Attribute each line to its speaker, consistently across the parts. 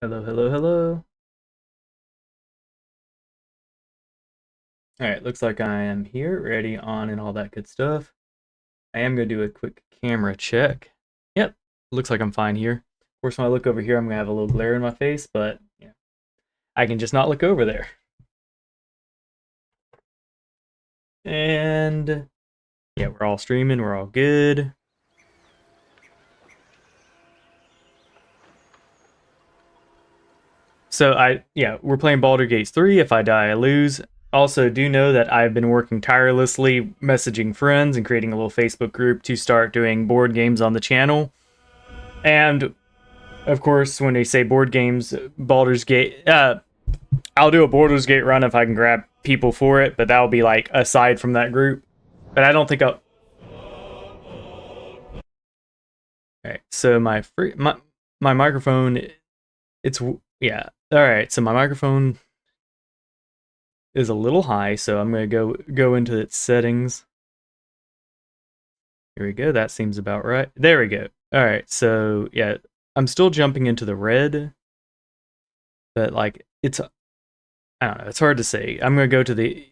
Speaker 1: Hello, hello, hello. All right, looks like I am here, ready, on, and all that good stuff. I am going to do a quick camera check. Yep, looks like I'm fine here. Of course, when I look over here, I'm going to have a little glare in my face, but yeah, I can just not look over there. And yeah, we're all streaming, we're all good. So we're playing Baldur Gates 3. If I die, I lose. Also, do know that I've been working tirelessly messaging friends and creating a little Facebook group to start doing board games on the channel. And of course, when they say board games, Baldur's Gate. I'll do a Baldur's Gate run if I can grab people for it, but that'll be like aside from that group. But I don't think I'll. All right, so my microphone, it's yeah. All right, so my microphone is a little high, so I'm gonna go into its settings. Here we go. That seems about right. There we go. All right, so yeah, I'm still jumping into the red, but like I don't know. It's hard to say. I'm gonna go to the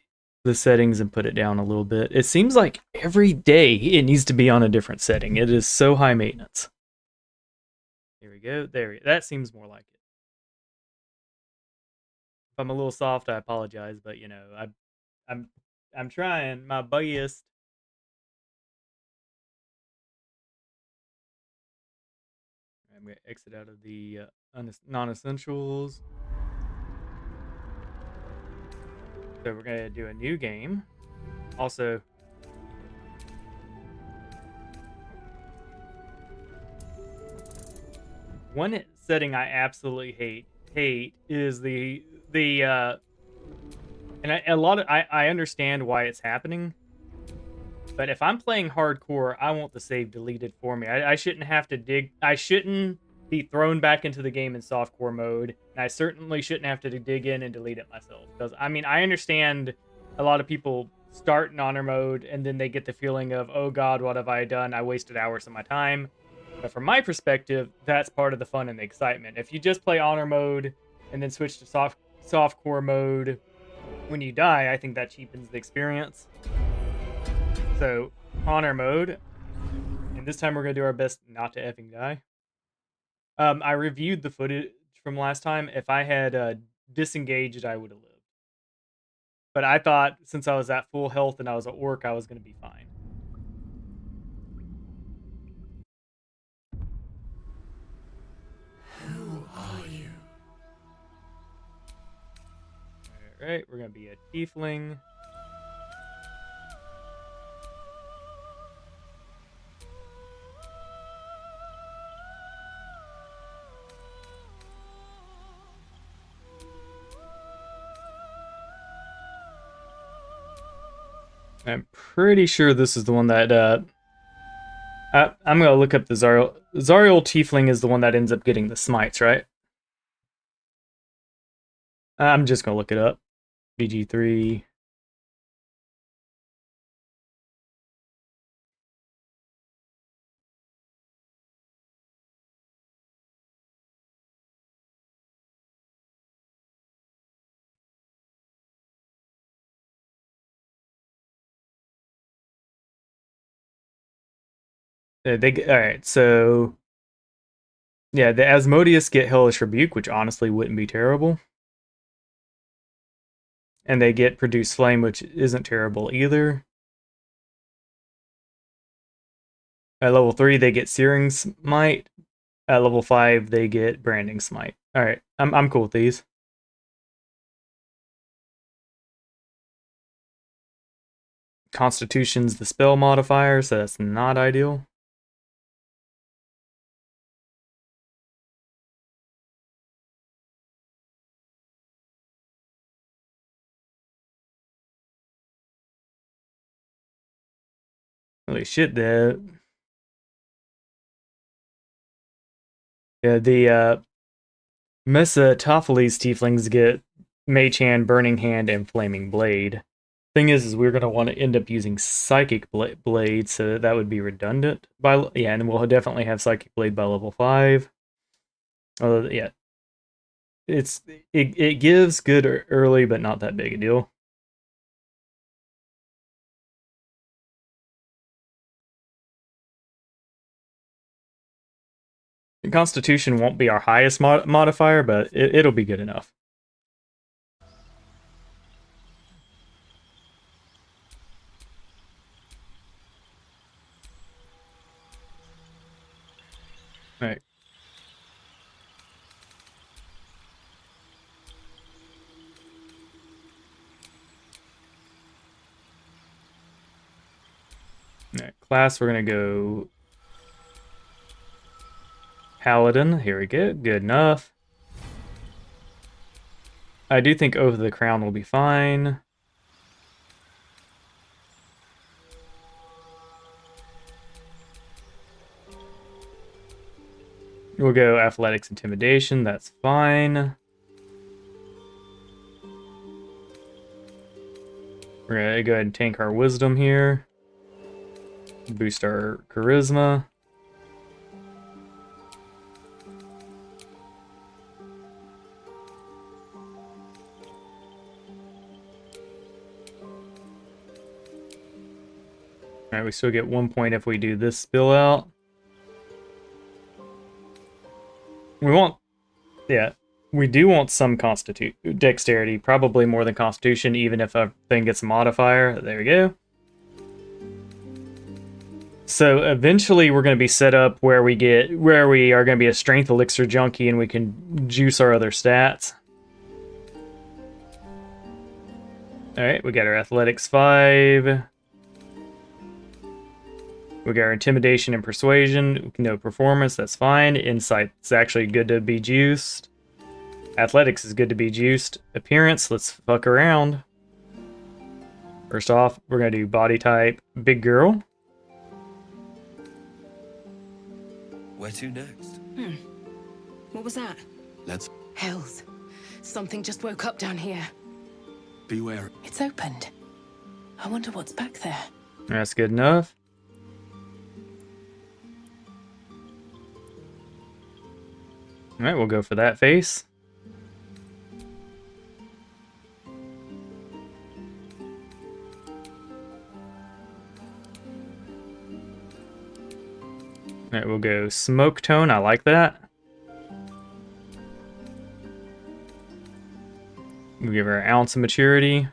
Speaker 1: settings and put it down a little bit. It seems like every day it needs to be on a different setting. It is so high maintenance. Here we go. That seems more like it. If I'm a little soft, I apologize, but I'm I'm trying my best. I'm gonna exit out of the non-essentials. So we're gonna do a new game. Also, one setting I absolutely hate is the and a lot of I understand why it's happening, but if I'm playing hardcore, I want the save deleted for me. I shouldn't have to dig. I shouldn't be thrown back into the game in softcore mode, and I certainly shouldn't have to dig in and delete it myself. Because I mean, I understand a lot of people start in honor mode and then they get the feeling of, oh God, what have I done? I wasted hours of my time. But from my perspective, that's part of the fun and the excitement. If you just play honor mode and then switch to softcore mode when you die, I think that cheapens the experience. So, honor mode, and this time we're gonna do our best not to effing die. I reviewed the footage from last time. If I had disengaged, I would have lived. But I thought since I was at full health and I was an orc, I was gonna be fine.
Speaker 2: Who are you?
Speaker 1: All right, we're gonna be a tiefling. I'm pretty sure this is the one that I'm gonna look up the Zariel Tiefling is the one that ends up getting the smites, right? I'm just gonna look it up. BG3. All right. So yeah, the Asmodeus get Hellish Rebuke, which honestly wouldn't be terrible, and they get Produce Flame, which isn't terrible either. At level 3, they get Searing Smite. At level 5, they get Branding Smite. All right, I'm cool with these. Constitution's the spell modifier, so that's not ideal. Holy shit, the Mesophotes tieflings get Mage Hand, Burning Hand, and Flaming Blade. Thing is we're gonna want to end up using Psychic Blade, so that would be redundant. And we'll definitely have Psychic Blade by level 5. Yeah, it gives good early, but not that big a deal. The Constitution won't be our highest modifier, but it'll be good enough. All right. All right. Class, we're going to go Paladin. Here we go. Good enough. I do think Over the Crown will be fine. We'll go Athletics Intimidation. That's fine. We're going to go ahead and tank our Wisdom here. Boost our Charisma. Alright, we still get 1 point if we do this spill out. We want... Yeah. We do want some dexterity, probably more than Constitution, even if a thing gets a modifier. There we go. So eventually we're going to be set up where we are going to be a Strength Elixir junkie and we can juice our other stats. Alright, we got our Athletics 5. We got our Intimidation and Persuasion. No performance, that's fine. Insight's actually good to be juiced. Athletics is good to be juiced. Appearance, let's fuck around. First off, we're going to do body type big girl.
Speaker 2: Where to next?
Speaker 3: What was that?
Speaker 2: Let's
Speaker 3: Hells. Something just woke up down here.
Speaker 2: beware.
Speaker 3: It's opened. I wonder what's back there.
Speaker 1: That's good enough. Alright, we'll go for that face. Alright, we'll go Smoke Tone. I like that. We'll give her an ounce of maturity.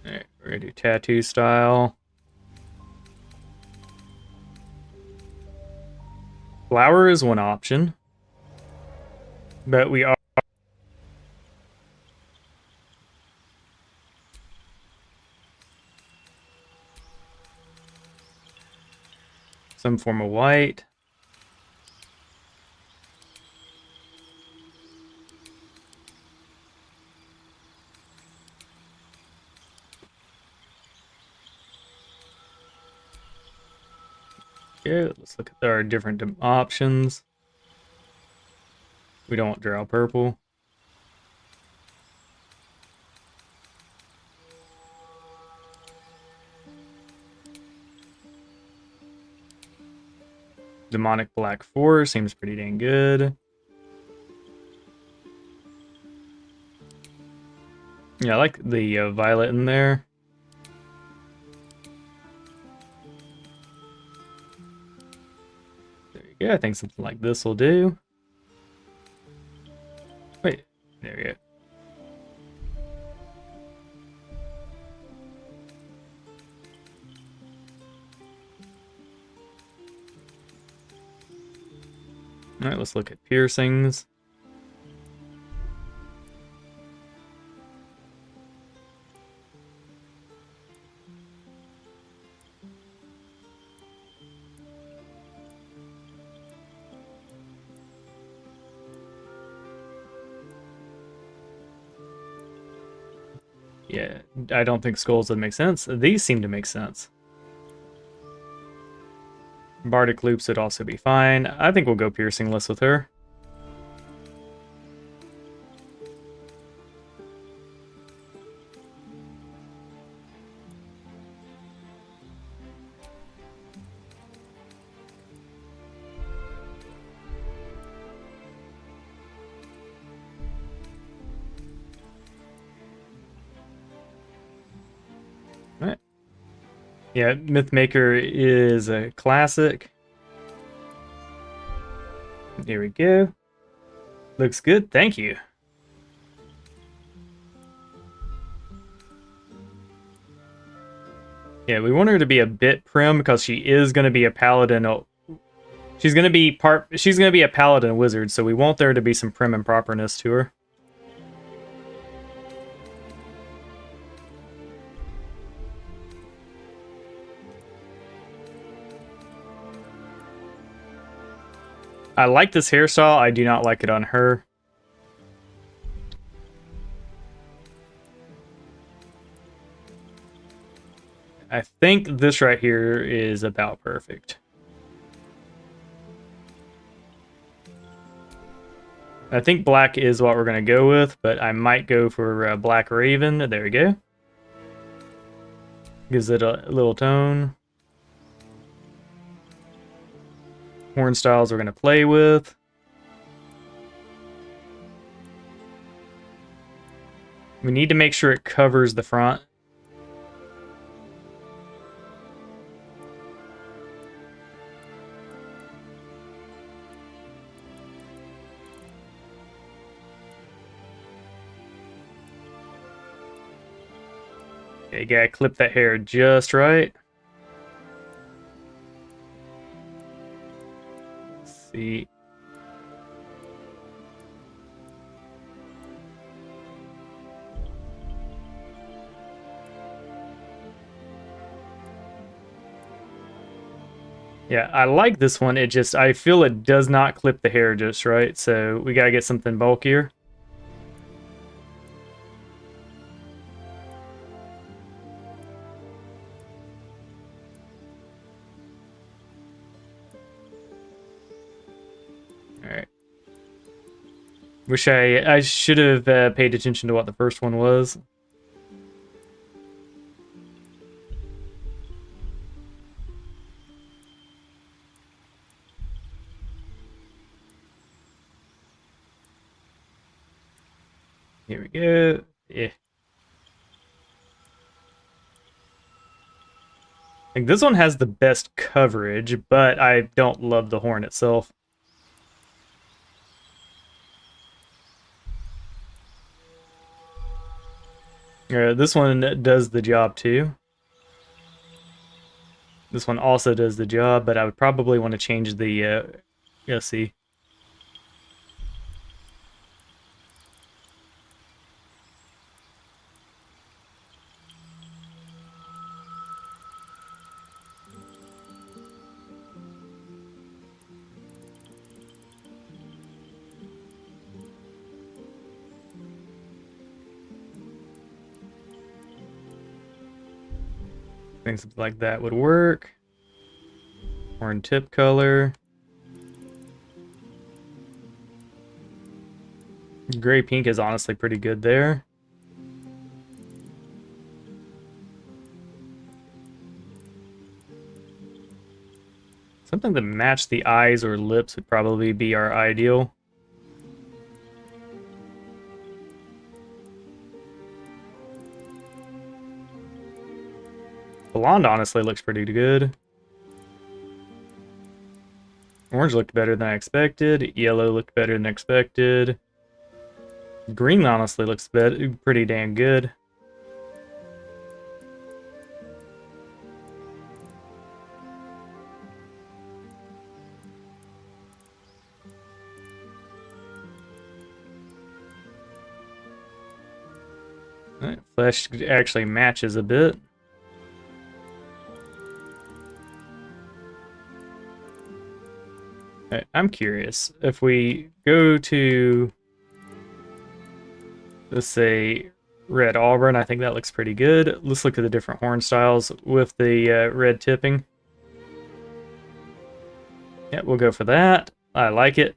Speaker 1: Alright, we're gonna do tattoo style. Flower is one option. But we are... some form of white. Okay, let's look at our different options. We don't want Drow Purple. Demonic Black 4 seems pretty dang good. Yeah, I like the violet in there. There you go. I think something like this will do. Wait, there we go. Alright, let's look at piercings. Yeah, I don't think skulls would make sense. These seem to make sense. Bardic loops would also be fine. I think we'll go piercingless with her. Yeah, Mythmaker is a classic. Here we go. Looks good, thank you. Yeah, we want her to be a bit prim because she is going to be a paladin. She's going to be a paladin wizard, so we want there to be some prim and properness to her. I like this hairstyle. I do not like it on her. I think this right here is about perfect. I think black is what we're going to go with, but I might go for Black Raven. There we go. Gives it a little tone. Horn styles we're going to play with. We need to make sure it covers the front. Okay, gotta clip that hair just right. Let's see. Yeah, I like this one. I feel it does not clip the hair just right, so we gotta get something bulkier. Alright. Wish I should have paid attention to what the first one was. Here we go. Yeah. I think this one has the best coverage, but I don't love the horn itself. This one does the job too. This one also does the job, but I would probably want to change the, let's see. I think something like that would work. Horn tip color. Gray pink is honestly pretty good there. Something to match the eyes or lips would probably be our ideal. Blonde honestly looks pretty good. Orange looked better than I expected. Yellow looked better than expected. Green honestly looks pretty damn good. Flesh actually matches a bit. I'm curious, if we go to, let's say, red auburn, I think that looks pretty good. Let's look at the different horn styles with the red tipping. Yeah, we'll go for that. I like it.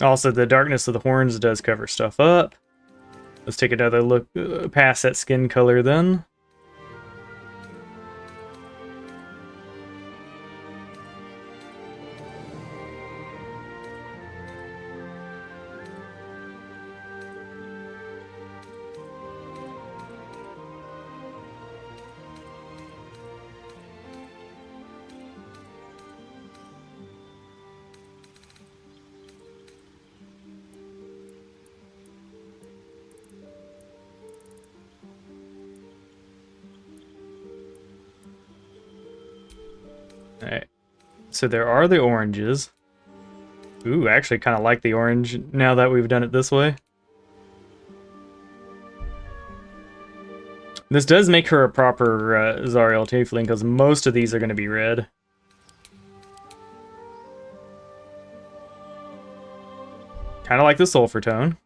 Speaker 1: Also, the darkness of the horns does cover stuff up. Let's take another look past that skin color then. Alright. So there are the oranges. Ooh, I actually kind of like the orange now that we've done it this way. This does make her a proper Zariel Tiefling, because most of these are going to be red. Kind of like the sulfur tone.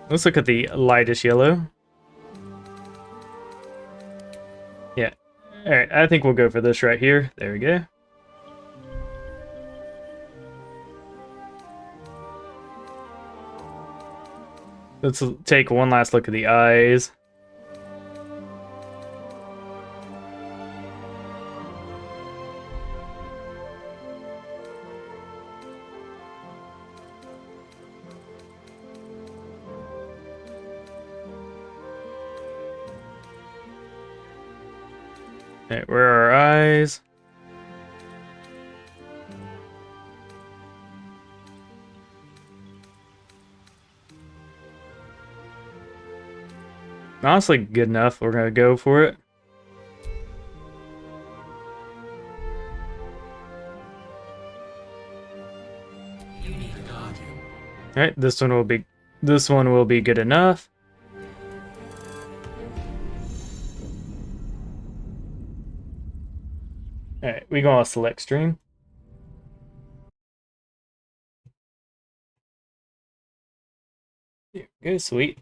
Speaker 1: Let's look at the lightest yellow. Yeah. Alright, I think we'll go for this right here. There we go. Let's take one last look at the eyes. Alright, where are our eyes? Honestly, good enough. We're gonna go for it. Alright, this one will be good enough. Alright, we gonna select stream. There we go, sweet.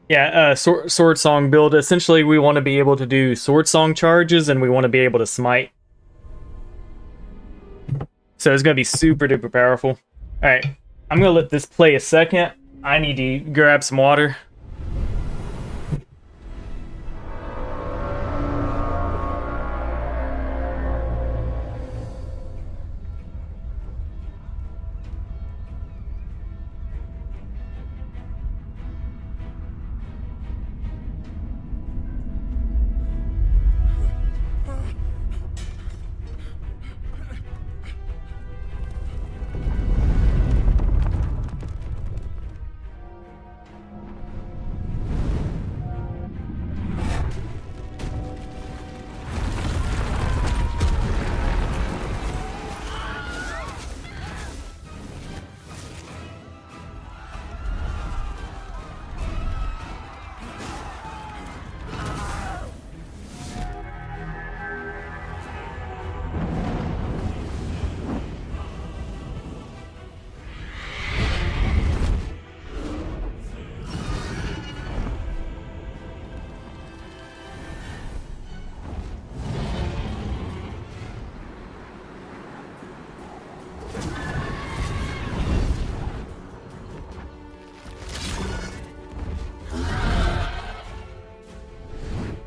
Speaker 1: Yeah, sword song build. Essentially, we want to be able to do sword song charges, and we want to be able to smite. So it's gonna be super duper powerful. All right, I'm gonna let this play a second. I need to grab some water.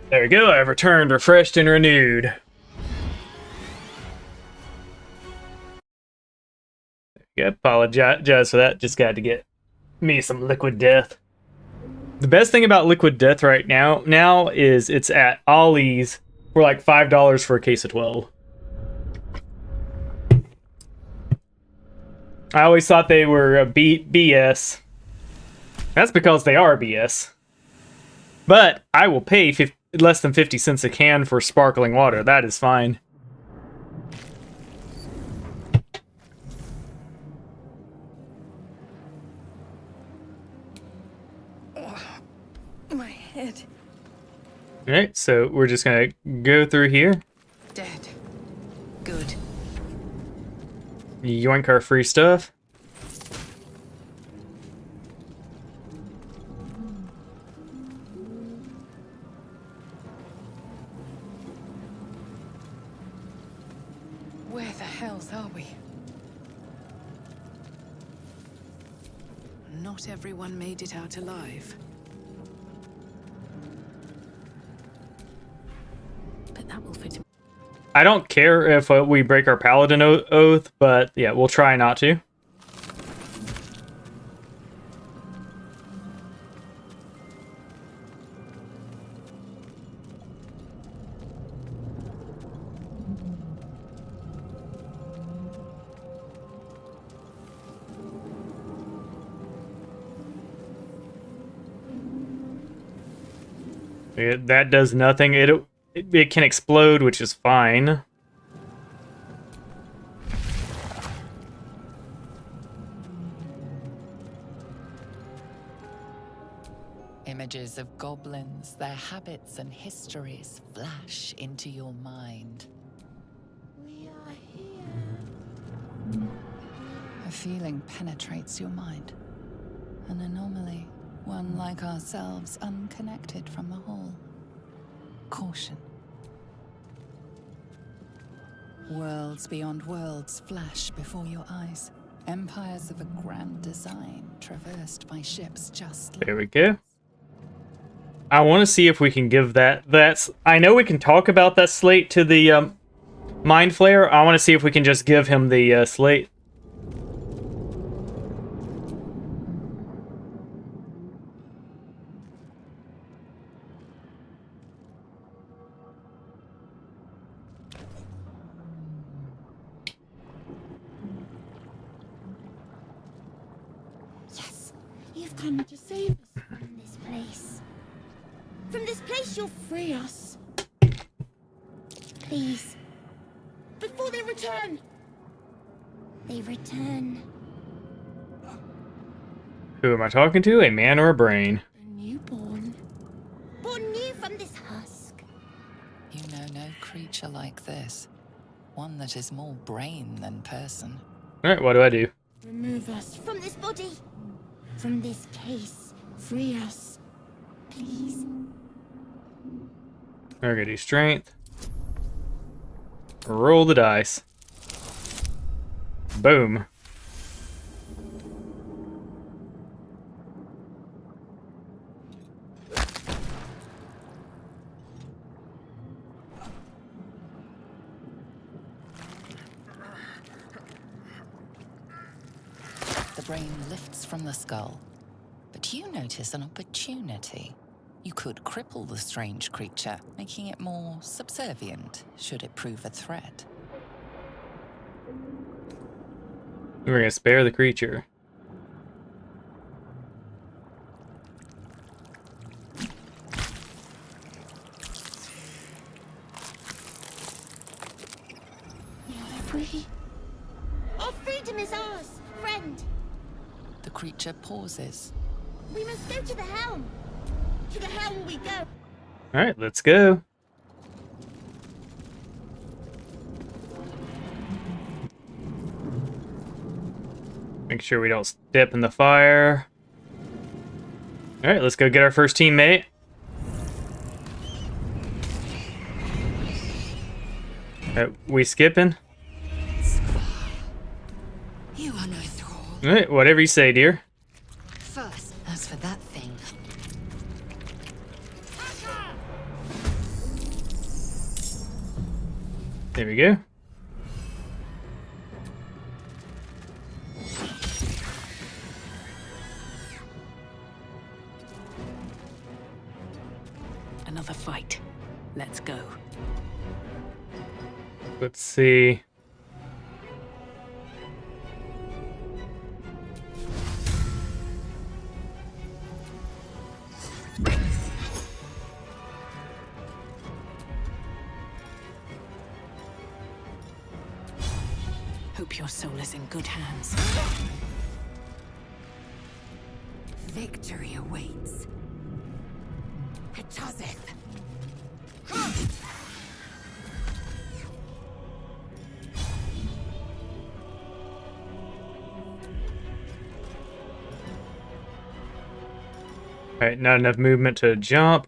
Speaker 1: There we go, I've returned refreshed and renewed. Yeah, apologize for that, just got to get me some liquid death. The best thing about liquid death right now is it's at Ollie's for like $5 for a case of 12. I always thought they were BS. That's because they are BS. But I will pay less than 50 cents a can for sparkling water. That is fine.
Speaker 3: My head.
Speaker 1: Alright, so we're just gonna go through here.
Speaker 3: Dead. Good.
Speaker 1: Yoink our free stuff.
Speaker 3: Where the hells are we? Not everyone made it out alive. But that will fit.
Speaker 1: I don't care if we break our paladin oath, but yeah, we'll try not to. That does nothing. It can explode, which is fine.
Speaker 4: Images of goblins, their habits and histories flash into your mind.
Speaker 5: We are here.
Speaker 4: A feeling penetrates your mind. An anomaly, one like ourselves, unconnected from the whole. Caution. Worlds beyond worlds flash before your eyes. Empires of a grand design, traversed by ships just like...
Speaker 1: There we go. I want to see if we can give that's... I know we can talk about that slate to the Mind Flayer. I want to see if we can just give him the slate.
Speaker 5: Yes, you've come to save us from this place. From this place, you'll free us. Please. Before they return. They return.
Speaker 1: Who am I talking to? A man or a brain?
Speaker 5: A newborn. Born new from this husk.
Speaker 4: You know no creature like this. One that is more brain than person.
Speaker 1: Alright, what do I do?
Speaker 5: Remove us from this body. From this case. Free us. Please.
Speaker 1: We're gonna do strength. Roll the dice. Boom.
Speaker 4: The brain lifts from the skull. But you notice an opportunity. You could cripple the strange creature, making it more subservient, should it prove a threat.
Speaker 1: We're gonna spare the creature.
Speaker 5: We are free. Our freedom is ours, friend.
Speaker 4: The creature pauses.
Speaker 5: We must go to the helm. To the helm we go.
Speaker 1: Alright, let's go. Make sure we don't step in the fire. Alright, let's go get our first teammate. We skipping?
Speaker 3: You are no thrall.
Speaker 1: Alright, whatever you say, dear.
Speaker 3: First, as for that thing.
Speaker 1: There we go.
Speaker 3: Another fight. Let's go.
Speaker 1: Let's see.
Speaker 3: Hope your soul is in good hands. Victory awaits. Hatazeth.
Speaker 1: Alright, not enough movement to jump.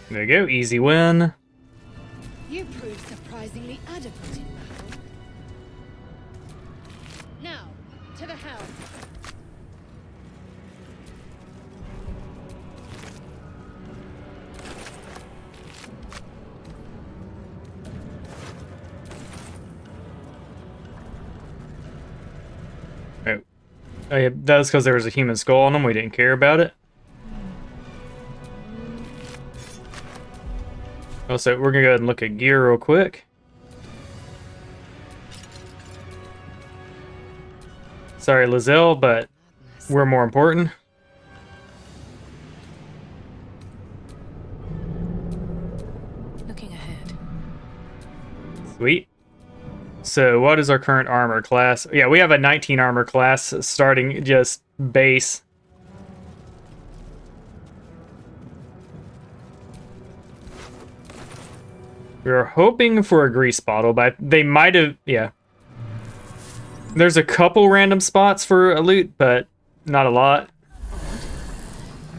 Speaker 1: There you go, easy win.
Speaker 5: You proved surprisingly adequate in battle. Now, to the helm.
Speaker 1: Oh yeah, that was because there was a human skull on them. We didn't care about it. Also, we're gonna go ahead and look at gear real quick. Sorry, Lizelle, but we're more important.
Speaker 3: Looking ahead.
Speaker 1: Sweet. So what is our current armor class? Yeah, we have a 19 armor class starting just base. We were hoping for a grease bottle, but they might have, yeah. There's a couple random spots for a loot, but not a lot.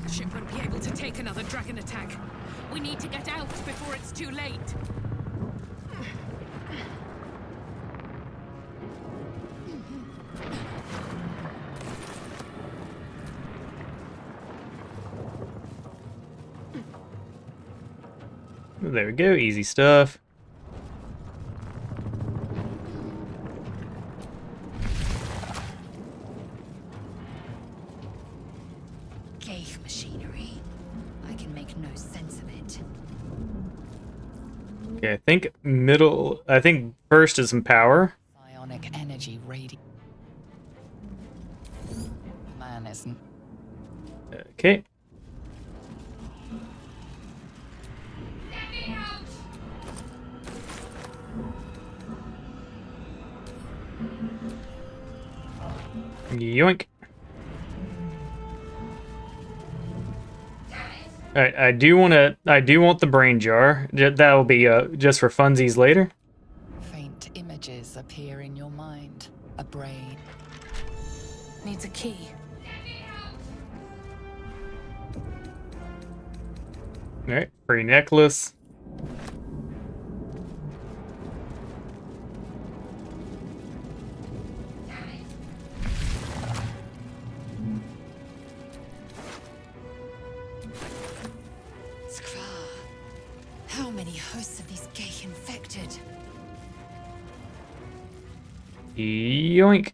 Speaker 3: The ship won't be able to take another dragon attack. We need to get out before it's too late.
Speaker 1: There we go, easy stuff.
Speaker 3: Ghaik machinery. I can make no sense of it.
Speaker 1: Okay, I think first is some power.
Speaker 4: Ionic energy radiant. Man isn't.
Speaker 1: Okay. Yoink. Alright, I do want the brain jar. That'll be just for funsies later.
Speaker 4: Faint images appear in your mind. A brain.
Speaker 3: Needs a key.
Speaker 1: Alright, free necklace.
Speaker 3: How many hosts of these Ghaik infected?
Speaker 1: Yoink.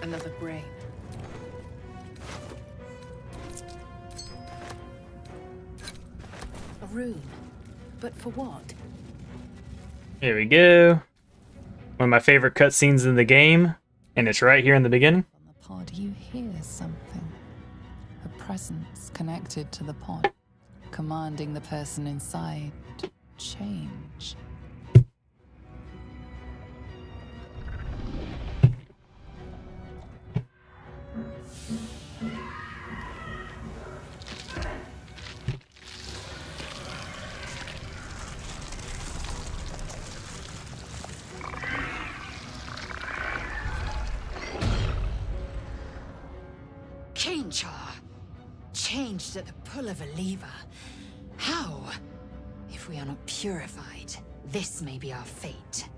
Speaker 3: Another brain. A rune. But for what?
Speaker 1: Here we go. One of my favorite cutscenes in the game, and it's right here in the beginning.
Speaker 4: On the pod, you hear something. A presence connected to the pod, commanding the person inside to change.
Speaker 3: Changed at the pull of a lever. How? If we are not purified, this may be our fate.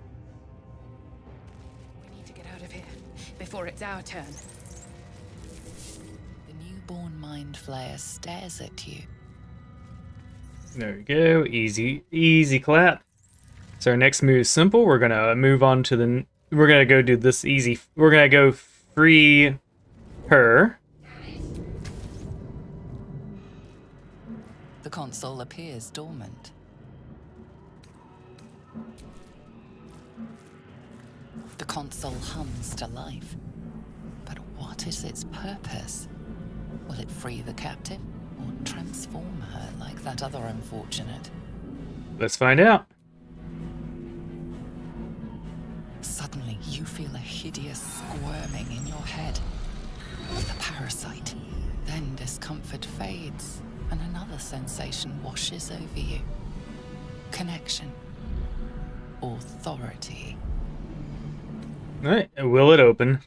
Speaker 3: We need to get out of here before it's our turn.
Speaker 4: The newborn mind flayer stares at you.
Speaker 1: There we go. Easy clap. So our next move is simple. We're gonna move on to the. We're gonna go do this easy. We're gonna go free her.
Speaker 4: The console appears dormant. The console hums to life. But what is its purpose? Will it free the captive or transform her like that other unfortunate?
Speaker 1: Let's find out.
Speaker 4: Suddenly, you feel a hideous squirming in your head. The parasite. Then discomfort fades, and another sensation washes over you. Connection. Authority.
Speaker 1: Alright, will it open?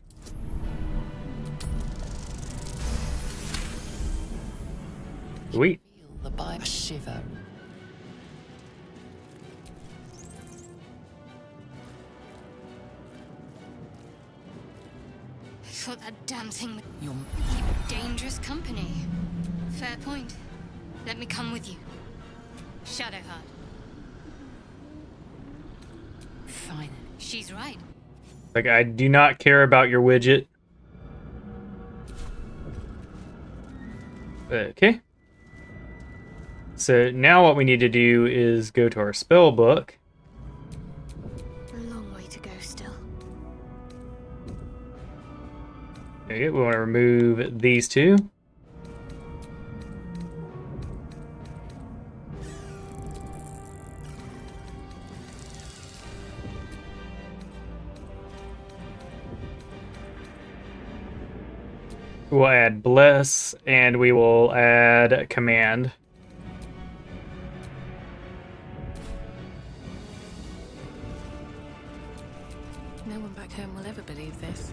Speaker 1: Sweet.
Speaker 4: Feel the bite a shiver.
Speaker 5: I thought that damn thing would
Speaker 4: Your
Speaker 5: keep dangerous company. Fair point. Let me come with you. Shadowheart. Finally. She's right.
Speaker 1: Like, I do not care about your widget. Okay. So now what we need to do is go to our spell book.
Speaker 5: A long way to go still.
Speaker 1: Okay, we want to remove these two. We'll add bless, and we will add command.
Speaker 4: No one back home will ever believe this.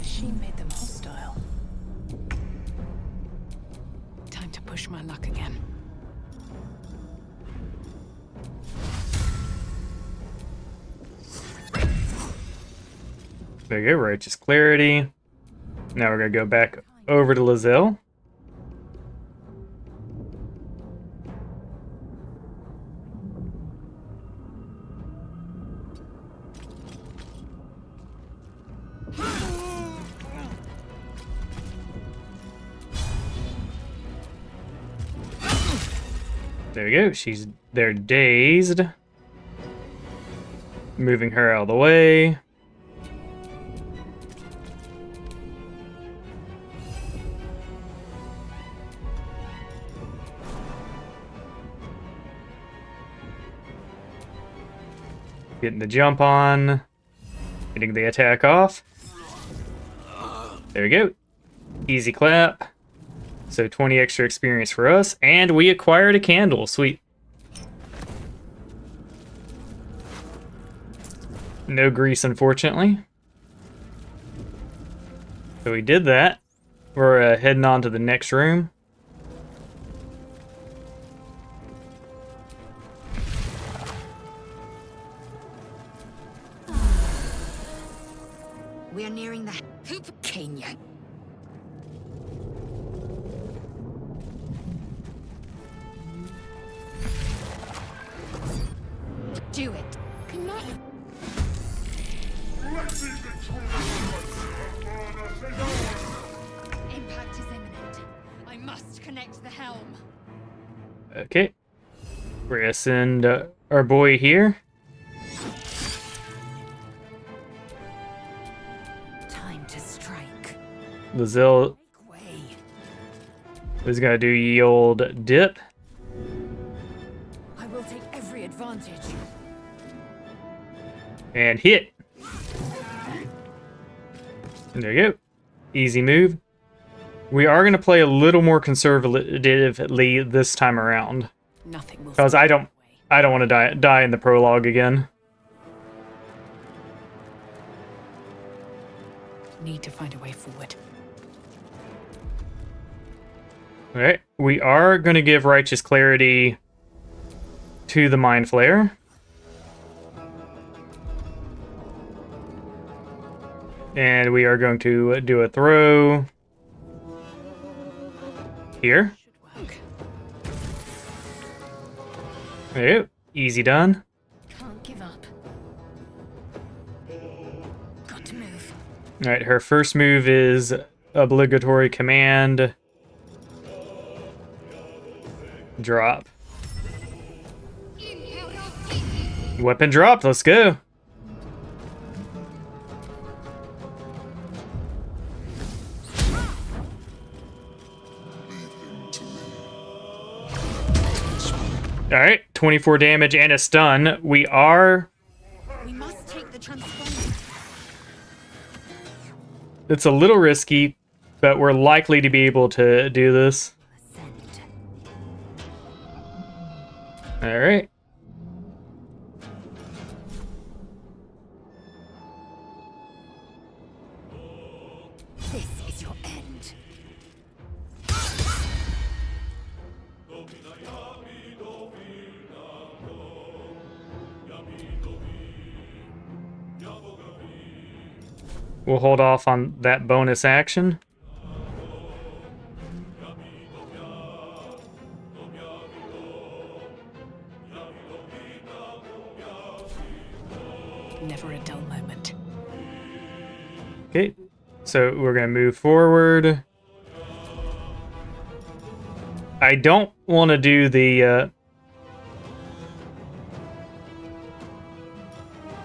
Speaker 4: She made them hostile. Time to push my luck again.
Speaker 1: There you go, righteous clarity. Now we're gonna go back over to Lizelle. There you go, they're dazed. Moving her out of the way. Getting the jump on. Getting the attack off. There we go. Easy clap. So 20 extra experience for us. And we acquired a candle. Sweet. No grease, unfortunately. So we did that. We're heading on to the next room.
Speaker 3: We are nearing the Hoop Canyon. Do it.
Speaker 5: Connect.
Speaker 3: Impact is imminent. I must connect the helm.
Speaker 1: Okay. We're gonna send our boy here.
Speaker 3: Time to strike.
Speaker 1: Lizelle
Speaker 3: Make way.
Speaker 1: is gonna do ye old dip.
Speaker 3: I will take every advantage.
Speaker 1: And hit. There you go. Easy move. We are going to play a little more conservatively this time around.
Speaker 4: Nothing will.
Speaker 1: Because I don't want to die in the prologue again.
Speaker 4: Need to find a way forward.
Speaker 1: Alright. We are going to give righteous clarity to the Mind Flayer. And we are going to do a throw here.
Speaker 4: Should work.
Speaker 1: There you go. Easy done.
Speaker 3: Can't give up. Got to move.
Speaker 1: Alright, her first move is obligatory command. Drop. Weapon dropped, let's go. Alright, 24 damage and a stun. We
Speaker 3: must take the transponder.
Speaker 1: It's a little risky, but we're likely to be able to do this.
Speaker 3: Ascend.
Speaker 1: Alright.
Speaker 3: This is your end.
Speaker 1: We'll hold off on that bonus action.
Speaker 4: Never a dull moment.
Speaker 1: Okay. So we're gonna move forward. I don't want to do the.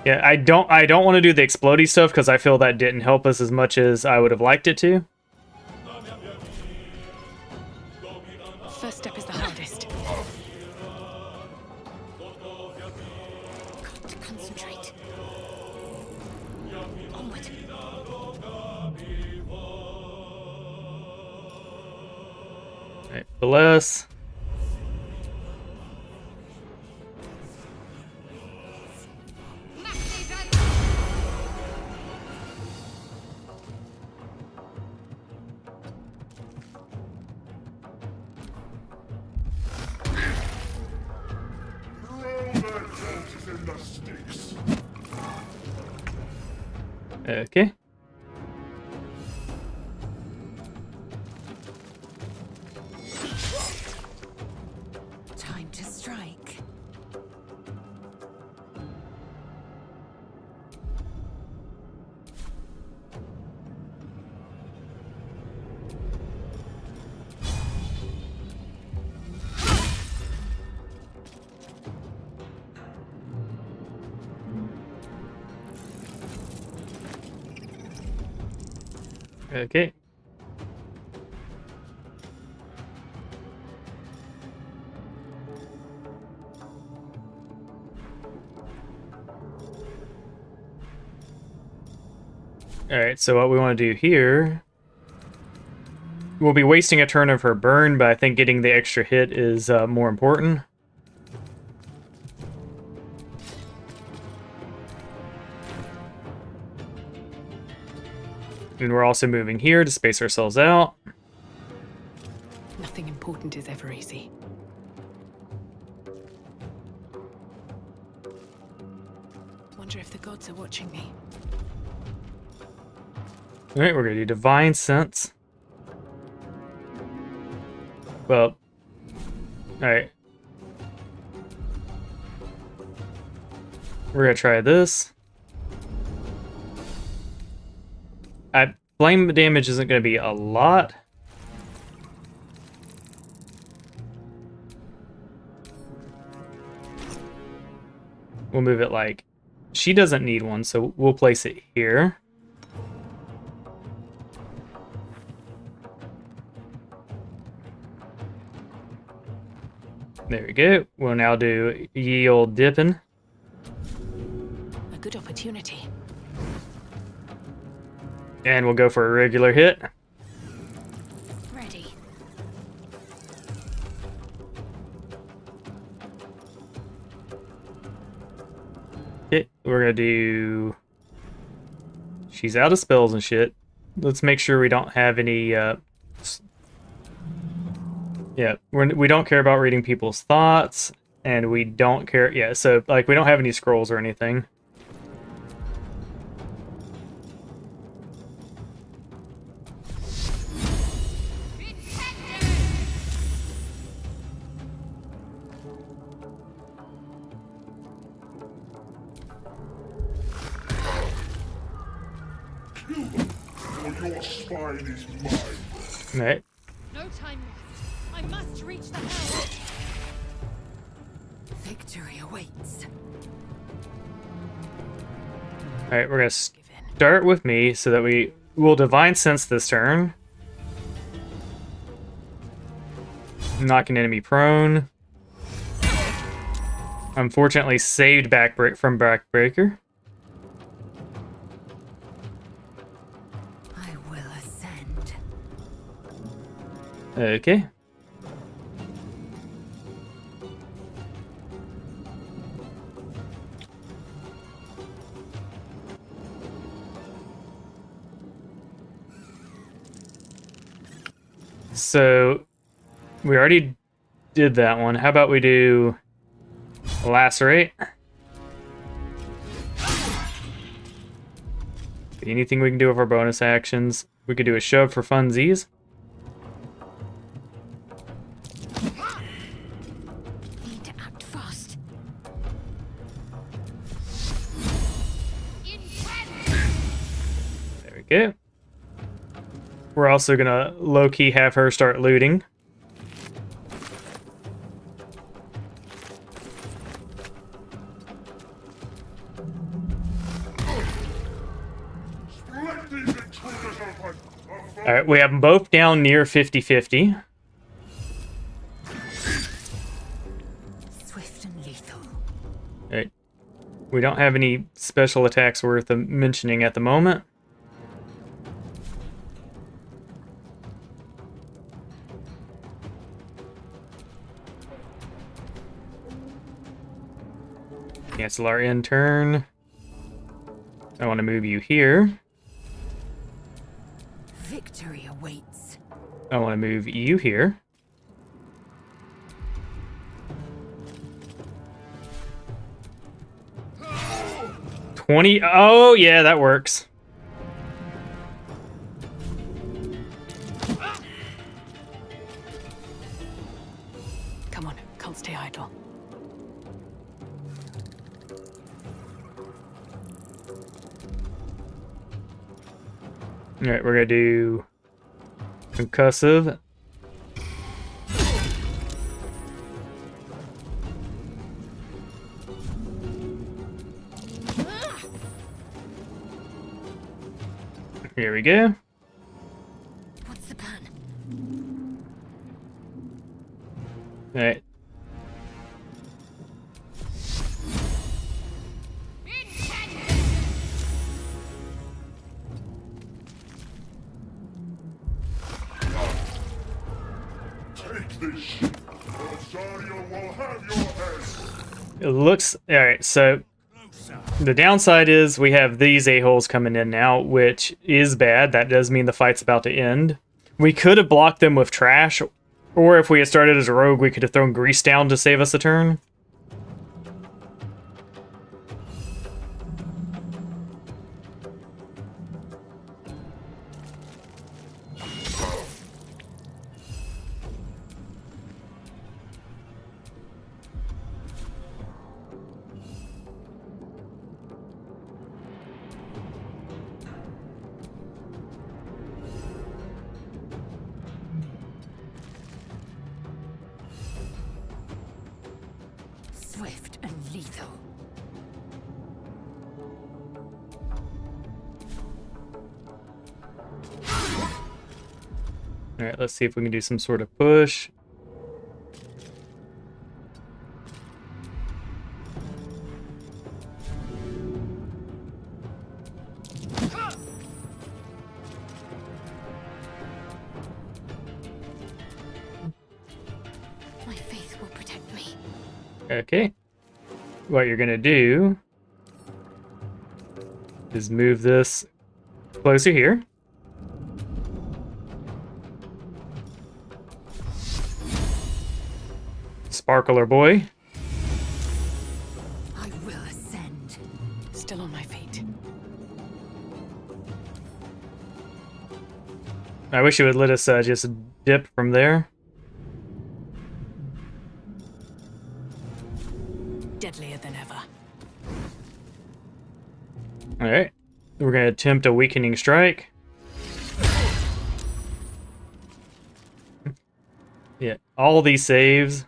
Speaker 1: Yeah, I don't want to do the explodey stuff because I feel that didn't help us as much as I would have liked it to.
Speaker 6: First step is the hardest.
Speaker 5: Got to concentrate. Onward.
Speaker 1: Right, bless. Okay.
Speaker 3: Time to strike.
Speaker 1: Okay. Alright, so what we want to do here... We'll be wasting a turn of her burn, but I think getting the extra hit is more important. And we're also moving here to space ourselves out.
Speaker 6: Nothing important is ever easy. Wonder if the gods are watching me.
Speaker 1: Alright, we're going to do Divine Sense. Well, alright. We're going to try this. Flame damage isn't going to be a lot. We'll move it like... She doesn't need one, so we'll place it here. There we go. We'll now do ye old dipping.
Speaker 6: A good opportunity.
Speaker 1: And we'll go for a regular hit.
Speaker 5: Ready.
Speaker 1: Okay, we're gonna do... She's out of spells and shit. Let's make sure we don't have any... Yeah, we don't care about reading people's thoughts. And we don't care... Yeah, so, like, we don't have any scrolls or anything.
Speaker 7: Your spine is mine.
Speaker 1: Right.
Speaker 5: No time left. I must reach the helm.
Speaker 3: Victory awaits.
Speaker 1: Alright, we're gonna start with me so that we will Divine Sense this turn. Knock an enemy prone. Unfortunately saved from Backbreaker.
Speaker 3: I will ascend.
Speaker 1: Okay. So, we already did that one. How about we do Lacerate? Anything we can do with our bonus actions. We could do a Shove for funsies.
Speaker 5: Need to act fast.
Speaker 1: There we go. We're also gonna low-key have her start looting.
Speaker 7: Let these intruders open.
Speaker 1: Alright, we have them both down near 50-50.
Speaker 3: Swift and lethal.
Speaker 1: Alright. We don't have any special attacks worth mentioning at the moment. Cancel our end turn. I want to move you here.
Speaker 3: Victory awaits.
Speaker 1: I want to move you here. Oh, yeah, that works.
Speaker 6: Come on, can't stay idle.
Speaker 1: Alright, we're gonna do concussive. Here we go.
Speaker 3: What's the plan?
Speaker 1: Alright.
Speaker 7: Take this ship. Rosario will have your head.
Speaker 1: It looks... Alright, so... The downside is we have these a-holes coming in now, which is bad. That does mean the fight's about to end. We could have blocked them with trash, or if we had started as a rogue, we could have thrown grease down to save us a turn.
Speaker 3: Swift and lethal.
Speaker 1: Alright, let's see if we can do some sort of push.
Speaker 3: My faith will protect me.
Speaker 1: Okay. What you're gonna do is move this closer here. Sparkler boy.
Speaker 3: I will ascend.
Speaker 6: Still on my feet.
Speaker 1: I wish you would let us just dip from there.
Speaker 6: Deadlier than ever.
Speaker 1: Alright. We're gonna attempt a weakening strike. Yeah, all these saves.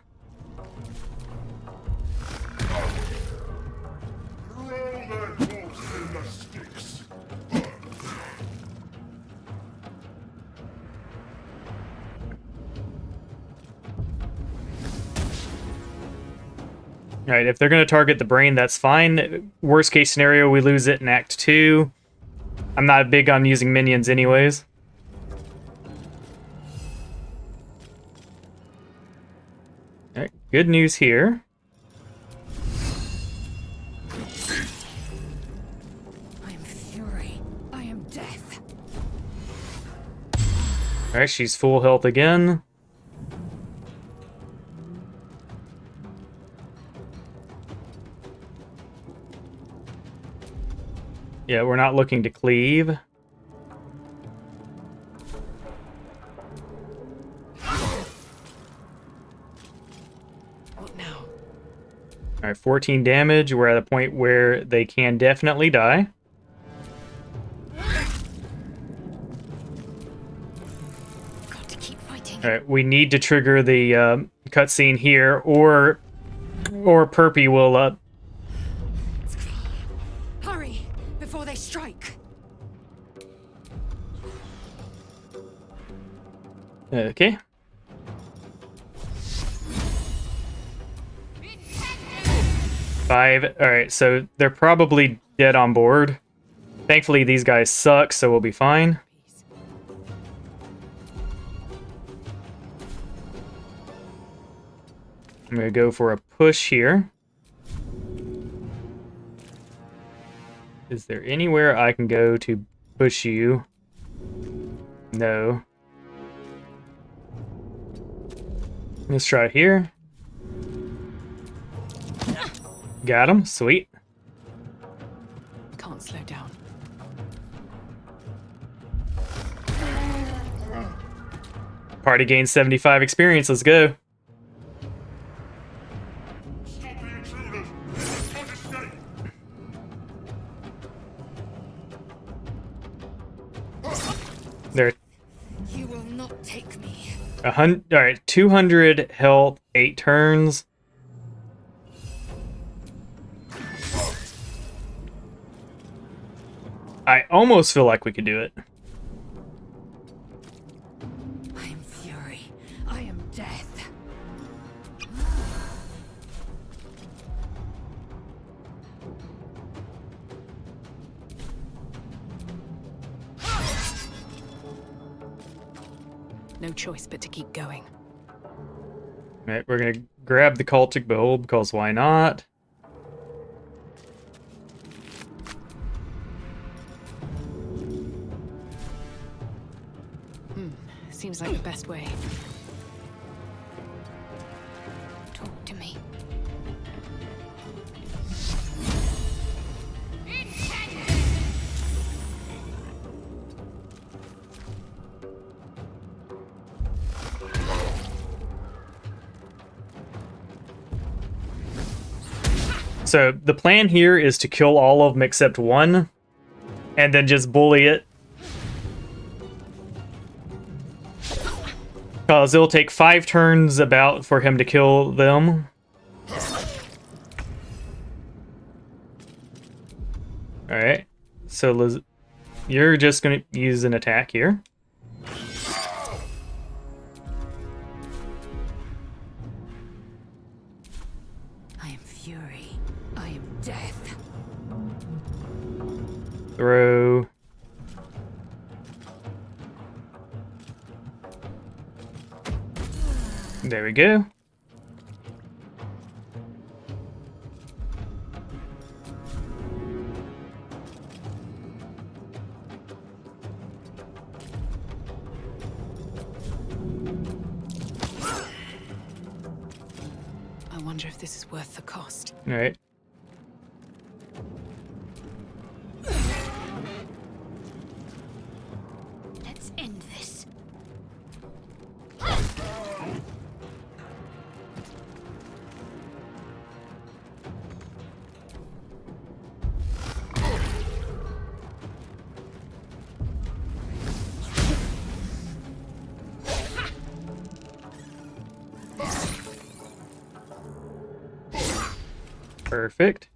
Speaker 7: Roll their corpses in the sticks.
Speaker 1: Alright, if they're gonna target the brain, that's fine. Worst case scenario, we lose it in Act 2. I'm not big on using minions anyways. Alright, good news here.
Speaker 3: I am fury. I am death.
Speaker 1: Alright, she's full health again. Yeah, we're not looking to cleave.
Speaker 6: What now?
Speaker 1: Alright, 14 damage. We're at a point where they can definitely die. All right, we need to trigger the cutscene here, or Perpy will.
Speaker 3: Hurry before they strike.
Speaker 1: Okay. Five. All right, so they're probably dead on board. Thankfully, these guys suck, so we'll be fine. I'm gonna go for a push here. Is there anywhere I can go to push you? No. Let's try here. Got him. Sweet.
Speaker 6: Can't slow down.
Speaker 1: Party gains 75 experience. Let's go.
Speaker 7: Stop the intruders! Can't escape!
Speaker 1: There.
Speaker 3: You will not take me.
Speaker 1: 100. All right. 200 health. 8 turns. I almost feel like we could do it.
Speaker 3: I am fury. I am death.
Speaker 6: No choice but to keep going.
Speaker 1: All right, we're gonna grab the cultic bowl because why not?
Speaker 6: Seems like the best way.
Speaker 5: Talk to me.
Speaker 1: So the plan here is to kill all of them except one, and then just bully it. Because it'll take 5 turns about for him to kill them. Alright. So Liz, you're just going to use an attack here.
Speaker 3: I am fury. I am death.
Speaker 1: Throw. There we go.
Speaker 6: I wonder if this is worth the cost.
Speaker 1: All right.
Speaker 5: Let's end this.
Speaker 1: Perfect.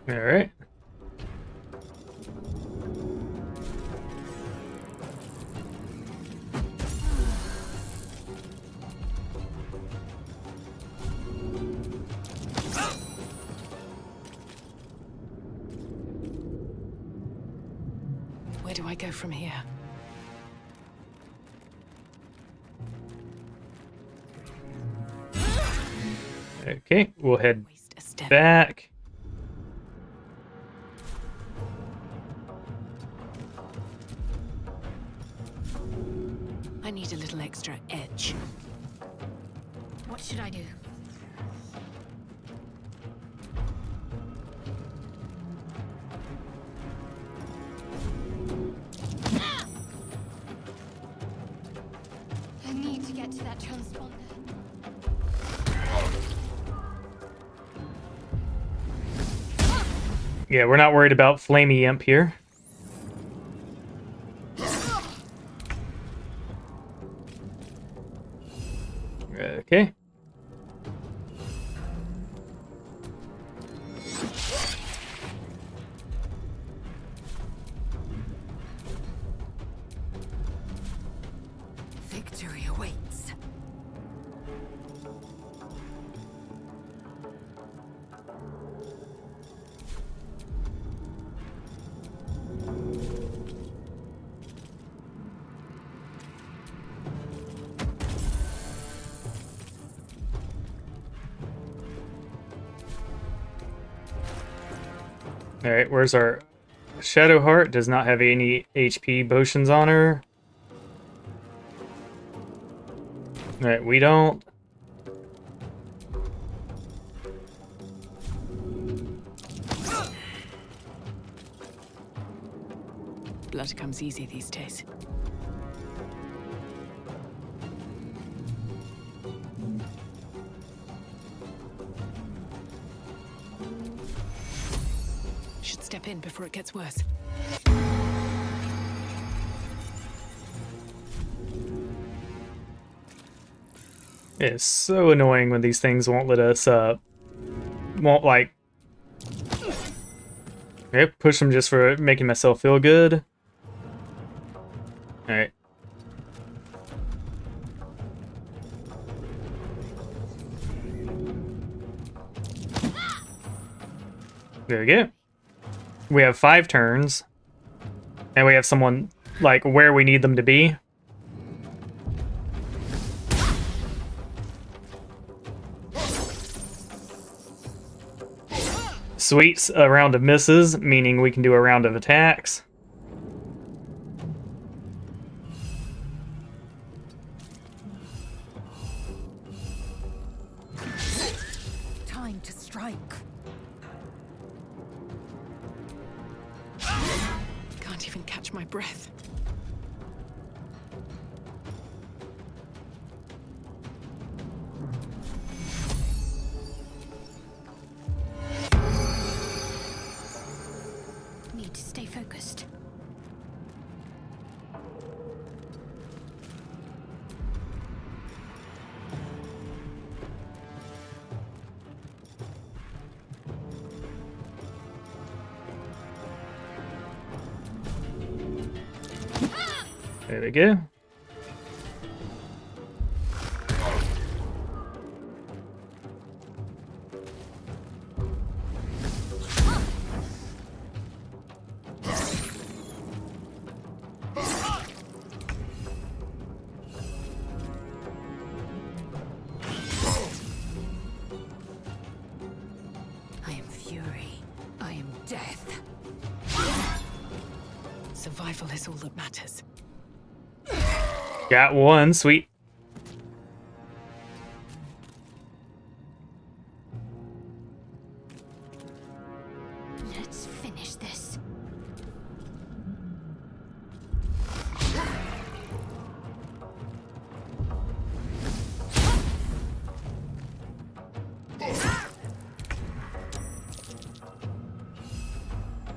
Speaker 1: All right.
Speaker 6: Where do I go from here?
Speaker 1: Okay, we'll head
Speaker 6: Waste a step.
Speaker 1: back.
Speaker 6: I need a little extra edge. Shh.
Speaker 3: What should I do? I need to get to that transponder.
Speaker 1: Yeah, we're not worried about Flamey Imp here. Okay.
Speaker 3: Victory awaits.
Speaker 1: Alright, where's our... Shadowheart does not have any HP potions on her. Alright, we don't.
Speaker 6: Blood comes easy these days. Should step in before it gets worse.
Speaker 1: It's so annoying when these things won't let us, won't, like... Okay, push them just for making myself feel good. Alright. There we go. We have 5 turns. And we have someone, like, where we need them to be. Sweet's a round of misses, meaning we can do a round of attacks.
Speaker 3: Time to strike.
Speaker 6: Can't even catch my breath.
Speaker 3: Need to stay focused.
Speaker 1: There we go.
Speaker 3: I am fury. I am death.
Speaker 6: Survival is all that matters.
Speaker 1: Got one, sweet.
Speaker 3: Let's finish this.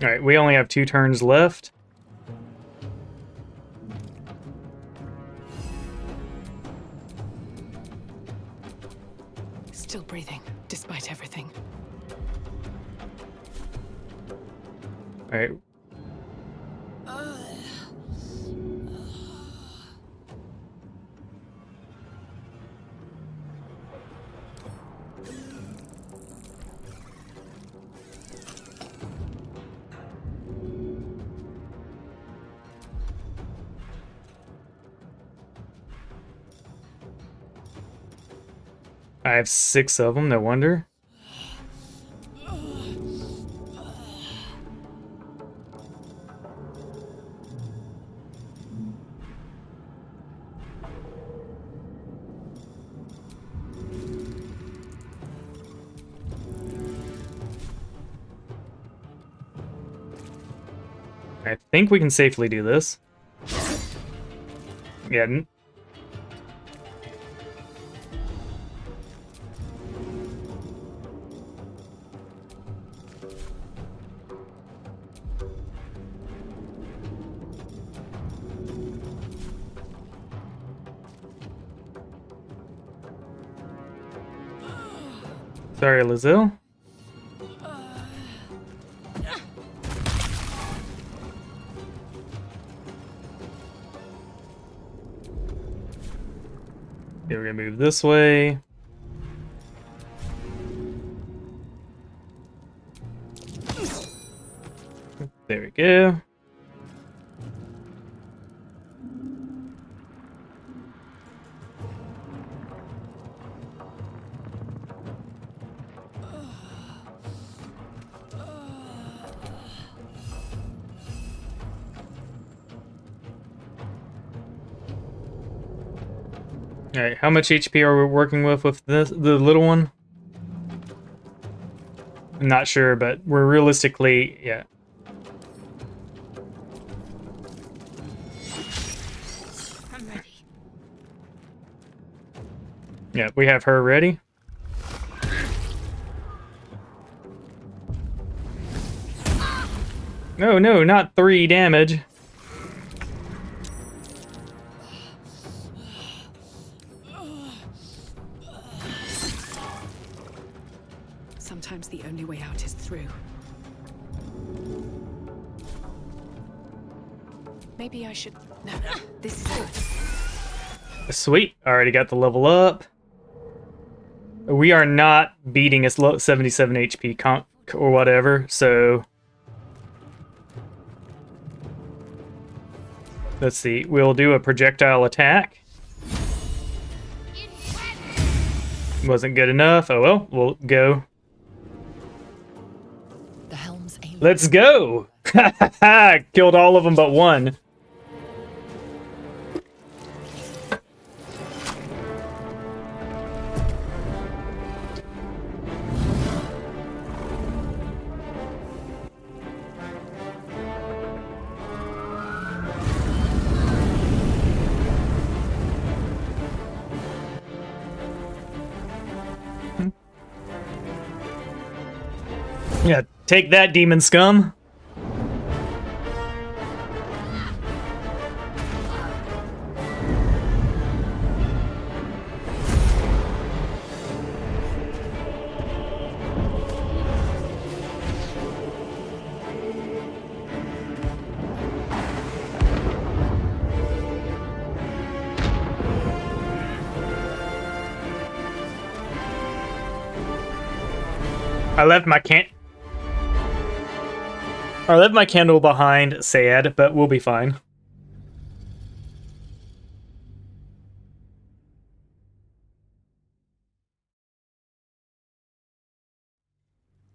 Speaker 1: Alright, we only have 2 turns left.
Speaker 6: Still breathing, despite everything.
Speaker 1: Alright. I have 6 of them, no wonder. think we can safely do this. Yeah. Sorry, Lazille. Okay, we're gonna move this way. There we go. Alright, how much HP are we working with this, the little one? I'm not sure, but we're realistically, yeah.
Speaker 3: I'm ready.
Speaker 1: Yeah, we have her ready. No, no, not 3 damage.
Speaker 6: Sometimes the only way out is through. Maybe I should... No, this is good.
Speaker 1: Sweet, already got the level up. We are not beating a 77 HP conk or whatever, so... Let's see, we'll do a projectile attack. Wasn't good enough, oh well, we'll go.
Speaker 4: The helm's alien.
Speaker 1: Let's go! Killed all of them but one. Yeah, take that, demon scum. I left my candle behind, sad, but we'll be fine.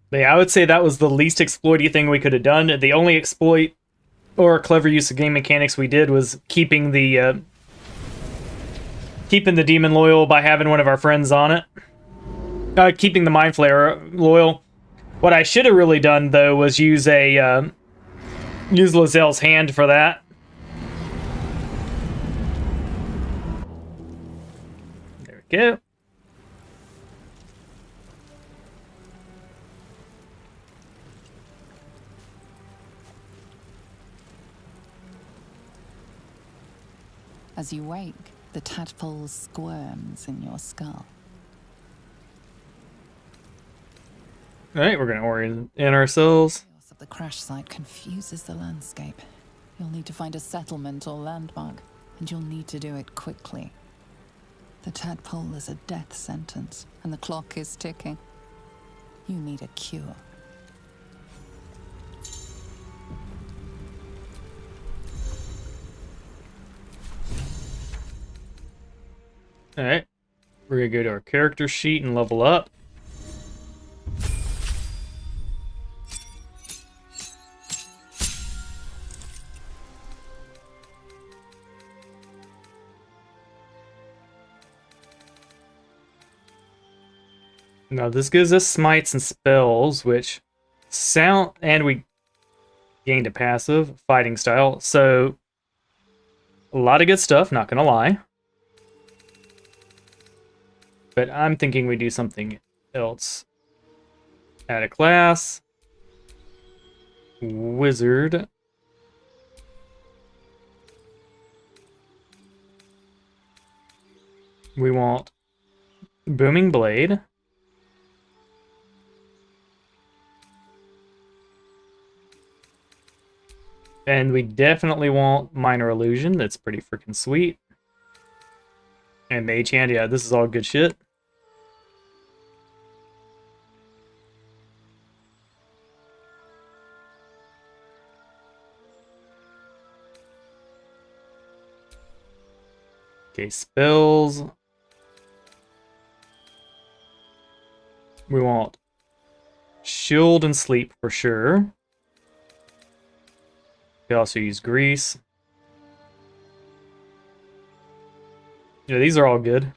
Speaker 1: But yeah, I would say that was the least exploity thing we could have done. The only exploit or clever use of game mechanics we did was keeping the demon loyal by having one of our friends on it. Keeping the Mind Flayer loyal. What I should have really done, though, was use Lazelle's hand for that. There we go.
Speaker 4: As you wake, the tadpole squirms in your skull.
Speaker 1: Alright, we're going to orient ourselves.
Speaker 4: Chaos of the crash site confuses the landscape. You'll need to find a settlement or landmark, and you'll need to do it quickly. The tadpole is a death sentence, and the clock is ticking. You need a cure.
Speaker 1: Alright, we're going to go to our character sheet and level up. Now this gives us smites and spells, which sound, and we Gained a passive, fighting style. So, a lot of good stuff, not gonna lie. But I'm thinking we do something else. Add a class. Wizard. We want Booming Blade. And we definitely want Minor Illusion. That's pretty freaking sweet. And Mage Hand, yeah, this is all good shit. Okay, spells. We want Shield and Sleep for sure. We also use Grease. Yeah, these are all good.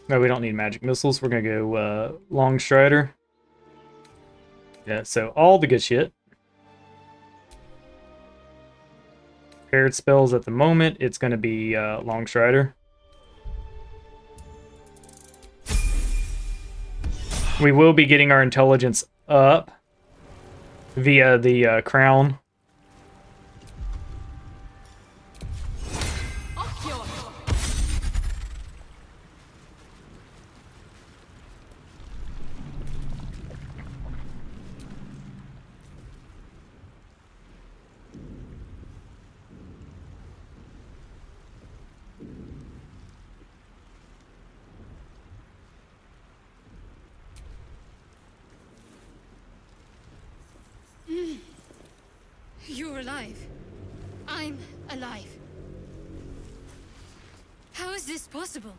Speaker 1: No, we don't need magic missiles. We're gonna go Long Strider. Yeah, so all the good shit. Paired spells at the moment, it's gonna be Long Strider. We will be getting our intelligence up via the crown.
Speaker 5: You're alive. I'm alive. How is this possible?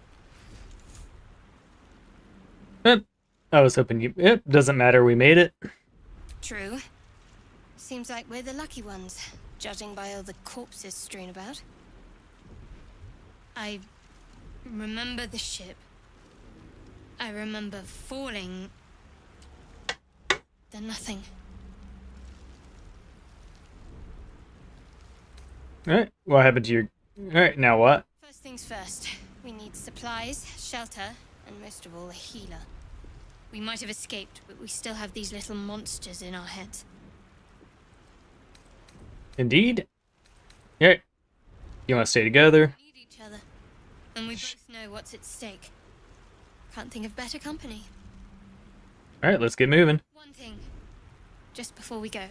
Speaker 1: I was hoping you... It doesn't matter, we made it.
Speaker 5: True. Seems like we're the lucky ones, judging by all the corpses strewn about. I remember the ship. I remember falling. Then nothing.
Speaker 1: Alright, what happened to your... Alright, now what?
Speaker 5: First things first. We need supplies, shelter, and most of all, a healer. We might have escaped, but we still have these little monsters in our heads.
Speaker 1: Indeed. Alright. You want to stay together?
Speaker 5: We need each other, and we both know what's at stake. Can't think of better company.
Speaker 1: Alright, let's get moving.
Speaker 5: One thing, just before we go.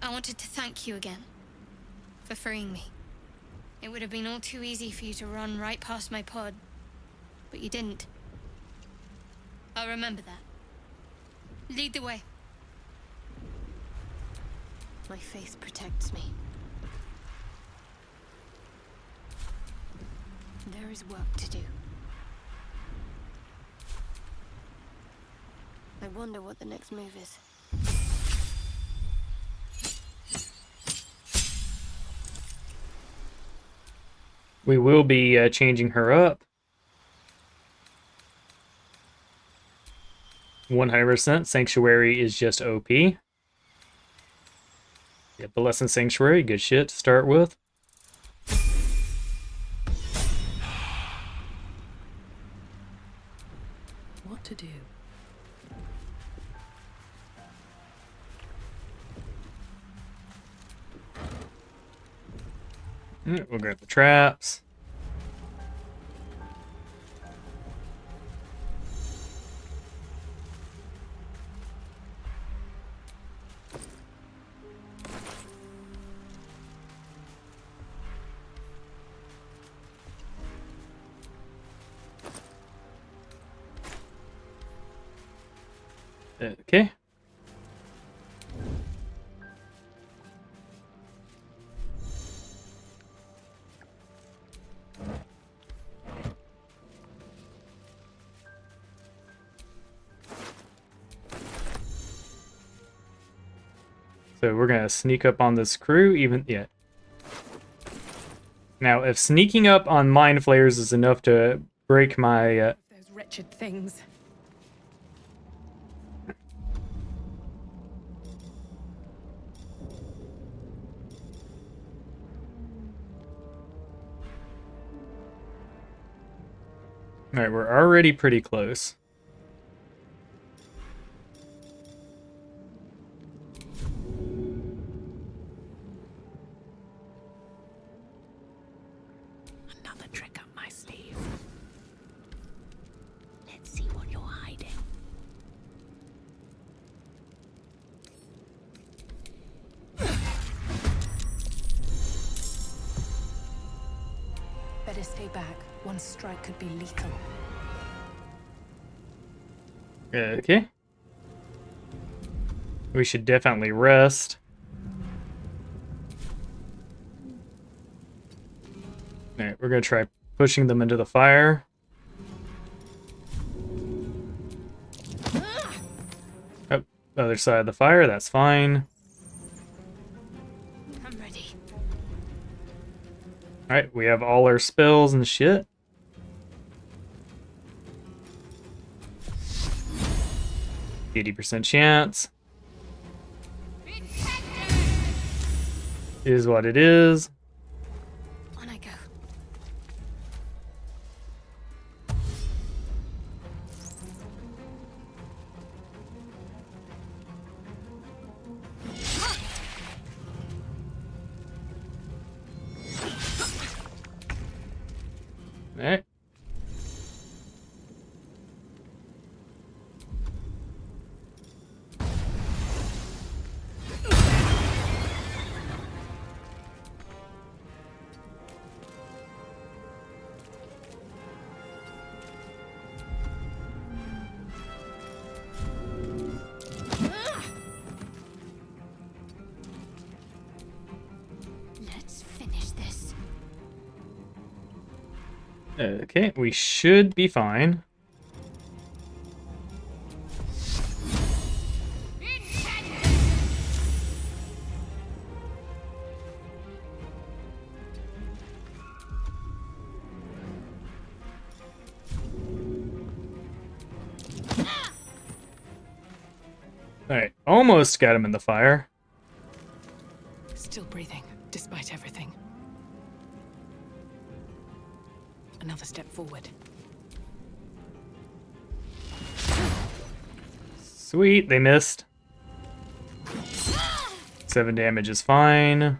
Speaker 5: I wanted to thank you again for freeing me. It would have been all too easy for you to run right past my pod, but you didn't. I'll remember that. Lead the way. My faith protects me. There is work to do. I wonder what the next move is.
Speaker 1: We will be changing her up. 100%. Sanctuary is just OP. Yep, the Lesson Sanctuary, good shit to start with.
Speaker 6: What to do?
Speaker 1: We'll grab the traps. Okay. So we're gonna sneak up on this crew, Now, if sneaking up on mind flayers is enough to break my
Speaker 6: Those wretched things.
Speaker 1: Alright, we're already pretty close.
Speaker 6: Another trick up my sleeve. Let's see what you're hiding. Better stay back. One strike could be lethal.
Speaker 1: Okay. We should definitely rest. Alright, we're gonna try pushing them into the fire. Oh, other side of the fire, that's fine.
Speaker 5: I'm ready.
Speaker 1: Alright, we have all our spells and shit. %chance. Is what it is.
Speaker 5: On I go.
Speaker 1: Alright.
Speaker 5: Let's finish this.
Speaker 1: Okay, we should be fine. Alright, almost got him in the fire.
Speaker 6: Still breathing, despite everything. Another step forward.
Speaker 1: Sweet, they missed. 7 damage is fine.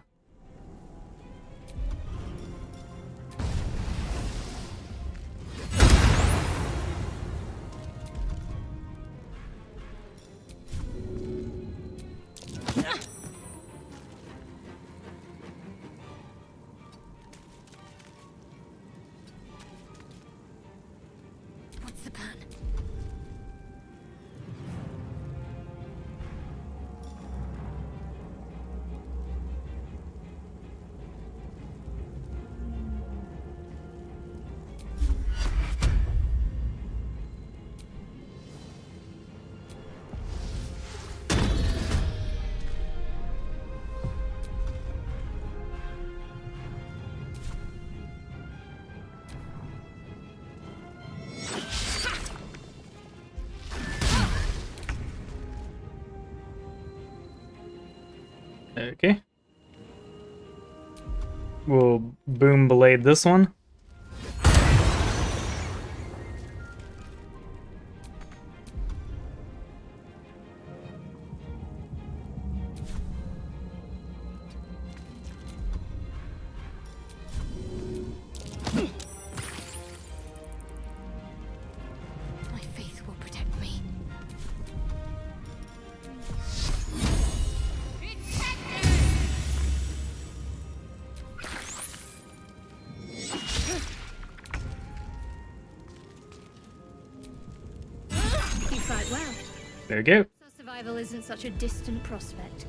Speaker 5: What's the plan?
Speaker 1: Okay. We'll boom blade this one.
Speaker 5: My faith will protect me. You fight well.
Speaker 1: There we go.
Speaker 5: So survival isn't such a distant prospect.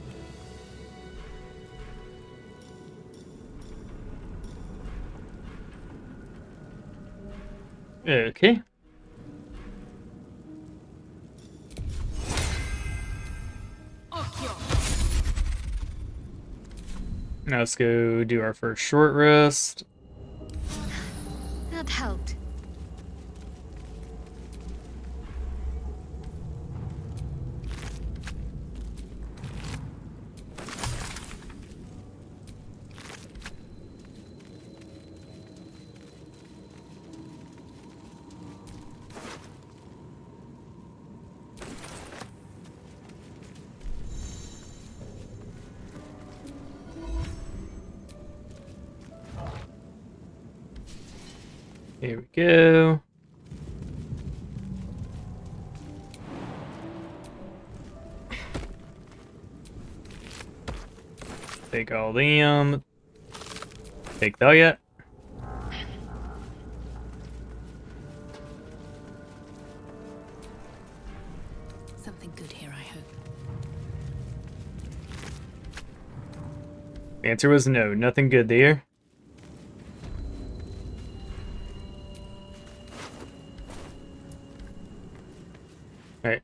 Speaker 1: Okay. Now let's go do our first short rest.
Speaker 5: That helped.
Speaker 1: Here we go. Take all them. Take that yet.
Speaker 6: Something good here, I hope.
Speaker 1: The answer was no. Nothing good there. Alright.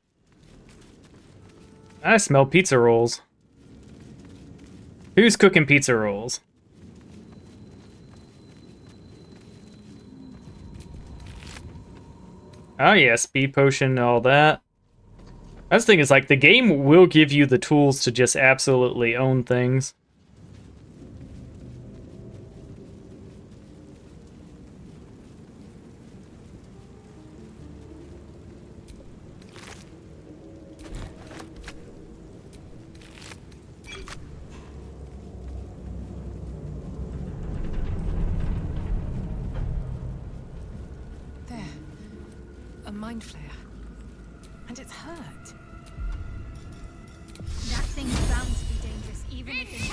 Speaker 1: I smell pizza rolls. Who's cooking pizza rolls? Oh yeah, speed potion and all that. That's the thing is, like, the game will give you the tools to just absolutely own things.
Speaker 6: There. A mind flare. And it's hurt.
Speaker 5: That thing's bound to be dangerous, even if it's...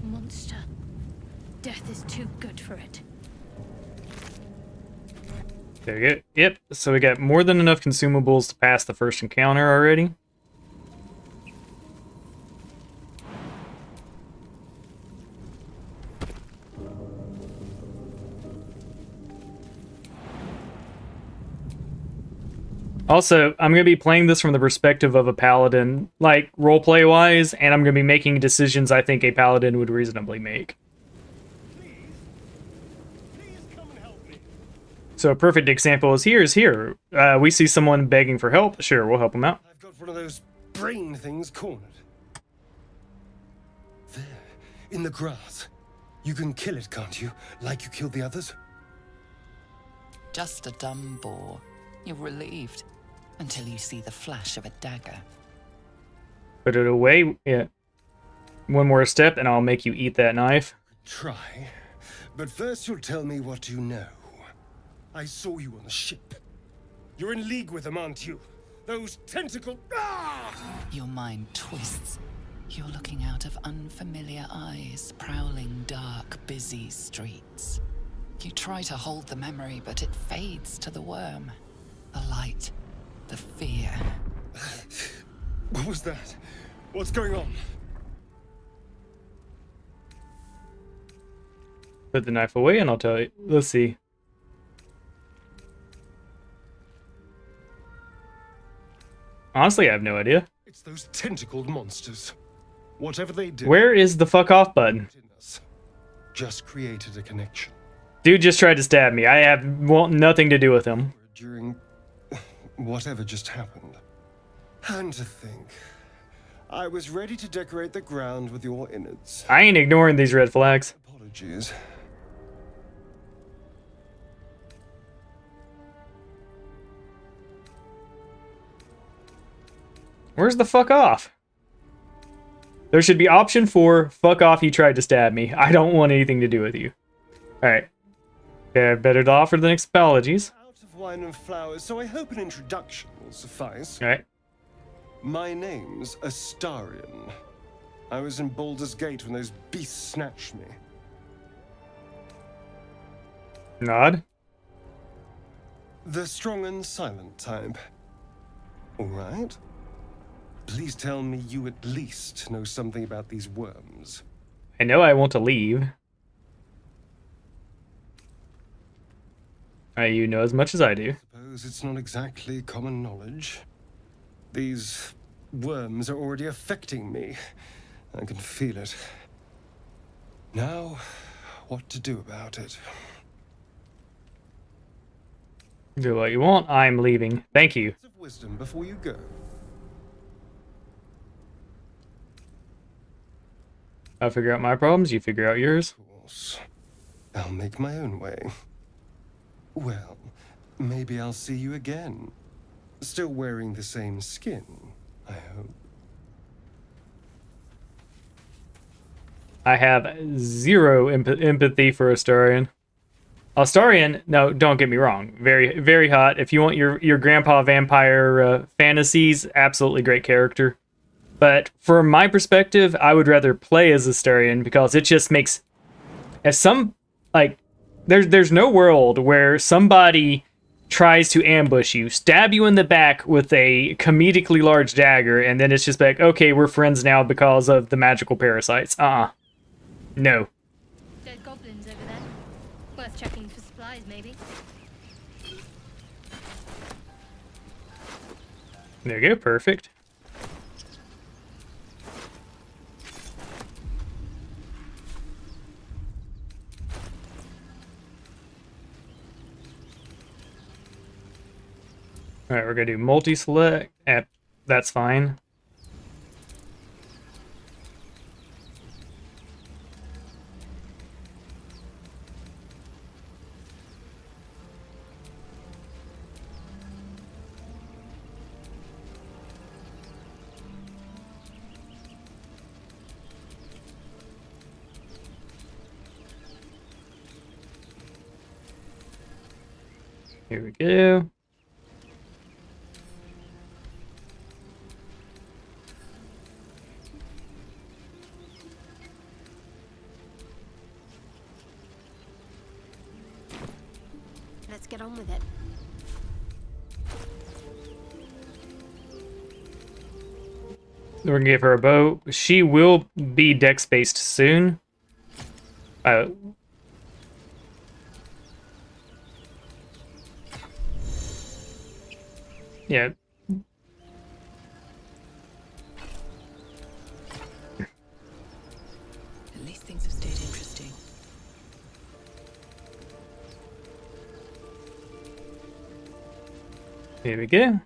Speaker 5: Monster. Death is too good for it.
Speaker 1: There we go. Yep, so we got more than enough consumables to pass the first encounter already. Also, I'm going to be playing this from the perspective of a paladin, like, roleplay-wise, and I'm going to be making decisions I think a paladin would reasonably make. So a perfect example is here. We see someone begging for help. Sure, we'll help them out.
Speaker 8: I've got one of those brain things cornered. There, in the grass. You can kill it, can't you? Like you killed the others?
Speaker 4: Just a dumb boar. You're relieved until you see the flash of a dagger.
Speaker 1: Put it away. Yeah. One more step and I'll make you eat that knife.
Speaker 8: Try. But first you'll tell me what you know. I saw you on the ship. You're in league with them, aren't you? Those tentacle... Ah!
Speaker 4: Your mind twists. You're looking out of unfamiliar eyes, prowling dark, busy streets. You try to hold the memory, but it fades to the worm. The light, the fear.
Speaker 8: What was that? What's going on?
Speaker 1: Put the knife away and I'll tell you. Let's see. Honestly, I have no idea.
Speaker 8: It's those tentacled monsters. Whatever they do...
Speaker 1: Where is the fuck off button?
Speaker 8: Just created a connection.
Speaker 1: Dude just tried to stab me. I want nothing to do with him.
Speaker 8: During whatever just happened. And to think, I was ready to decorate the ground with your innards.
Speaker 1: I ain't ignoring these red flags.
Speaker 8: Apologies.
Speaker 1: Where's the fuck off? There should be option 4, fuck off, you tried to stab me. I don't want anything to do with you. Alright. Okay, better to offer than apologies.
Speaker 8: Out of wine and flowers, so I hope an introduction will suffice.
Speaker 1: Alright.
Speaker 8: My name's Astarion. I was in Baldur's Gate when those beasts snatched me.
Speaker 1: Nod.
Speaker 8: The strong and silent type. All right. Please tell me you at least know something about these worms.
Speaker 1: I know I want to leave. You know as much as I do.
Speaker 8: Suppose it's not exactly common knowledge. These worms are already affecting me. I can feel it. Now, what to do about it?
Speaker 1: Do what you want. I'm leaving. Thank you.
Speaker 8: Of wisdom before you go.
Speaker 1: I'll figure out my problems, you figure out yours.
Speaker 8: Of course. I'll make my own way. Well, maybe I'll see you again. Still wearing the same skin, I hope.
Speaker 1: I have zero empathy for Astarion. Astarion, no, don't get me wrong, very, very hot. If you want your grandpa vampire fantasies, absolutely great character. But from my perspective, I would rather play as Astarion because it just makes, as some, like, there's no world where somebody tries to ambush you, stab you in the back with a comedically large dagger, and then it's just like, okay, we're friends now because of the magical parasites. No.
Speaker 5: Dead goblins over there. Worth checking for supplies, maybe.
Speaker 1: There you go, perfect. Alright, we're gonna do multi-select. That's fine. Here we go.
Speaker 5: Let's get on with it.
Speaker 1: We're gonna give her a bow. She will be dex-based soon. Yeah.
Speaker 6: At least things have stayed interesting.
Speaker 1: Here we go.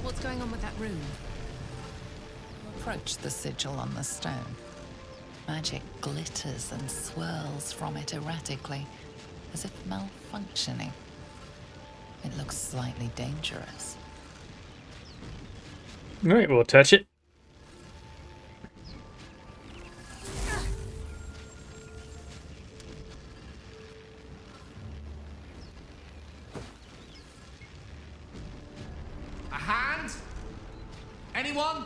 Speaker 6: What's going on with that room?
Speaker 4: Approach the sigil on the stone. Magic glitters and swirls from it erratically, as if malfunctioning. It looks slightly dangerous.
Speaker 1: Alright, we'll touch it.
Speaker 9: A hand? Anyone?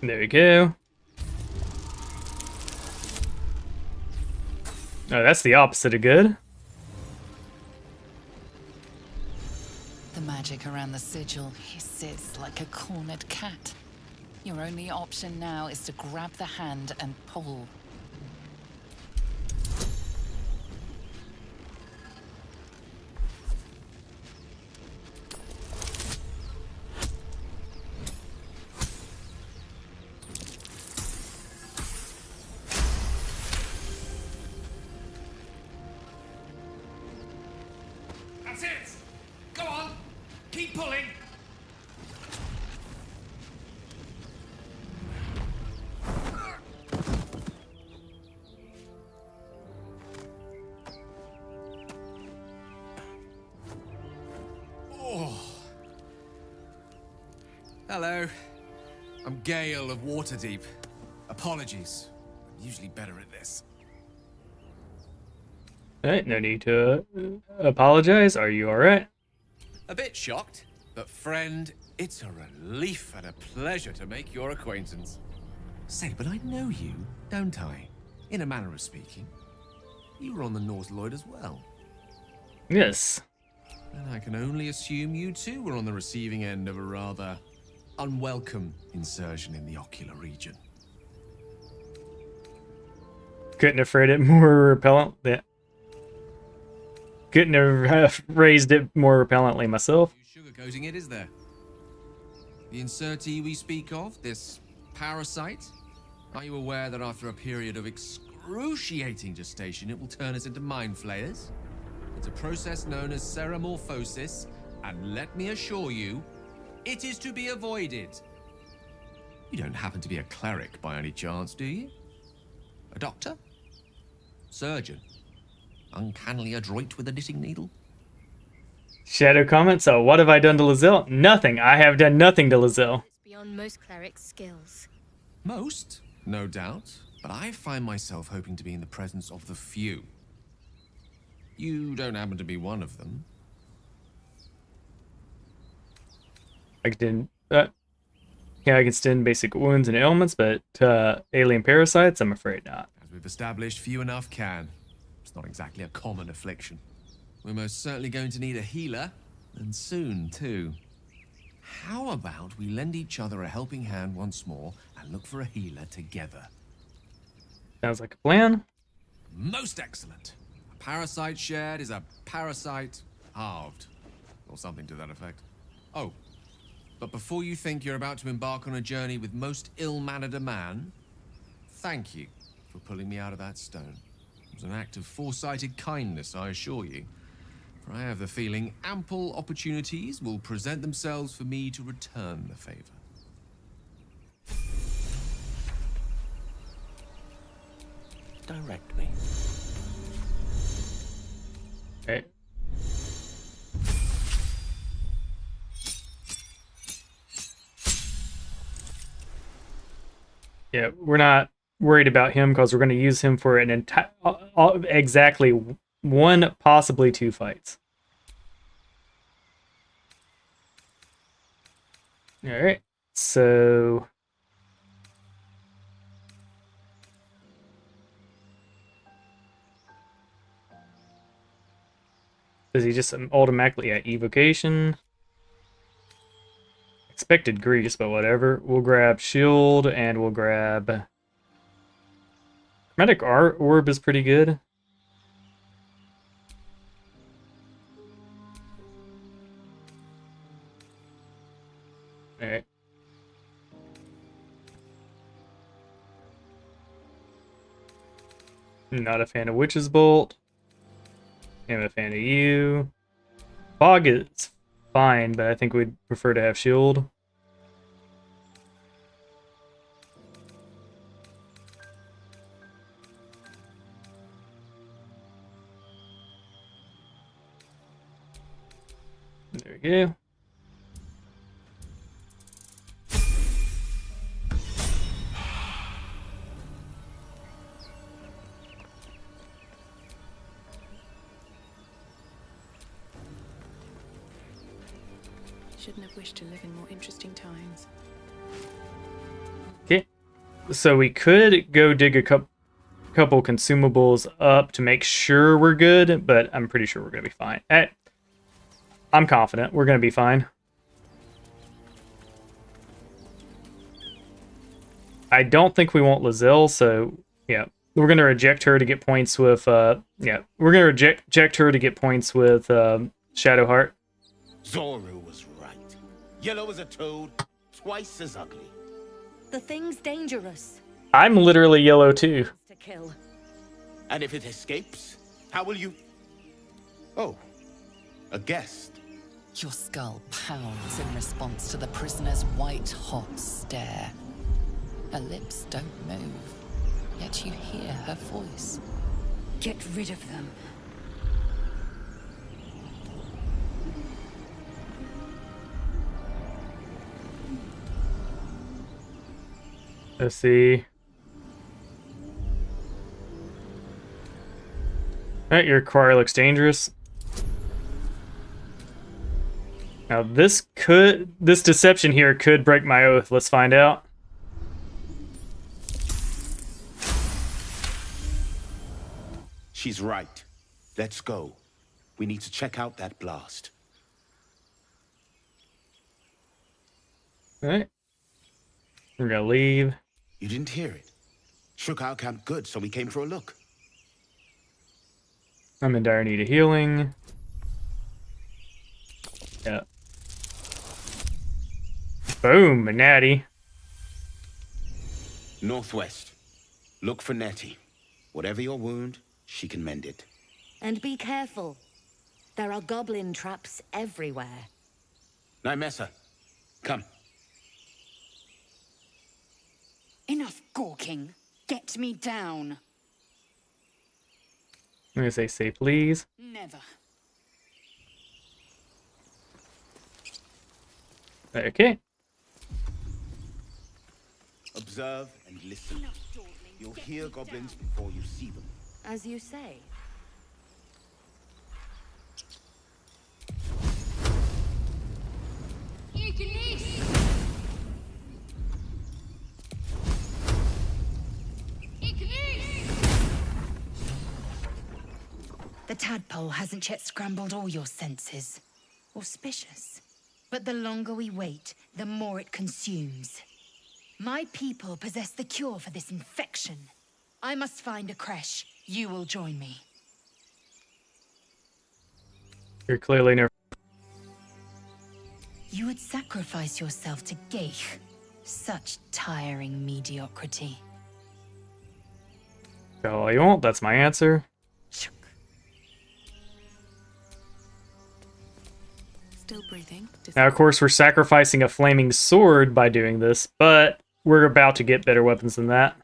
Speaker 1: There we go. Oh, that's the opposite of good.
Speaker 4: The magic around the sigil hisses like a cornered cat. Your only option now is to grab the hand and pull.
Speaker 9: That's it! Go on! Keep pulling! Oh. Hello. I'm Gale of Waterdeep. Apologies. I'm usually better at this.
Speaker 1: Alright, no need to apologize. Are you alright?
Speaker 9: A bit shocked, but friend, it's a relief and a pleasure to make your acquaintance. Say, but I know you, don't I? In a manner of speaking. You were on the North Lloyd as well.
Speaker 1: Yes.
Speaker 9: And I can only assume you too were on the receiving end of a rather unwelcome insertion in the ocular region.
Speaker 1: Couldn't have phrased it more repellent. Yeah. Couldn't have raised it more repellently myself.
Speaker 9: No sugarcoating it, is there? The insertee we speak of, this Parasite? Are you aware that after a period of excruciating gestation, it will turn us into mind flayers? It's a process known as ceramorphosis, and let me assure you, it is to be avoided. You don't happen to be a cleric by any chance, do you? A doctor? Surgeon? Uncannily adroit with a knitting needle?
Speaker 1: Shadow comment, so what have I done to Lizelle? Nothing. I have done nothing to Lizelle.
Speaker 5: It's beyond most clerics' skills.
Speaker 9: Most, no doubt, but I find myself hoping to be in the presence of the few. You don't happen to be one of them.
Speaker 1: I can yeah, I can stem basic wounds and ailments, but alien parasites, I'm afraid not.
Speaker 9: As we've established, few enough can. It's not exactly a common affliction. We're most certainly going to need a healer, and soon, too. How about we lend each other a helping hand once more and look for a healer together?
Speaker 1: Sounds like a plan.
Speaker 9: Most excellent. A parasite shared is a parasite halved. Or something to that effect. Oh, but before you think you're about to embark on a journey with most ill-mannered a man, thank you for pulling me out of that stone. It was an act of foresighted kindness, I assure you. For I have the feeling ample opportunities will present themselves for me to return the favor.
Speaker 2: Direct me.
Speaker 1: Okay. Yeah, we're not worried about him because we're going to use him for an entire, exactly one, possibly two fights. All right, so does he just automatically evocation? Expected grease, but whatever. We'll grab shield and we'll grab chromatic orb is pretty good. Alright. Not a fan of Witch's Bolt. I'm a fan of you. Fog is fine, but I think we'd prefer to have shield. There we go.
Speaker 6: Shouldn't have wished to live in more interesting times.
Speaker 1: Okay, so we could go dig a couple consumables up to make sure we're good, but I'm pretty sure we're gonna be fine. I'm confident we're gonna be fine. I don't think we want Lizelle, so yeah, we're gonna reject her to get points with yeah, we're gonna reject her to get points with Shadowheart.
Speaker 10: Zoru was right. Yellow as a toad, twice as ugly.
Speaker 3: The thing's dangerous.
Speaker 1: I'm literally yellow too.
Speaker 3: To kill.
Speaker 10: And if it escapes, how will you... Oh, a guest.
Speaker 4: Your skull pounds in response to the prisoner's white-hot stare. Her lips don't move, yet you hear her voice.
Speaker 3: Get rid of them.
Speaker 1: Let's see. Alright, your choir looks dangerous. Now this deception here could break my oath. Let's find out.
Speaker 10: She's right. Let's go. We need to check out that blast.
Speaker 1: Alright. We're gonna leave.
Speaker 10: You didn't hear it. Shook our camp good, so we came for a look.
Speaker 1: I'm in dire need of healing. Yeah. Boom, a natty.
Speaker 10: Northwest. Look for Nettie. Whatever your wound, she can mend it.
Speaker 3: And be careful. There are goblin traps everywhere.
Speaker 10: Nymessa, come.
Speaker 3: Enough gawking. Get me down.
Speaker 1: I'm gonna say please.
Speaker 3: Never.
Speaker 1: Okay.
Speaker 10: Observe and listen. You'll hear goblins before you see them.
Speaker 3: As you say. The tadpole hasn't yet scrambled all your senses. Auspicious. But the longer we wait, the more it consumes. My people possess the cure for this infection. I must find a creche. You will join me.
Speaker 1: You're clearly never.
Speaker 3: You would sacrifice yourself to Geich. Such tiring mediocrity.
Speaker 1: Tell all you want, that's my answer.
Speaker 6: Still breathing.
Speaker 1: Now, of course, we're sacrificing a flaming sword by doing this, but we're about to get better weapons than that.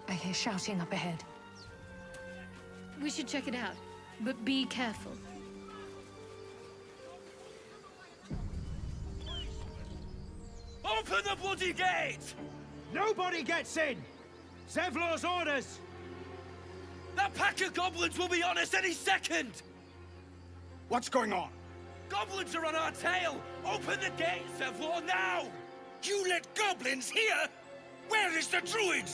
Speaker 6: I hear shouting up ahead.
Speaker 5: We should check it out, but be careful.
Speaker 11: Open the bloody gate! Nobody gets in! Zevlor's orders! That pack of goblins will be on us any second! What's going on? Goblins are on our tail! Open the gate, Zevlor, now! You let goblins here? Where is the druid?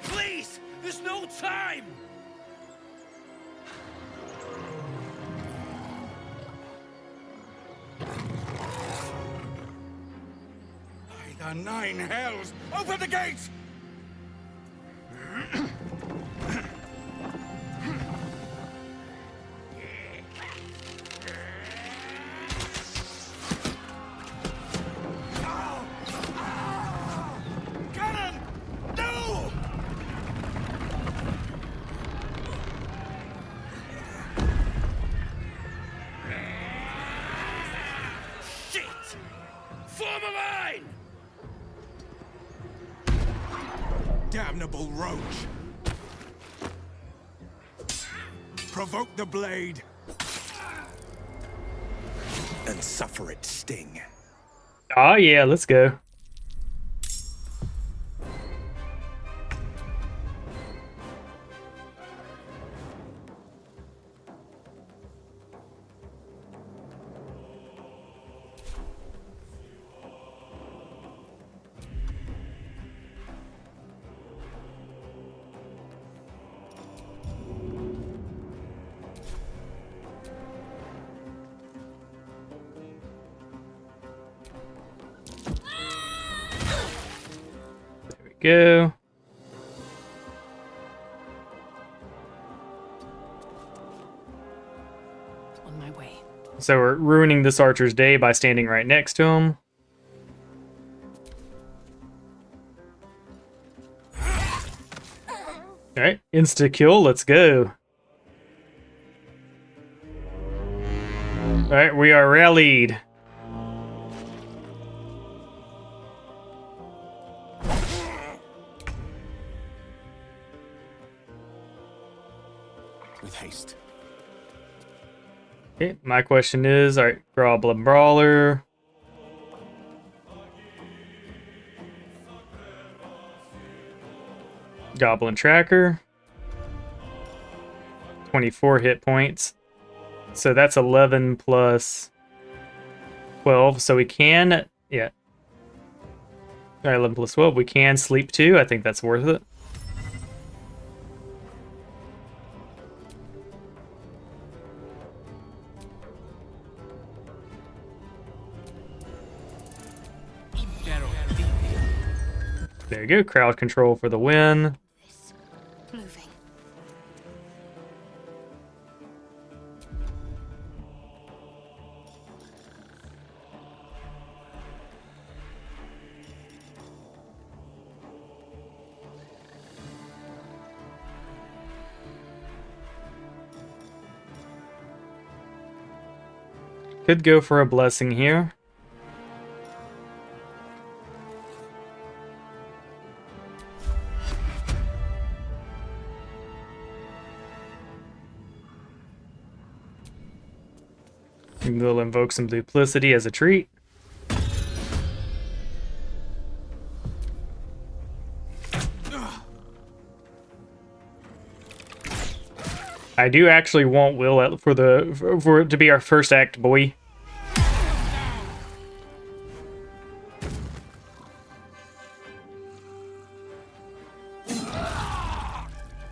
Speaker 11: Please! There's no time! By the 9 hells! Open the gates! Cannon! No! Shit! Form a line! Damnable roach! Provoke the blade! And suffer its sting.
Speaker 1: Oh yeah, let's go. Go.
Speaker 6: On my way.
Speaker 1: So we're ruining this archer's day by standing right next to him. Alright, insta-kill, let's go. Alright, we are rallied.
Speaker 10: With haste.
Speaker 1: Okay, my question is, alright, Goblin Brawler. Goblin Tracker. 24 hit points. So that's 11 plus 12. So we can, yeah. Alright, 11 plus 12. We can sleep too. I think that's worth it. There you go, crowd control for the win.
Speaker 5: Moving.
Speaker 1: Could go for a blessing here. We'll invoke some duplicity as a treat. I do actually want Will for it to be our first act, boy.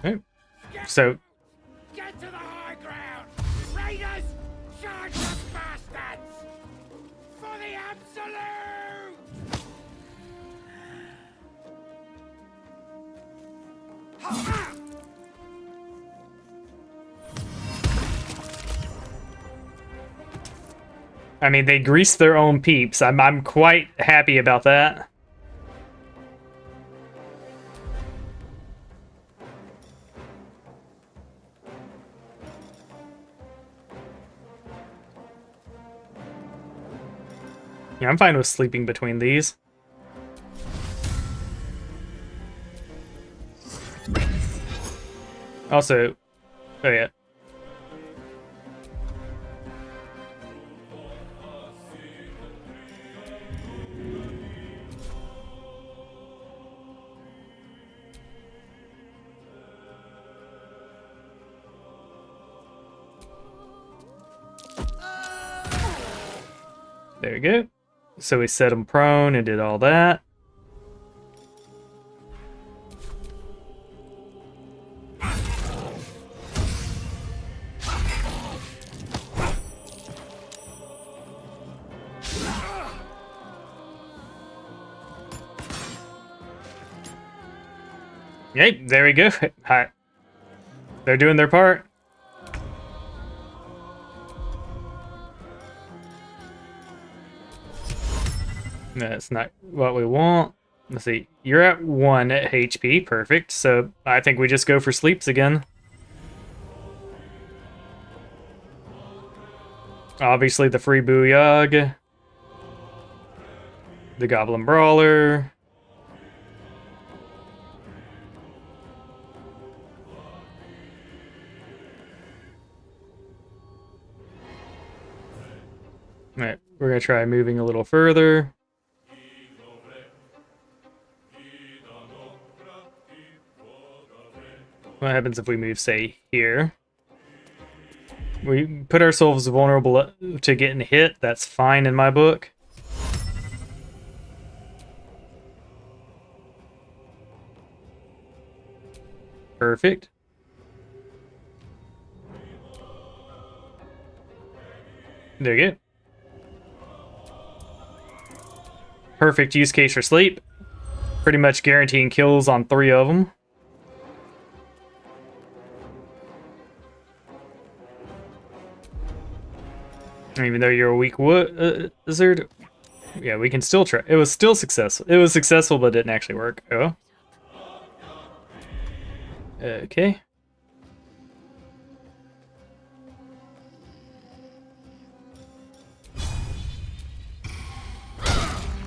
Speaker 1: Okay. So
Speaker 11: Get to the high ground! Raiders, charge the bastards! For the absolute!
Speaker 1: I mean, they greased their own peeps. I'm quite happy about that. Yeah, I'm fine with sleeping between these. Also, oh yeah. There we go. So we set him prone and did all that. Yep, there we go. Hi. They're doing their part. That's not what we want. Let's see. You're at 1 HP. Perfect. So I think we just go for sleeps again. Obviously the free Booyog. The Goblin Brawler. Alright, we're going to try moving a little further. What happens if we move, say, here? We put ourselves vulnerable to getting hit. That's fine in my book. Perfect. There you go. Perfect use case for sleep. Pretty much guaranteeing kills on 3 of them. Even though you're a weak wizard, yeah, we can still try. It was still successful. It was successful, but didn't actually work. Oh. Okay.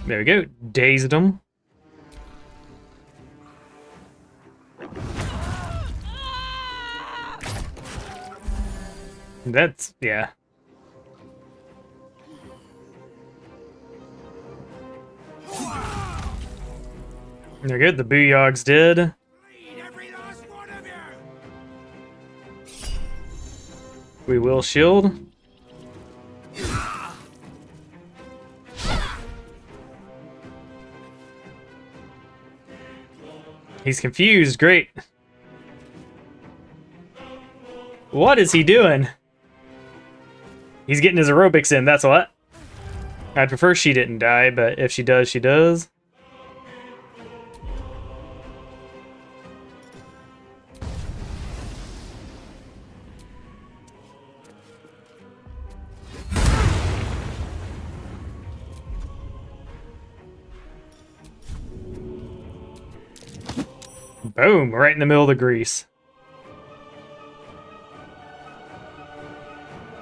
Speaker 1: There we go. Dazed him. That's, yeah. They're good. The Booyog's dead. We will shield. He's confused. Great. What is he doing? He's getting his aerobics in, that's what. I'd prefer she didn't die, but if she does, she does. Boom, right in the middle of the grease.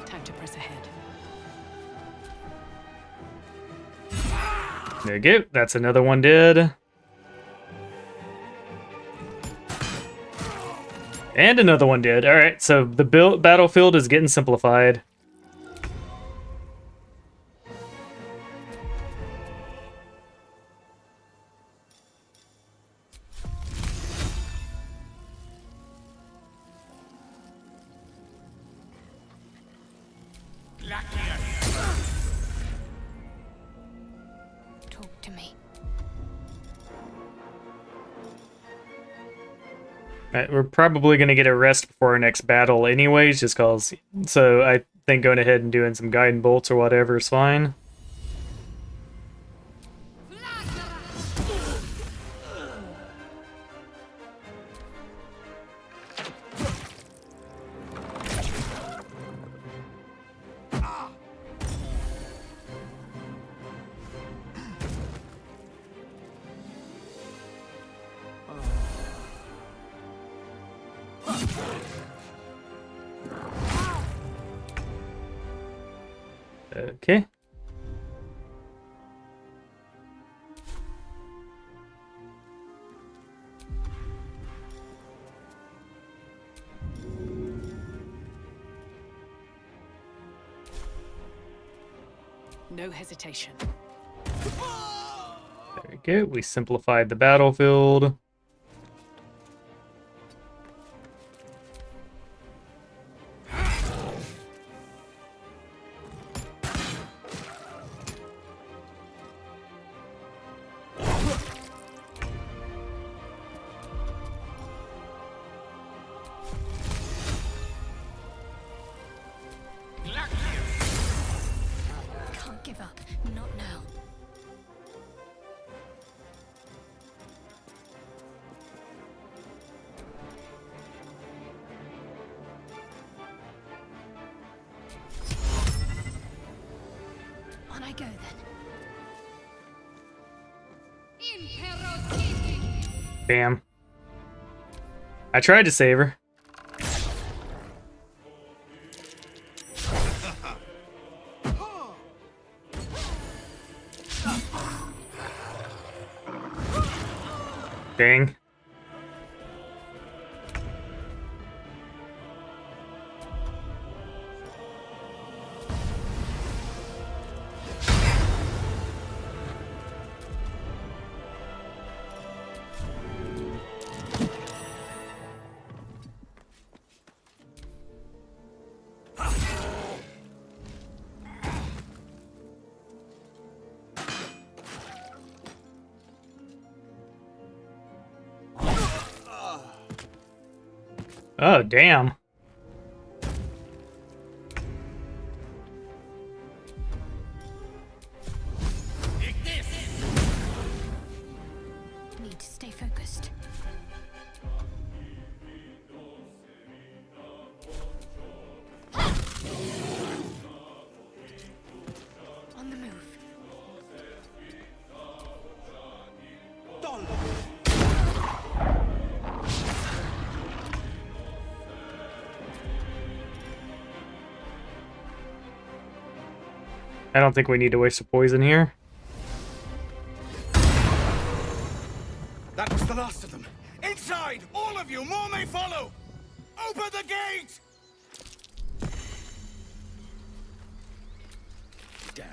Speaker 6: Time to press ahead.
Speaker 1: There you go. That's another one dead. And another one dead. All right, so the battlefield is getting simplified.
Speaker 5: Talk to me.
Speaker 1: Right, we're probably going to get a rest before our next battle anyways, just cause. So I think going ahead and doing some guiding bolts or whatever is fine. Okay.
Speaker 6: No hesitation.
Speaker 1: There we go. We simplified the battlefield.
Speaker 5: Can't give up. Not now. On I go then.
Speaker 1: Damn. I tried to save her. Dang. Oh, damn.
Speaker 5: Need to stay focused. On the move.
Speaker 1: I don't think we need to waste a poison here.
Speaker 11: That was the last of them. Inside! All of you! More may follow! Open the gate! Damn.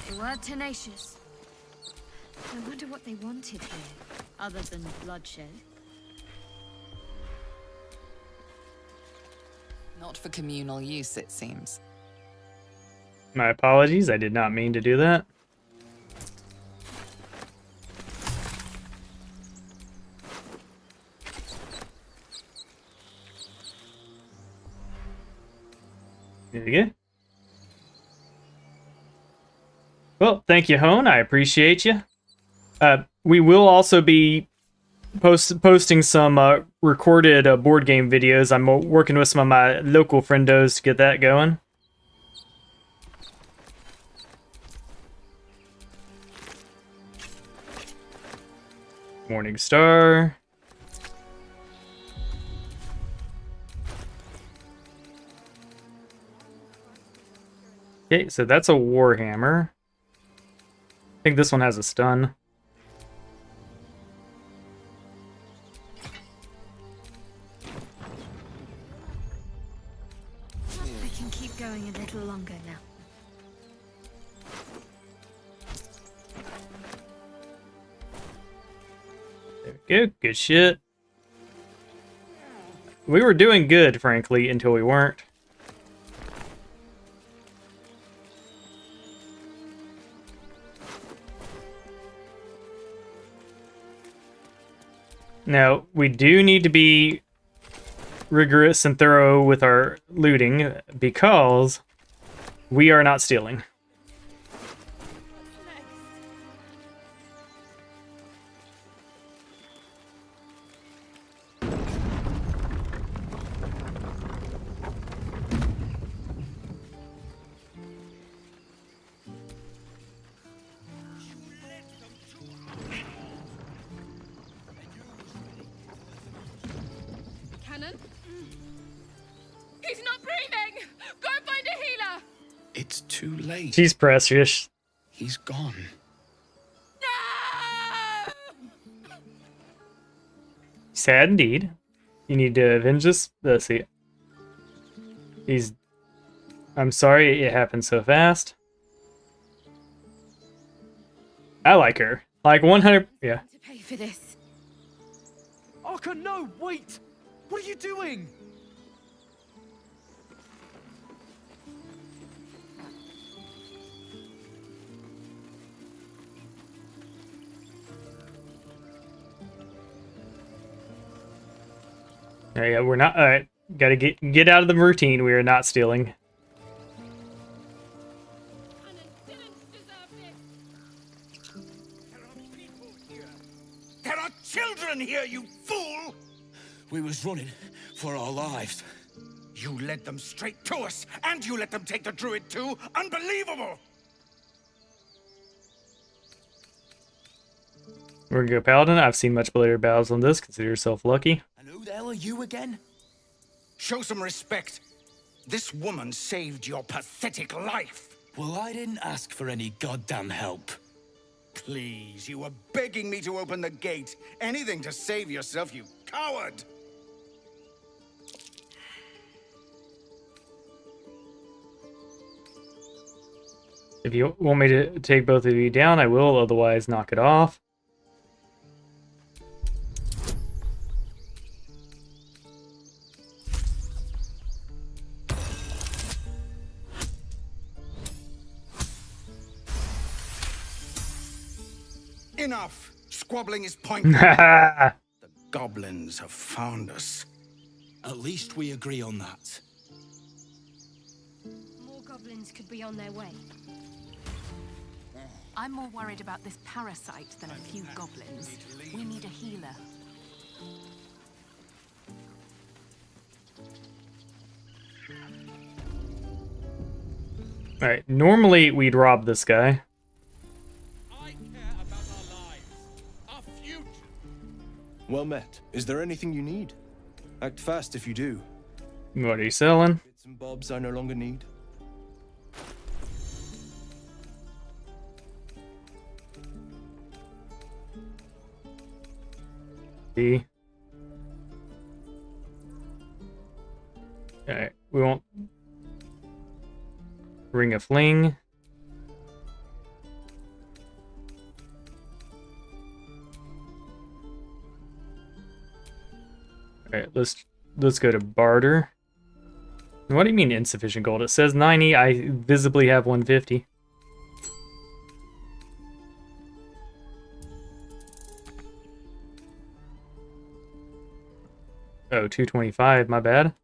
Speaker 5: They were tenacious. I wonder what they wanted here, other than bloodshed.
Speaker 4: Not for communal use, it seems.
Speaker 1: My apologies, I did not mean to do that. There you go. Well, thank you, Hone. I appreciate you. We will also be posting some recorded board game videos. I'm working with some of my local friendos to get that going. Morning Star. Okay, so that's a Warhammer. think this one has a stun.
Speaker 5: I can keep going a little longer now.
Speaker 1: There we go. Good shit. We were doing good, frankly, until we weren't. Now, we do need to be rigorous and thorough with our looting because we are not stealing.
Speaker 6: Cannon? He's not breathing! Go find a healer!
Speaker 10: It's too late.
Speaker 1: She's precious.
Speaker 10: He's gone.
Speaker 6: No!
Speaker 1: Sad indeed. You need to avenge this. Let's see. I'm sorry it happened so fast. I like her. Like 100. Yeah.
Speaker 6: To pay for this.
Speaker 11: Arka, no, wait! What are you doing?
Speaker 1: Yeah, we're not. All right, gotta get out of the routine. We are not stealing.
Speaker 6: Cannon didn't deserve this.
Speaker 11: There are people here. There are children here, you fool!
Speaker 10: We was running for our lives.
Speaker 11: You led them straight to us, and you let them take the druid too? Unbelievable!
Speaker 1: We're gonna go paladin. I've seen much better battles on this. Consider yourself lucky.
Speaker 10: And who the hell are you again?
Speaker 11: Show some respect. This woman saved your pathetic life.
Speaker 10: Well, I didn't ask for any goddamn help.
Speaker 11: Please, you were begging me to open the gate. Anything to save yourself, you coward!
Speaker 1: If you want me to take both of you down, I will. Otherwise, knock it off.
Speaker 11: Enough! Squabbling is pointless. The goblins have found us.
Speaker 10: At least we agree on that.
Speaker 5: More goblins could be on their way.
Speaker 6: I'm more worried about this parasite than a few goblins. We need a healer.
Speaker 1: Alright, normally we'd rob this guy.
Speaker 9: I care about our lives, our future.
Speaker 8: Well met. Is there anything you need? Act fast if you do.
Speaker 1: What are you selling?
Speaker 8: Bits and bobs I no longer need.
Speaker 1: D. Alright, we won't. Ring of Fling. Alright, let's go to barter. What do you mean insufficient gold? It says 90, I visibly have 150. Oh, 225, my bad.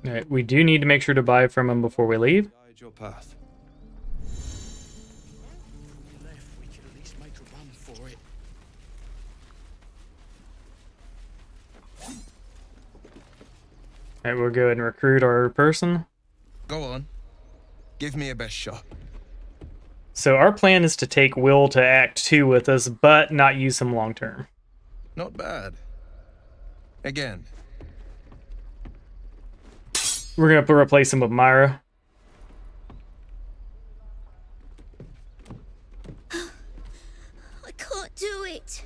Speaker 1: Alright, we do need to make sure to buy from him before we leave.
Speaker 8: Guide your path.
Speaker 10: We could at least make a run for it.
Speaker 1: Alright, we'll go ahead and recruit our person.
Speaker 2: Go on. Give me a best shot.
Speaker 1: So our plan is to take Will to Act 2 with us, but not use him long term.
Speaker 2: Not bad. Again.
Speaker 1: We're going to replace him with Myra.
Speaker 5: do it.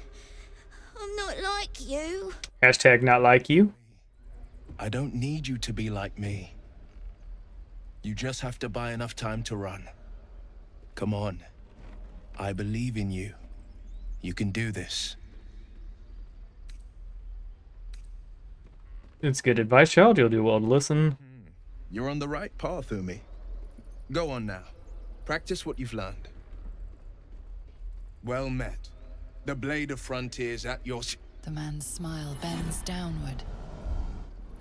Speaker 5: I'm not like you.
Speaker 1: Hashtag not like you.
Speaker 2: I don't need you to be like me. You just have to buy enough time to run. Come on. I believe in you. You can do this.
Speaker 1: It's good advice, child. You'll do well to listen.
Speaker 2: You're on the right path, Umi. Go on now. Practice what you've learned. Well met. The blade of frontiers at your...
Speaker 4: The man's smile bends downward,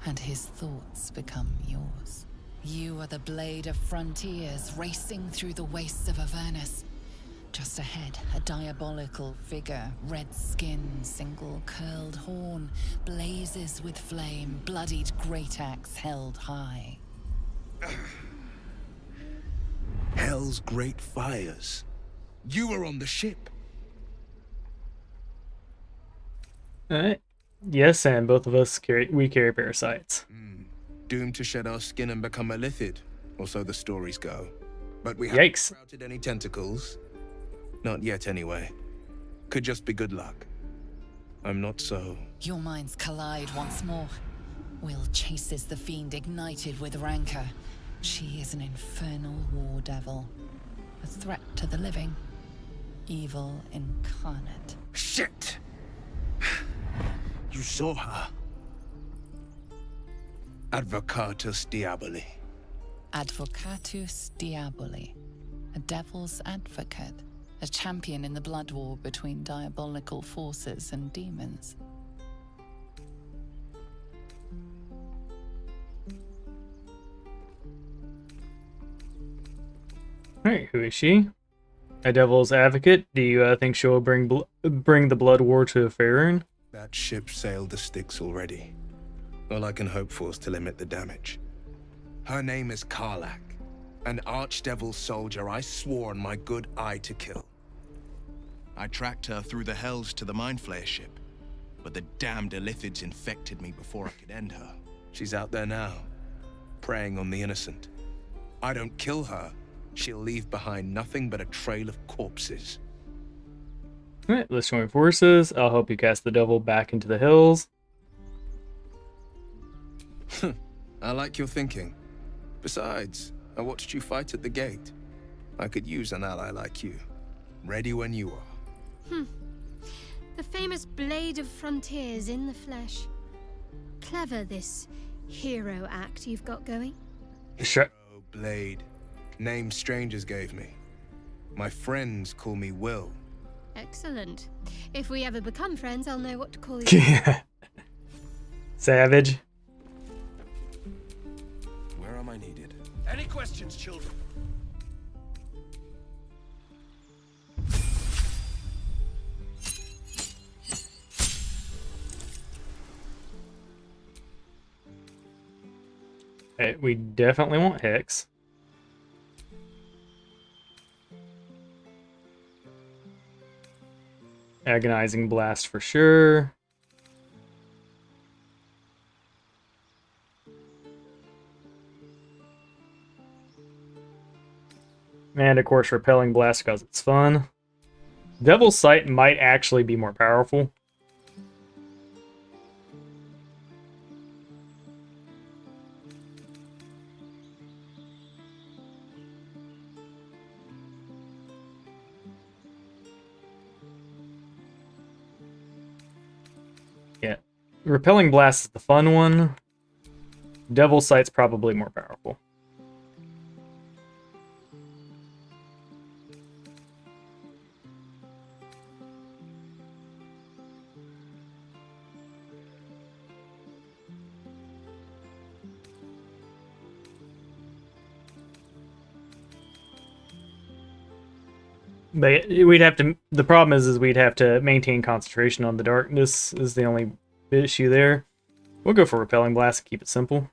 Speaker 4: and his thoughts become yours. You are the blade of frontiers racing through the wastes of Avernus. Just ahead, a diabolical figure, red skin, single curled horn, blazes with flame, bloodied great axe held high.
Speaker 2: Hell's great fires. You were on the ship.
Speaker 1: Alright. Yes, and both of us carry parasites.
Speaker 2: Doomed to shed our skin and become a lithid, or so the stories go. But we
Speaker 1: Yikes.
Speaker 2: haven't sprouted any tentacles. Not yet, anyway. Could just be good luck. I'm not so...
Speaker 4: Your minds collide once more. Will chases the fiend ignited with rancor. She is an infernal war devil. A threat to the living. Evil incarnate.
Speaker 2: Shit! You saw her. Advocatus Diaboli.
Speaker 4: Advocatus Diaboli. A devil's advocate. A champion in the blood war between diabolical forces and demons.
Speaker 1: Alright, who is she? A devil's advocate. Do you think she'll bring the blood war to Faerun?
Speaker 2: That ship sailed the Styx already. All I can hope for is to limit the damage. Her name is Karlak, an archdevil soldier I swore on my good eye to kill. I tracked her through the hells to the Mind Flayer ship, but the damned Illithids infected me before I could end her. She's out there now, preying on the innocent. I don't kill her, she'll leave behind nothing but a trail of corpses.
Speaker 1: Alright, let's join forces. I'll help you cast the devil back into the hills.
Speaker 2: I like your thinking. Besides, I watched you fight at the gate. I could use an ally like you. Ready when you are.
Speaker 5: The famous Blade of Frontiers in the flesh. Clever, this hero act you've got going.
Speaker 1: Sure.
Speaker 2: Oh, Blade. Name strangers gave me. My friends call me Will.
Speaker 5: Excellent. If we ever become friends, I'll know what to call you.
Speaker 1: Savage.
Speaker 2: Where am I needed?
Speaker 11: Any questions, children?
Speaker 1: Hey, we definitely want Hex. Agonizing Blast for sure. And of course, Repelling Blast because it's fun. Devil's Sight might actually be more powerful. Yeah, Repelling Blast is the fun one. Devil's Sight's probably more powerful. But we'd have to. The problem is we'd have to maintain concentration on the darkness. Is the only issue there. We'll go for Repelling Blast. Keep it simple.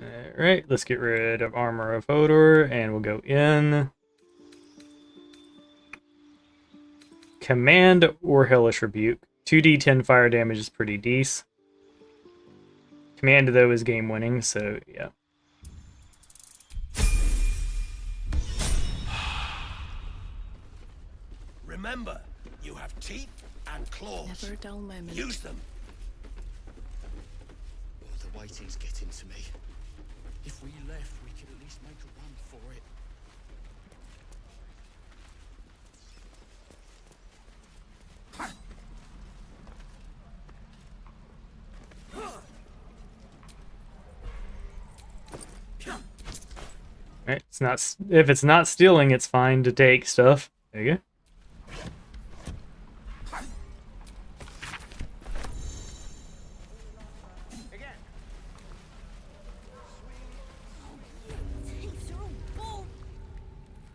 Speaker 1: All right, let's get rid of Armor of Hodor, and we'll go in. Command or Hellish Rebuke. 2d10 fire damage is pretty decent. Command though is game winning, so yeah.
Speaker 11: Remember, you have teeth and claws.
Speaker 4: Never a dull moment.
Speaker 11: Use them.
Speaker 10: Oh, the waiting's getting to me. If we left, we could at least make a run for it.
Speaker 1: Right, it's not. If it's not stealing, it's fine to take stuff. There you go.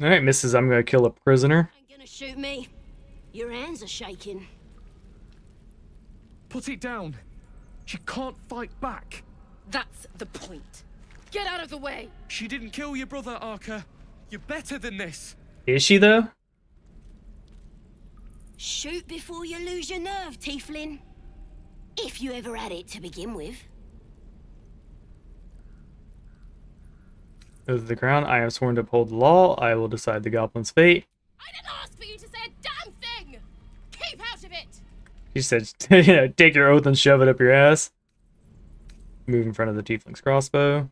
Speaker 1: All right, missus, I'm gonna kill a prisoner.
Speaker 12: Ain't gonna shoot me. Your hands are shaking.
Speaker 13: Put it down. She can't fight back.
Speaker 6: That's the point. Get out of the way!
Speaker 13: She didn't kill your brother, Arca. You're better than this.
Speaker 1: Is she though?
Speaker 12: Shoot before you lose your nerve, Tiefling. If you ever had it to begin with.
Speaker 1: Oath of the Crown. I have sworn to uphold the law. I will decide the goblin's fate.
Speaker 6: I didn't ask for you to say a damn thing! Keep out of it!
Speaker 1: She said, you know, take your oath and shove it up your ass. Move in front of the tiefling's crossbow.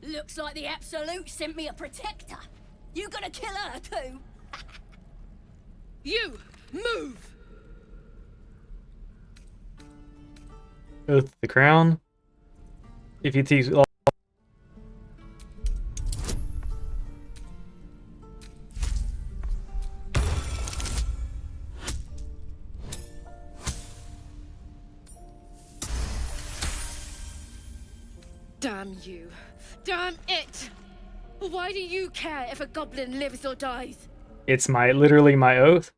Speaker 12: Looks like the Absolute sent me a protector. You gonna kill her too?
Speaker 6: You! Move!
Speaker 1: Oath of the Crown. If you teach
Speaker 6: Damn you. Damn it! Why do you care if a goblin lives or dies?
Speaker 1: it's literally my oath.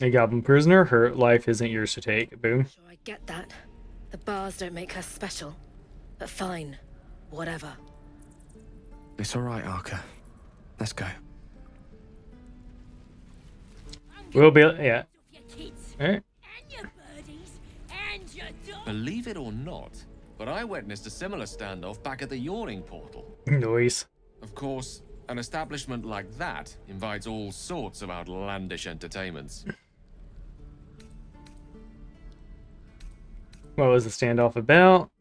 Speaker 1: A goblin prisoner, her life isn't yours to take. Boom.
Speaker 6: Sure, I get that. The bars don't make her special. But fine. Whatever.
Speaker 13: It's all right, Arca. Let's go.
Speaker 1: We'll be, yeah. Alright.
Speaker 9: Believe it or not, but I witnessed a similar standoff back at the Yawning Portal.
Speaker 1: Noise.
Speaker 9: Of course, an establishment like that invites all sorts of outlandish entertainments.
Speaker 1: What was the standoff about?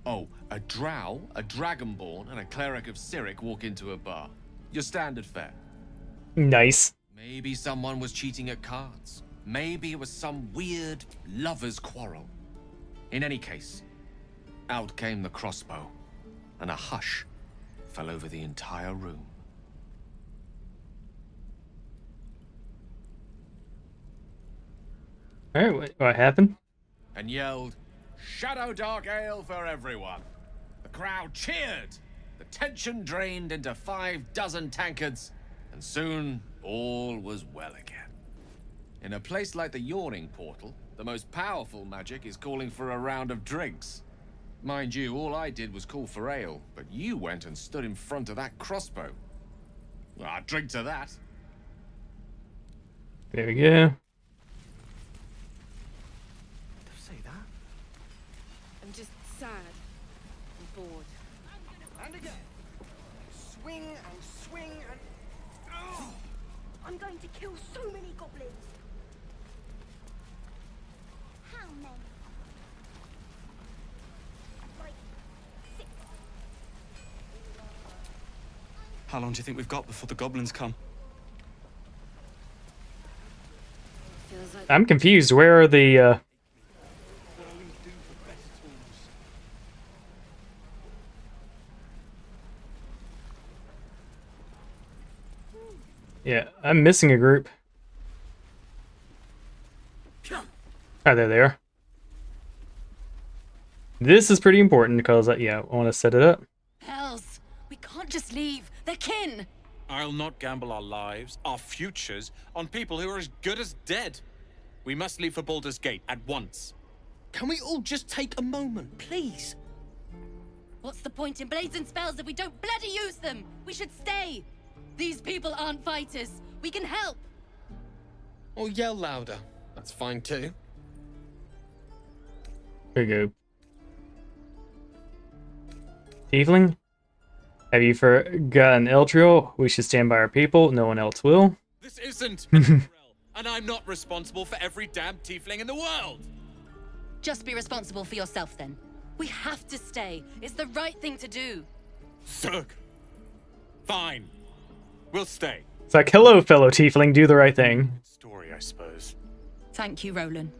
Speaker 9: Oh, a drow, a dragonborn, and a cleric of Cyric walk into a bar. Your standard fare.
Speaker 1: Nice.
Speaker 9: Maybe someone was cheating at cards. Maybe it was some weird lover's quarrel. In any case, out came the crossbow, and a hush fell over the entire room.
Speaker 1: Alright, what happened?
Speaker 9: And yelled, "Shadow Dark Ale for everyone!" The crowd cheered. The tension drained into 6 tankards, and soon all was well again. In a place like the Yawning Portal, the most powerful magic is calling for a round of drinks. Mind you, all I did was call for ale, but you went and stood in front of that crossbow. Well, I'd drink to that.
Speaker 1: There we go.
Speaker 13: Don't say that.
Speaker 6: I'm just sad and bored.
Speaker 11: And again. Swing and swing and... Oh!
Speaker 12: I'm going to kill so many goblins. How many? Like 6.
Speaker 13: How long do you think we've got before the goblins come?
Speaker 6: Feels like
Speaker 1: I'm confused. Where are the, Yeah, I'm missing a group. Oh, there they are. This is pretty important because, yeah, I want to set it up.
Speaker 6: Hells! We can't just leave. They're kin!
Speaker 11: I'll not gamble our lives, our futures, on people who are as good as dead. We must leave for Baldur's Gate at once. Can we all just take a moment, please?
Speaker 6: What's the point in blazing spells if we don't bloody use them? We should stay! These people aren't fighters. We can help!
Speaker 11: Or yell louder. That's fine too.
Speaker 1: There you go. Tiefling? Have you forgotten Eltriel? We should stand by our people. No one else will.
Speaker 9: This isn't Elturel, and I'm not responsible for every damn tiefling in the world.
Speaker 6: Just be responsible for yourself then. We have to stay. It's the right thing to do.
Speaker 9: Zerg. Fine. We'll stay.
Speaker 1: It's like, hello, fellow Tiefling, do the right thing.
Speaker 9: Story, I suppose.
Speaker 6: Thank you, Roland.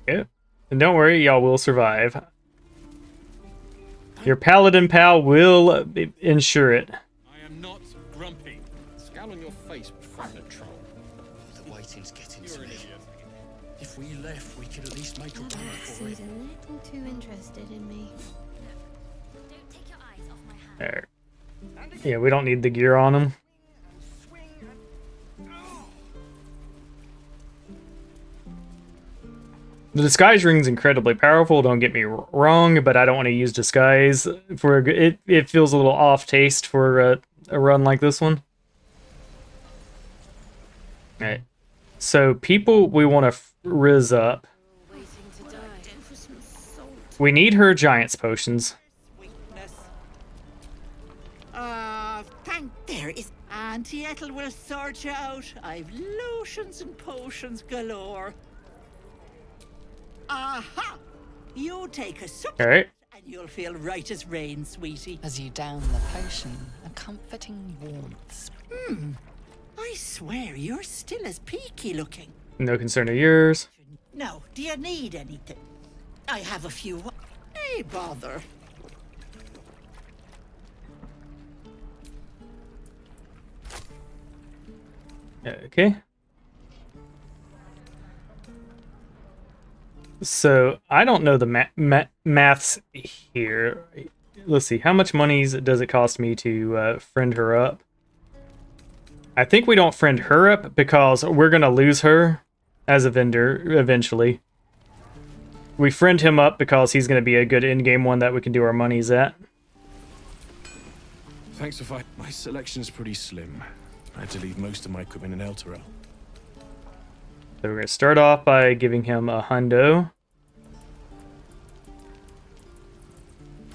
Speaker 1: Yeah. And don't worry, y'all will survive. Your paladin pal will ensure it.
Speaker 9: I am not grumpy.
Speaker 11: Scowl on your face would frighten a troll.
Speaker 10: The waiting's getting
Speaker 11: You're
Speaker 10: to
Speaker 11: an
Speaker 10: me.
Speaker 11: idiot.
Speaker 10: If we left, we could at least make a run for
Speaker 5: Seems
Speaker 10: it.
Speaker 5: a little too interested in me.
Speaker 12: Don't take your eyes off my hand.
Speaker 1: There. Yeah, we don't need the gear on him. The disguise ring's incredibly powerful, don't get me wrong, but I don't want to use disguise for it feels a little off taste for a run like this one. Alright. So people we want to riz up. We need her giant's potions.
Speaker 14: Thank there is Auntie Ethel will sort you out. I've lotions and potions galore. Aha! You take a sip
Speaker 1: Alright.
Speaker 14: and you'll feel right as rain, sweetie.
Speaker 4: As you down the potion, a comforting warmth.
Speaker 14: I swear you're still as peaky looking.
Speaker 1: No concern of yours.
Speaker 14: Now, do you need anything? I have a few. Hey, bother.
Speaker 1: Okay. So, I don't know the maths here. Let's see, how much money does it cost me to friend her up? I think we don't friend her up because we're going to lose her as a vendor eventually. We friend him up because he's going to be a good in-game one that we can do our monies at.
Speaker 13: Thanks for fighting. My selection's pretty slim. I had to leave most of my equipment in Elturel.
Speaker 1: So we're going to start off by giving him a hundo.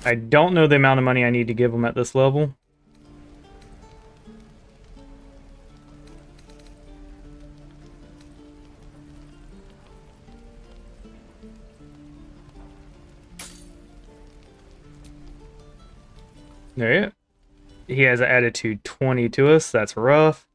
Speaker 1: I don't know the amount of money I need to give him at this level. There you go. He has an attitude 20 to us. That's rough.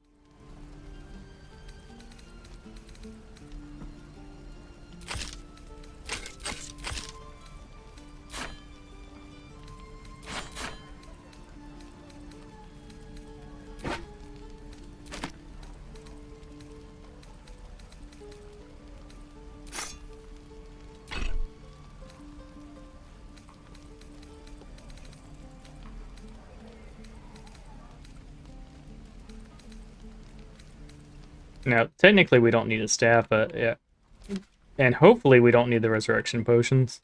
Speaker 1: Now, technically we don't need a staff, but yeah. And hopefully we don't need the resurrection potions.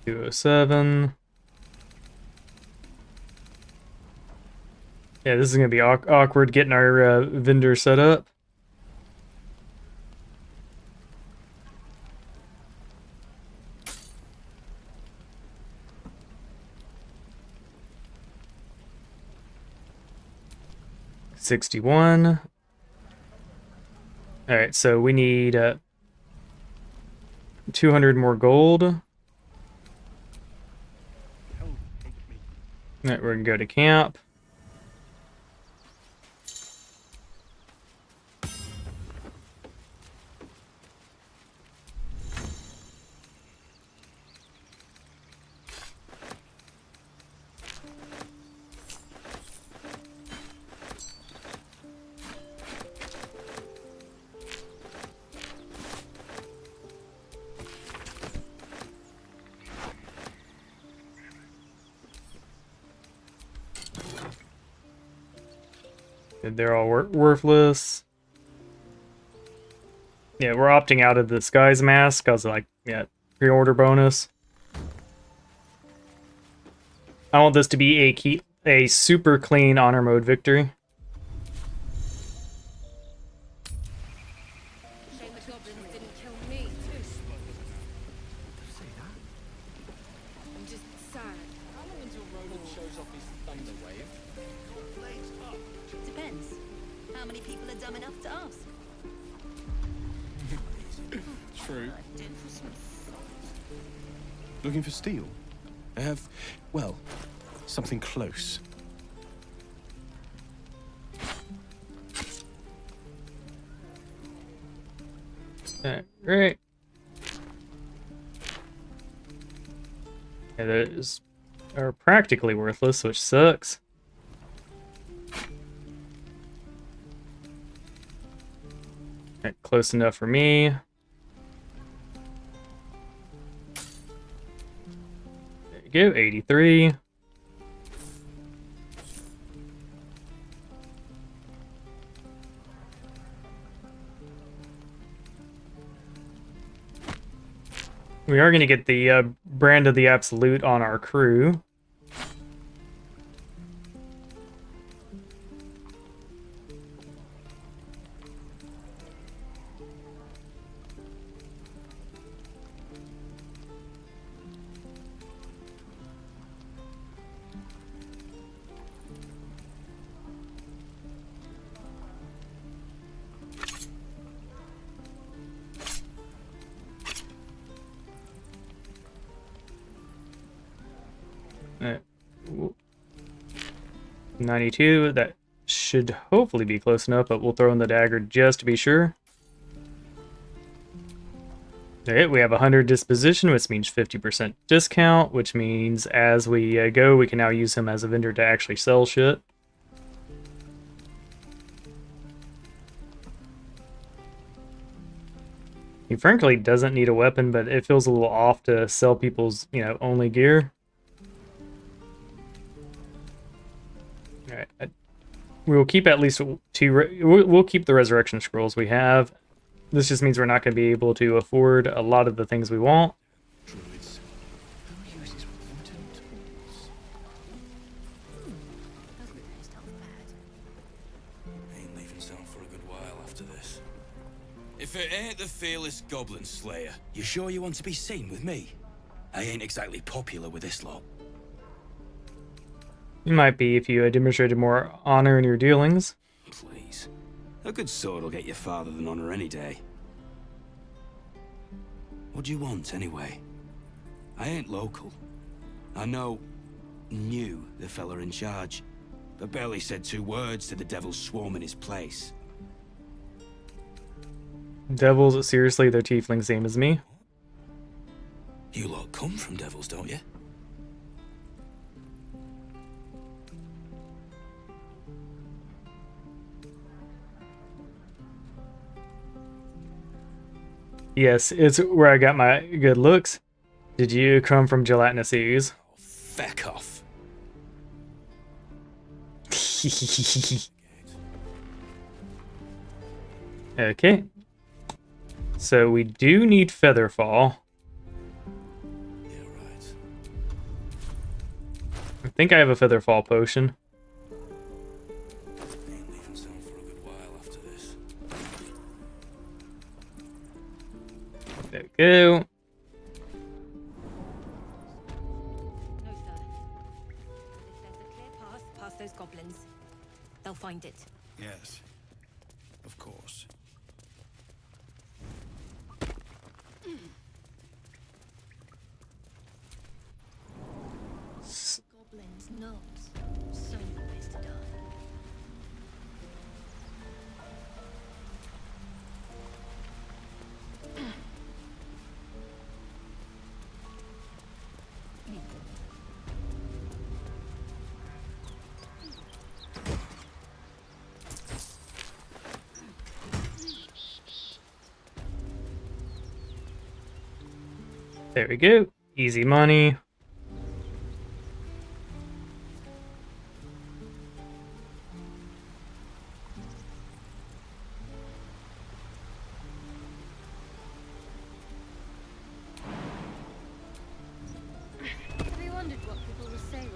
Speaker 1: $207. Yeah, this is going to be awkward getting our vendor set up. $61. All right, so we need 200 more gold. All right, we're going to go to camp. They're all worthless. Yeah, we're opting out of the disguise mask because, like, yeah, pre-order bonus. I want this to be a super clean honor mode victory.
Speaker 6: Shame the goblins didn't kill me, too. I'm just sad.
Speaker 11: How long until Roland shows off his thunder wave? Your blade's up.
Speaker 6: Depends. How many people are dumb enough to ask?
Speaker 13: True. Looking for steel? I have, well, something close.
Speaker 1: Great. Yeah, those are practically worthless, which sucks. Right, close enough for me. There you go, 83. We are going to get the Brand of the Absolute on our crew. Uh, 92, that should hopefully be close enough, but we'll throw in the dagger just to be sure. Alright, we have 100 disposition, which means 50% discount, which means as we go, we can now use him as a vendor to actually sell shit. He frankly doesn't need a weapon, but it feels a little off to sell people's, only gear. Alright, we will keep at least 2. We'll keep the resurrection scrolls we have. This just means we're not going to be able to afford a lot of the things we want.
Speaker 13: Druids. Who uses wooden tools?
Speaker 15: Ain't leaving town for a good while after this. If it ain't the fearless goblin slayer, you sure you want to be seen with me? I ain't exactly popular with this lot.
Speaker 1: You might be if you demonstrated more honor in your dealings.
Speaker 15: Please. A good sword will get you farther than honor any day. What do you want, anyway? I ain't local. I knew the fella in charge, but barely said 2 words to the devils swarming his place.
Speaker 1: Devils, seriously, they're tiefling same as me.
Speaker 15: You lot come from devils, don't you?
Speaker 1: Yes, it's where I got my good looks. Did you come from gelatinous ooze?
Speaker 15: Feck off.
Speaker 1: Okay. So we do need Featherfall.
Speaker 15: Yeah, right.
Speaker 1: I think I have a Featherfall potion.
Speaker 15: Ain't leaving town for a good while after this.
Speaker 1: There we go.
Speaker 6: No, sir. If there's a clear path past those goblins, they'll find it.
Speaker 15: Yes, of course.
Speaker 6: Goblins knows. So best to die.
Speaker 1: There we go. Easy money.
Speaker 6: Have you wondered
Speaker 5: what people will say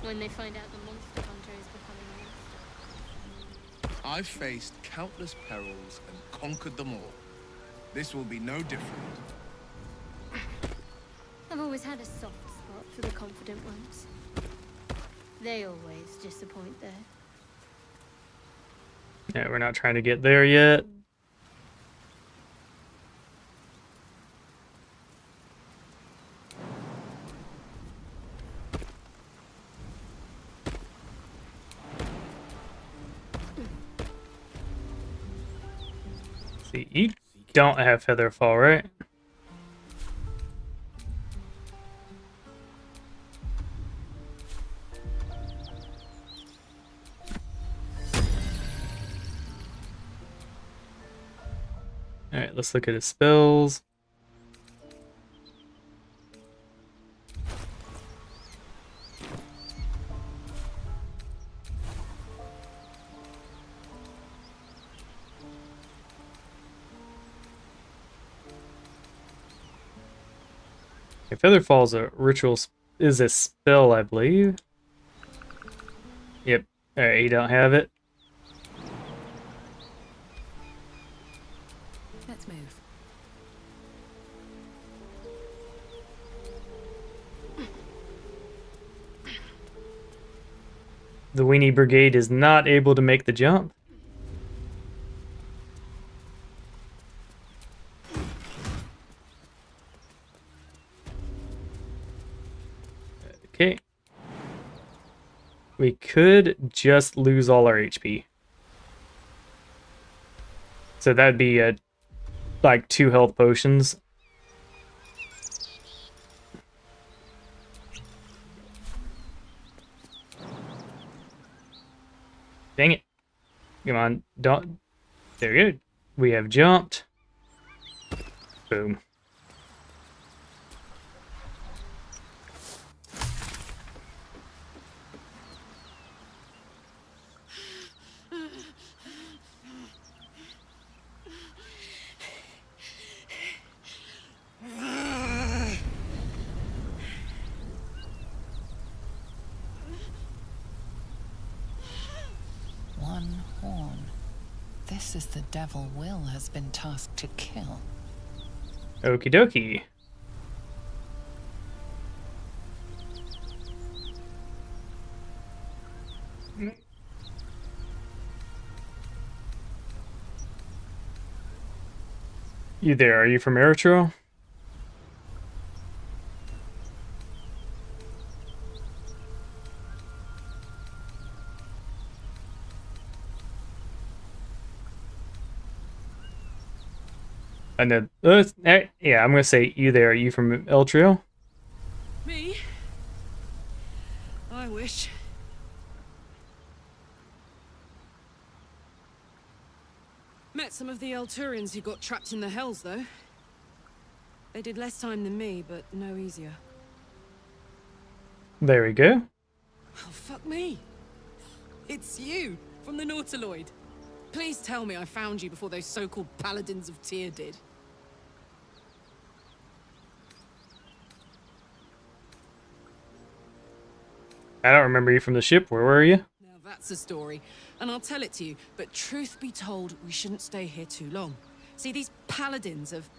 Speaker 5: when they find out the monster hunter is becoming a monster.
Speaker 2: I've faced countless perils and conquered them all. This will be no different.
Speaker 5: I've always had a soft spot for the confident ones. They always disappoint though.
Speaker 1: Yeah, we're not trying to get there yet. See, you don't have feather fall, right? Alright, let's look at his spells. Okay, Featherfall's a ritual is a spell, I believe. Yep. Alright, you don't have it.
Speaker 6: Let's move.
Speaker 1: The Weenie Brigade is not able to make the jump. Okay. We could just lose all our HP. So that'd be like 2 health potions. Dang it. Come on, don't. There you go. We have jumped. Boom.
Speaker 4: One horn. This is the devil Will has been tasked to kill.
Speaker 1: Okie dokie. You there? Are you from Eritrea? And then, yeah, I'm gonna say you there. Are you from Eltrio?
Speaker 6: Me? I wish. Met some of the Elturians who got trapped in the Hells, though. They did less time than me, but no easier.
Speaker 1: There we go.
Speaker 6: Oh, fuck me. It's you, from the Nautiloid. Please tell me I found you before those so-called Paladins of Tyr did.
Speaker 1: I don't remember you from the ship. Where were you?
Speaker 6: Now that's a story, and I'll tell it to you, but truth be told, we shouldn't stay here too long. See, these Paladins of...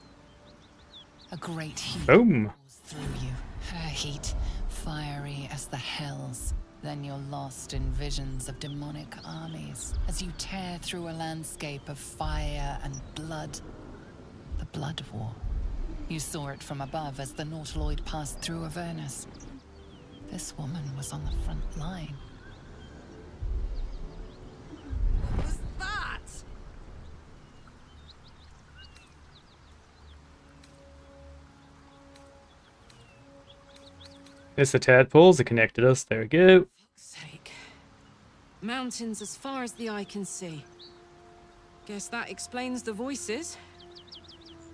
Speaker 4: A great heat
Speaker 1: Boom.
Speaker 4: pours through you. Her heat, fiery as the hells. Then you're lost in visions of demonic armies as you tear through a landscape of fire and blood. The Blood War. You saw it from above as the Nautiloid passed through Avernus. This woman was on the front line.
Speaker 6: What was that?
Speaker 1: It's the tadpoles that connected us. There we go.
Speaker 6: Fuck's sake. Mountains as far as the eye can see. Guess that explains the voices.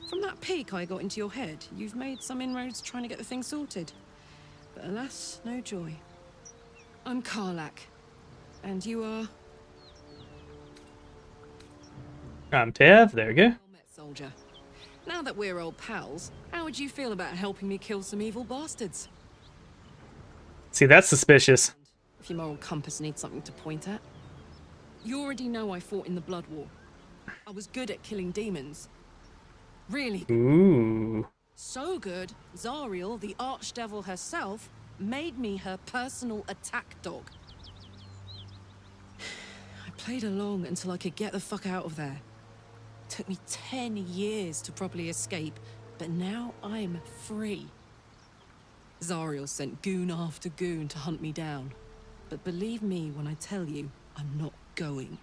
Speaker 6: From that peek I got into your head, you've made some inroads trying to get the thing sorted. But alas, no joy. I'm Karlak. And you are...
Speaker 1: I'm Tav. There we go.
Speaker 6: Well-met, soldier. Now that we're old pals, how would you feel about helping me kill some evil bastards?
Speaker 1: See, that's suspicious.
Speaker 6: If your moral compass needs something to point at. You already know I fought in the Blood War. I was good at killing demons. Really good.
Speaker 1: Ooh.
Speaker 6: So good, Zariel, the archdevil herself, made me her personal attack dog. I played along until I could get the fuck out of there. Took me 10 years to properly escape, but now I'm free. Zariel sent goon after goon to hunt me down. But believe me when I tell you, I'm not going.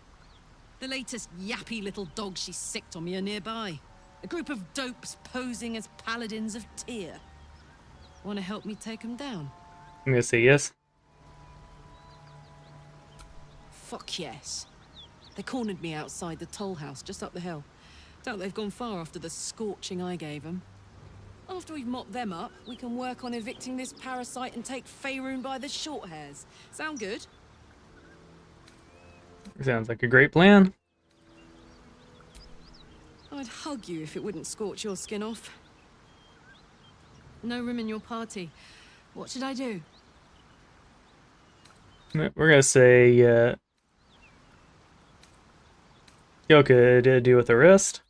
Speaker 6: The latest yappy little dogs she sicked on me are nearby. A group of dopes posing as paladins of Tyr. Want to help me take them down?
Speaker 1: I'm gonna say yes.
Speaker 6: Fuck yes. They cornered me outside the toll house just up the hill. Doubt they've gone far after the scorching I gave them. After we've mopped them up, we can work on evicting this parasite and take Faerun by the short hairs. Sound good?
Speaker 1: Sounds like a great plan.
Speaker 6: I'd hug you if it wouldn't scorch your skin off. No room in your party. What should I do?
Speaker 1: We're gonna say Yo could do with the rest.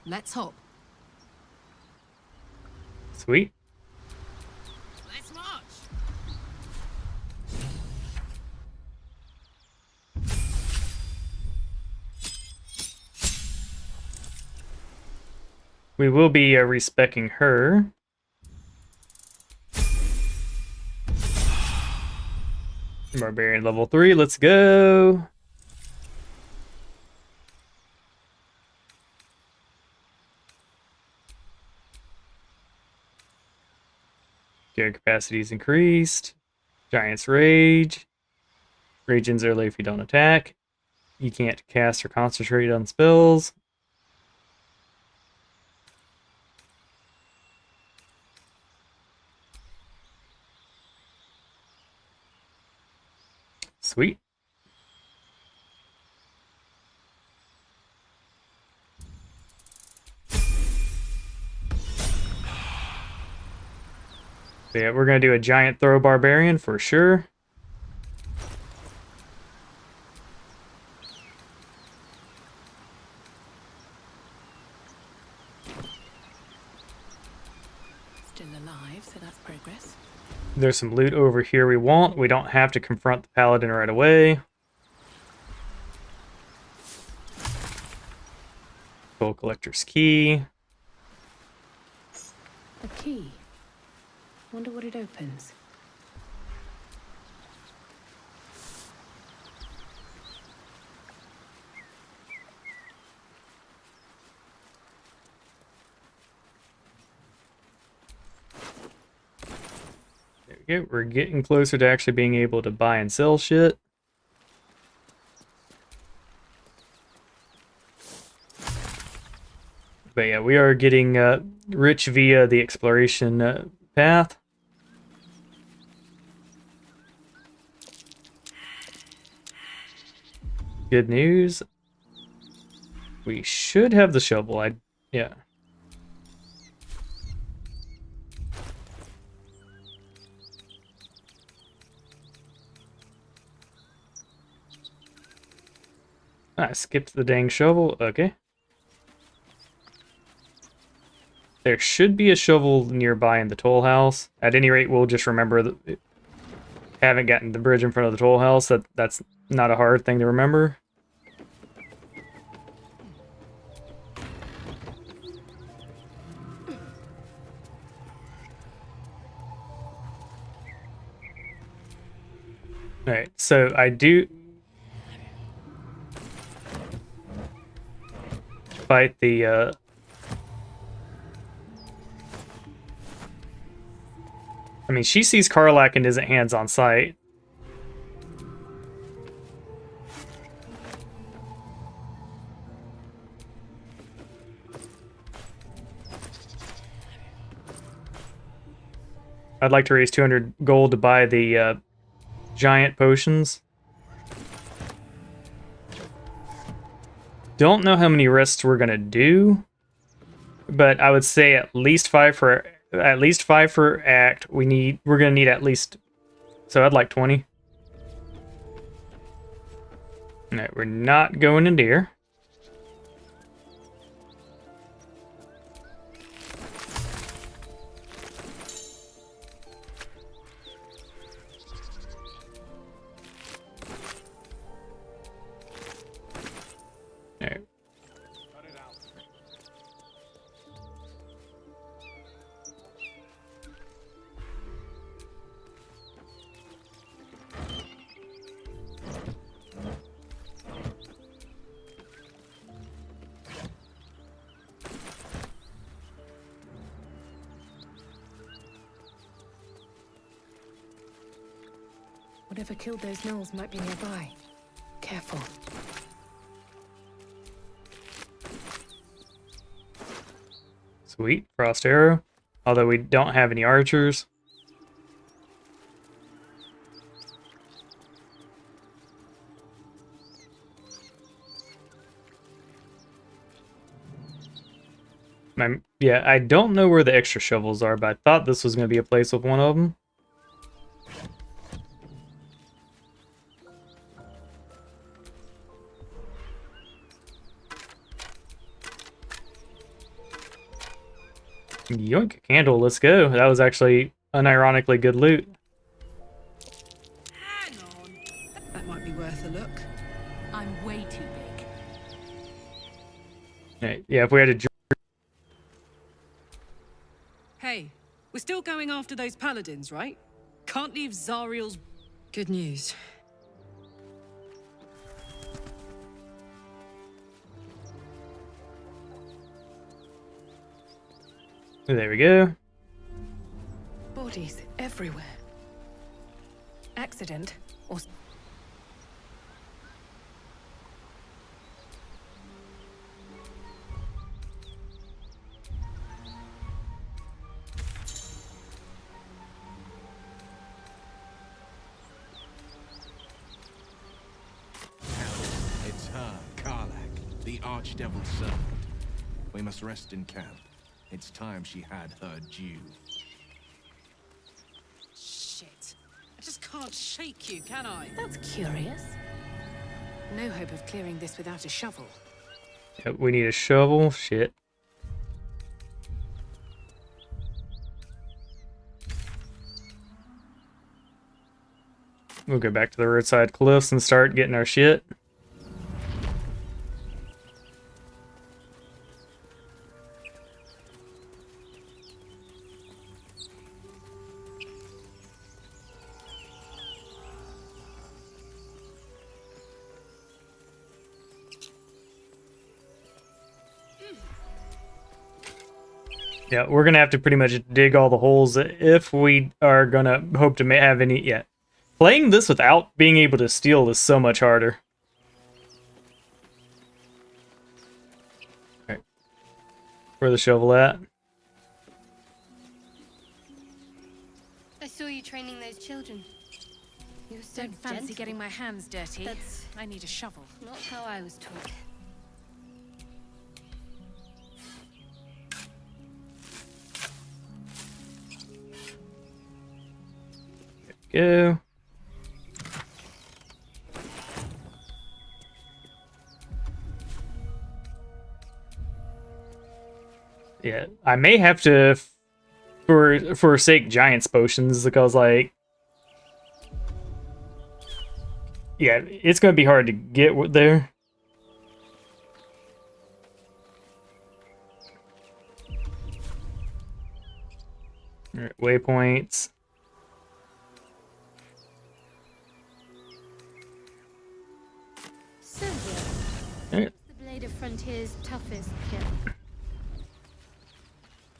Speaker 6: Let's hop.
Speaker 1: Sweet.
Speaker 6: Let's march.
Speaker 1: We will be respecing her. Barbarian level 3, let's go. Gear capacity is increased. Giant's Rage. Rage ends early if you don't attack. You can't cast or concentrate on spells. Sweet. So yeah, we're gonna do a giant throw barbarian for sure.
Speaker 4: Still alive, so that's progress.
Speaker 1: There's some loot over here we want. We don't have to confront the paladin right away. Soul Collector's Key.
Speaker 4: A key. Wonder what it opens.
Speaker 1: There we go. We're getting closer to actually being able to buy and sell shit. But yeah, we are getting rich via the exploration path. Good news. We should have the shovel. Yeah. I skipped the dang shovel. Okay. There should be a shovel nearby in the toll house. At any rate, we'll just remember that haven't gotten the bridge in front of the toll house. That's not a hard thing to remember. Alright, so I do fight the I mean, she sees Karlach and isn't hands on sight. I'd like to raise 200 gold to buy the giant potions. Don't know how many rests we're gonna do, but I would say at least 5 for act. We're gonna need at least so I'd like 20. No, we're not going in deer. Alright.
Speaker 16: Whatever killed those gnolls might be nearby. Careful.
Speaker 1: Sweet. Frost arrow. Although we don't have any archers. Yeah, I don't know where the extra shovels are, but I thought this was going to be a place with one of them. Yoink, a candle, let's go. That was actually unironically good loot.
Speaker 6: Hang on. That might be worth a look.
Speaker 16: I'm way too big.
Speaker 1: Yeah, if we had to...
Speaker 6: Hey, we're still going after those paladins, right? Can't leave Zariel's... Good news.
Speaker 1: There we go.
Speaker 16: Bodies everywhere. Accident or...
Speaker 9: It's her, Karlach, the Archdevil's servant. We must rest in camp. It's time she had her due.
Speaker 6: Shit. I just can't shake you, can I?
Speaker 16: That's curious. No hope of clearing this without a shovel.
Speaker 1: Yep, we need a shovel. Shit. We'll go back to the roadside cliffs and start getting our shit. Yeah, we're gonna have to pretty much dig all the holes if we are gonna hope to have any. Yeah, playing this without being able to steal is so much harder. All right, where the shovel at?
Speaker 5: I saw you training those children. You were so
Speaker 16: Don't fancy
Speaker 5: gentle.
Speaker 16: getting my hands dirty.
Speaker 5: That's
Speaker 16: I need a shovel.
Speaker 5: not how I was taught.
Speaker 1: Go. Yeah, I may have to forsake Giant's potions because, like, yeah, it's gonna be hard to get there. All right, waypoints.
Speaker 5: Sylvia, what's the Blade of Frontier's toughest kill?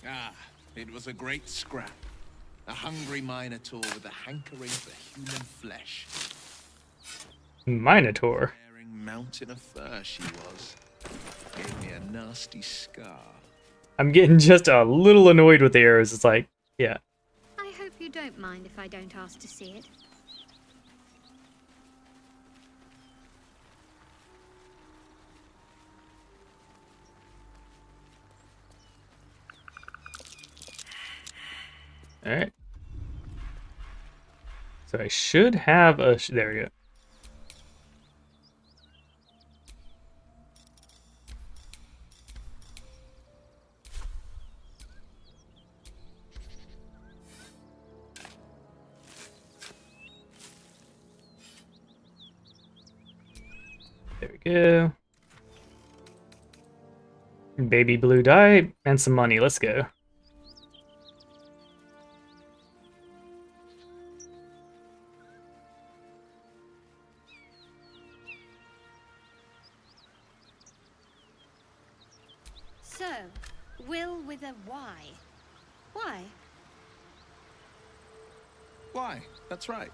Speaker 9: Ah, it was a great scrap. A hungry minotaur with a hankering for human flesh.
Speaker 1: Minotaur.
Speaker 9: Bearing mountain of fur she was. Gave me a nasty scar.
Speaker 1: I'm getting just a little annoyed with the arrows. It's like, yeah.
Speaker 5: I hope you don't mind if I don't ask to see it.
Speaker 1: All right. So I should have a... there we go. There we go. Baby blue dye and some money. Let's go.
Speaker 5: So, Will with a Y. Why?
Speaker 9: Why? That's right.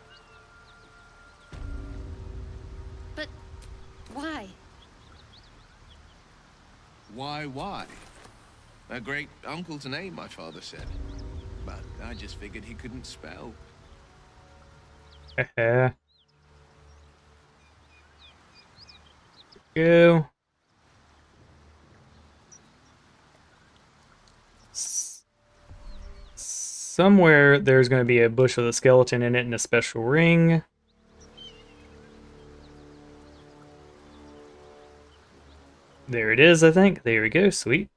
Speaker 5: But why?
Speaker 9: Why? A great uncle's name, my father said. But I just figured he couldn't spell.
Speaker 1: Go. Somewhere there's going to be a bush with a skeleton in it and a special ring. There it is, I think. There we go. Sweet.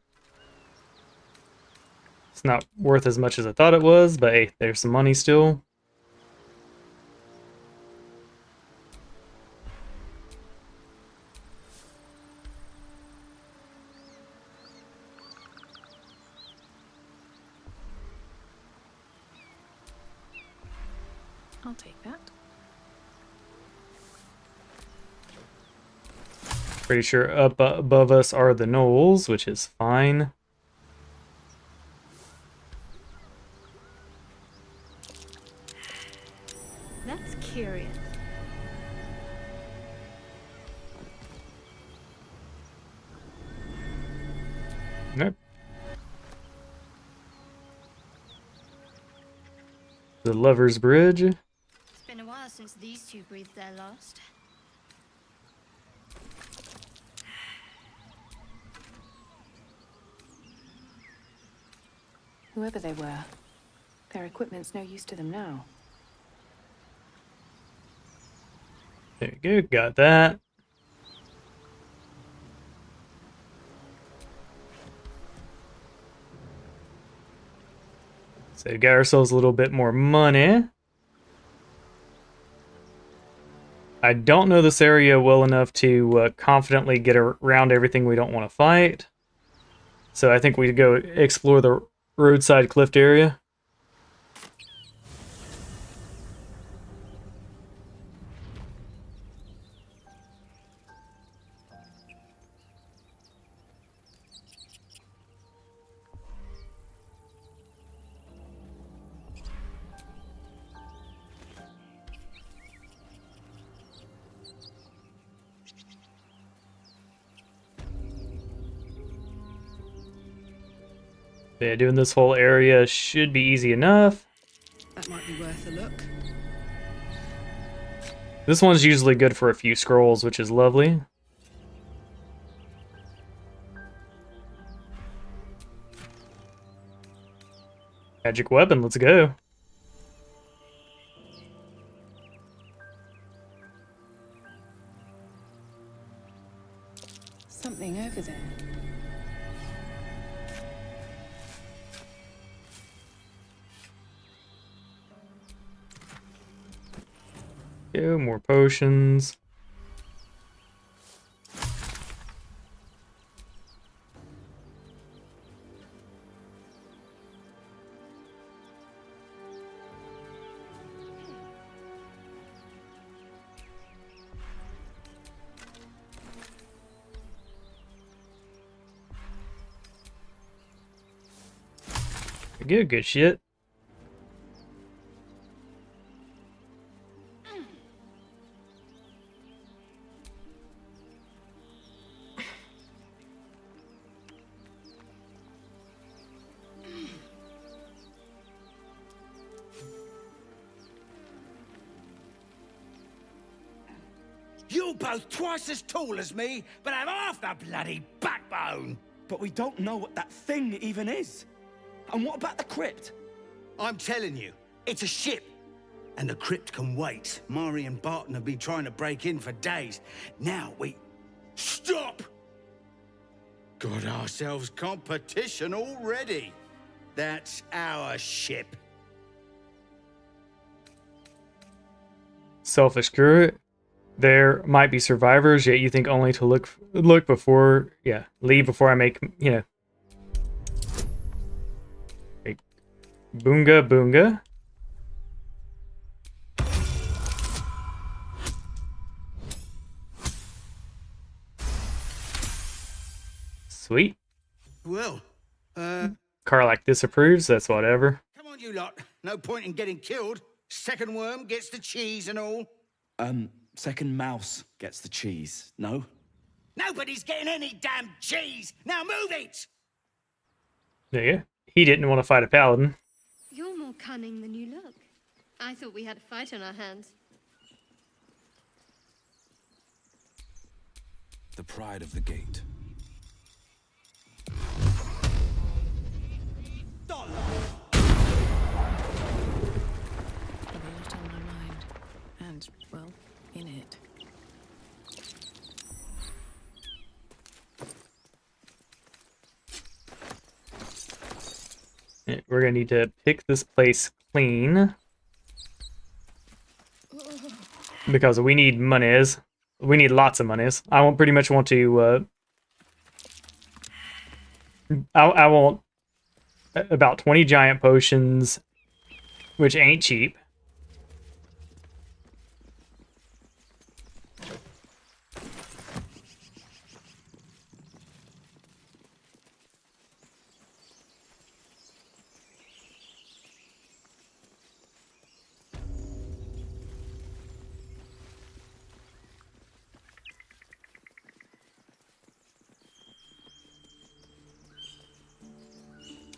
Speaker 1: It's not worth as much as I thought it was, but hey, there's some money still.
Speaker 16: I'll take that.
Speaker 1: Pretty sure up above us are the gnolls, which is fine.
Speaker 5: That's curious.
Speaker 1: Nope. The Lover's Bridge.
Speaker 5: It's been a while since these two breathed their last.
Speaker 16: Whoever they were, their equipment's no use to them now.
Speaker 1: There you go, got that. So we got ourselves a little bit more money. I don't know this area well enough to confidently get around everything we don't want to fight. So I think we go explore the roadside cliffed area. Yeah, doing this whole area should be easy enough.
Speaker 6: That might be worth a look.
Speaker 1: This one's usually good for a few scrolls, which is lovely. Magic weapon, let's go.
Speaker 16: Something over there.
Speaker 1: Go, more potions. Good shit.
Speaker 11: You both twice as tall as me, but have half the bloody backbone.
Speaker 10: But we don't know what that thing even is. And what about the crypt?
Speaker 11: I'm telling you, it's a ship.
Speaker 14: And the crypt can wait. Mari and Barton have been trying to break in for days. Now we... Stop! Got ourselves competition already. That's our ship.
Speaker 1: Selfish screw. There might be survivors, yet you think only to look before, leave before I make, Like, boonga boonga. Sweet.
Speaker 14: Well,
Speaker 1: Karlach disapproves, that's whatever.
Speaker 14: come on, you lot. No point in getting killed. Second worm gets the cheese and all.
Speaker 13: Second mouse gets the cheese, no?
Speaker 14: Nobody's getting any damn cheese. Now move it!
Speaker 1: There you go. He didn't want to fight a paladin.
Speaker 5: You're more cunning than you look. I thought we had a fight on our hands.
Speaker 15: The pride of the gate.
Speaker 16: A lot on my mind. And, well, in it.
Speaker 1: We're gonna need to pick this place clean. Because we need monies. We need lots of monies. I won't pretty much want to, I want about 20 giant potions, which ain't cheap.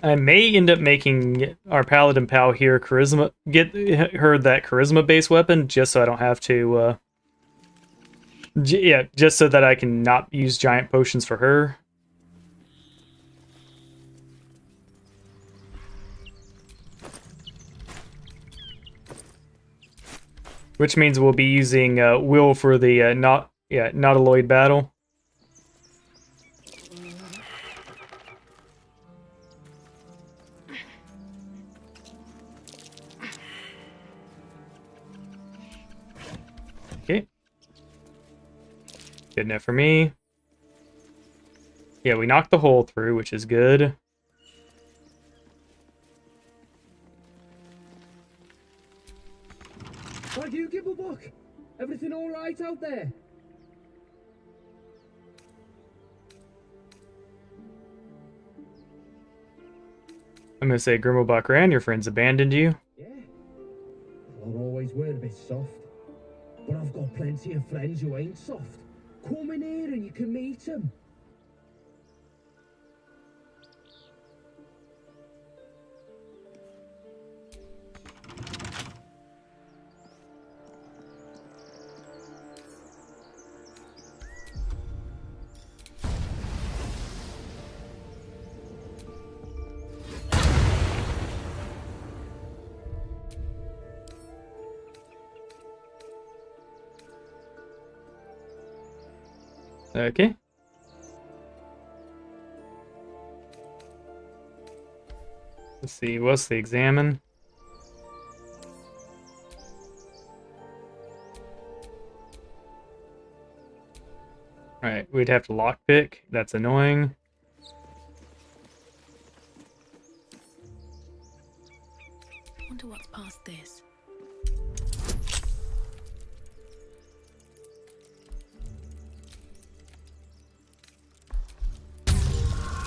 Speaker 1: I may end up making our paladin pal here charisma, get her that charisma based weapon, just so I don't have to, just so that I can not use giant potions for her. Which means we'll be using Will for the Nautiloid battle. Okay. Good enough for me. Yeah, we knocked the hole through, which is good.
Speaker 17: Why do you give a book? Everything all right out there?
Speaker 1: I'm gonna say, Grimmelbuckran, your friends abandoned you.
Speaker 17: Yeah. I'll always were a bit soft. But I've got plenty of friends who ain't soft. Come in here and you can meet them.
Speaker 1: Okay. Let's see, what's the examine? Alright, we'd have to lockpick. That's annoying.
Speaker 16: Wonder what's past this.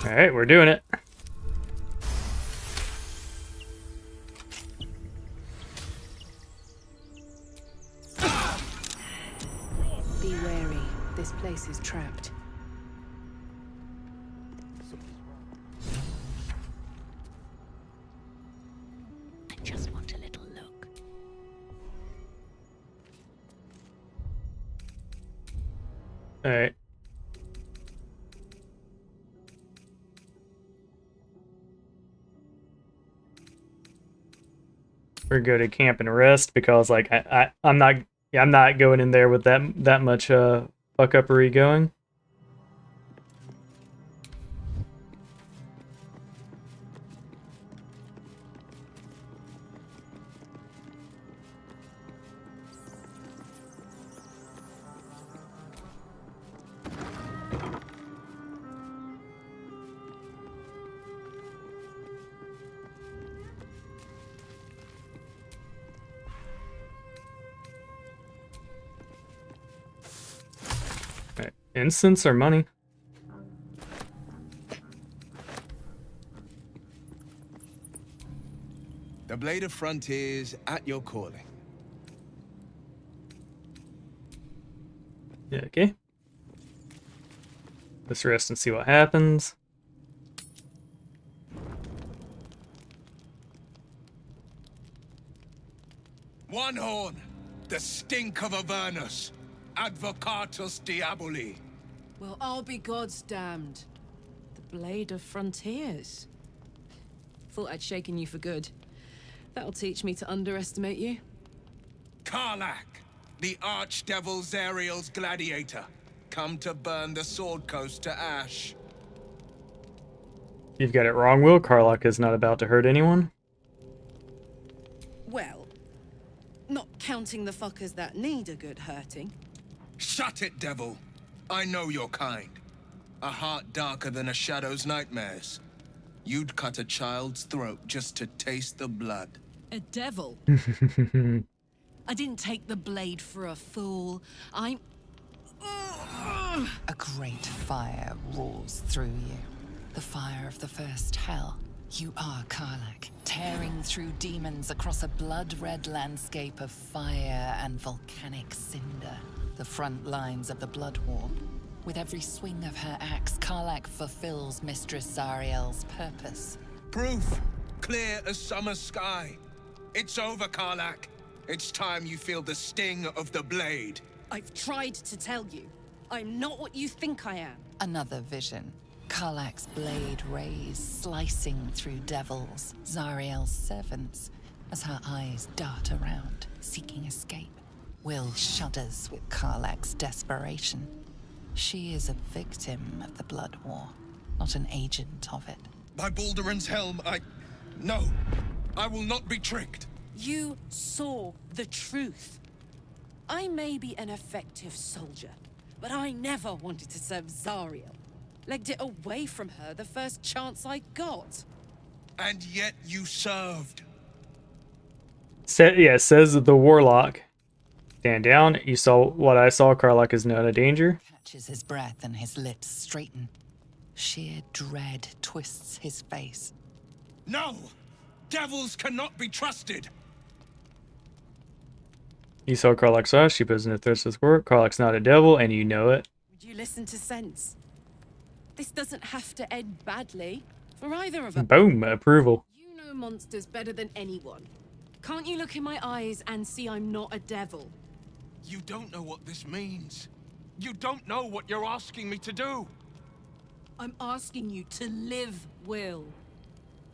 Speaker 1: Alright, we're doing it.
Speaker 16: Be wary. This place is trapped.
Speaker 12: I just want a little look.
Speaker 1: Alright. or go to camp and rest, because like I'm not going in there with that much fuck uppery going. Incense or money?
Speaker 2: The Blade of Frontiers at your calling.
Speaker 1: Yeah, okay. Let's rest and see what happens.
Speaker 2: One horn, the stink of Avernus, Advocatus Diaboli.
Speaker 6: Well, I'll be God's damned. The Blade of Frontiers. Thought I'd shaken you for good. That'll teach me to underestimate you.
Speaker 2: Karlach, the Archdevil Zariel's gladiator, come to burn the Sword Coast to ash.
Speaker 1: You've got it wrong, Will. Karlach is not about to hurt anyone.
Speaker 6: Well, not counting the fuckers that need a good hurting.
Speaker 2: Shut it, devil. I know your kind. A heart darker than a shadow's nightmares. You'd cut a child's throat just to taste the blood.
Speaker 6: A devil? I didn't take the blade for a fool. I'm...
Speaker 4: A great fire roars through you. The fire of the first hell. You are Karlach, tearing through demons across a blood-red landscape of fire and volcanic cinder. The front lines of the Blood War. With every swing of her axe, Karlach fulfills Mistress Zariel's purpose.
Speaker 2: Proof, clear as summer sky. It's over, Karlach. It's time you feel the sting of the blade.
Speaker 6: I've tried to tell you. I'm not what you think I am.
Speaker 4: Another vision. Karlach's blade rays slicing through devils, Zariel's servants, as her eyes dart around, seeking escape. Will shudders with Karlach's desperation. She is a victim of the Blood War, not an agent of it.
Speaker 2: By Balduran's helm, No, I will not be tricked.
Speaker 6: You saw the truth. I may be an effective soldier, but I never wanted to serve Zariel. Legged it away from her the first chance I got.
Speaker 2: And yet you served.
Speaker 1: Says the warlock. Stand down. You saw what I saw. Karlach is not a danger.
Speaker 4: Catches his breath and his lips straighten. Sheer dread twists his face.
Speaker 2: No! Devils cannot be trusted!
Speaker 1: You saw Karlach's eyes. She puts in a thirst with work. Karlach's not a devil, and you know it.
Speaker 6: Would you listen to sense? This doesn't have to end badly for either of us.
Speaker 1: Boom, approval.
Speaker 6: You know monsters better than anyone. Can't you look in my eyes and see I'm not a devil?
Speaker 2: You don't know what this means. You don't know what you're asking me to do.
Speaker 6: I'm asking you to live, Will.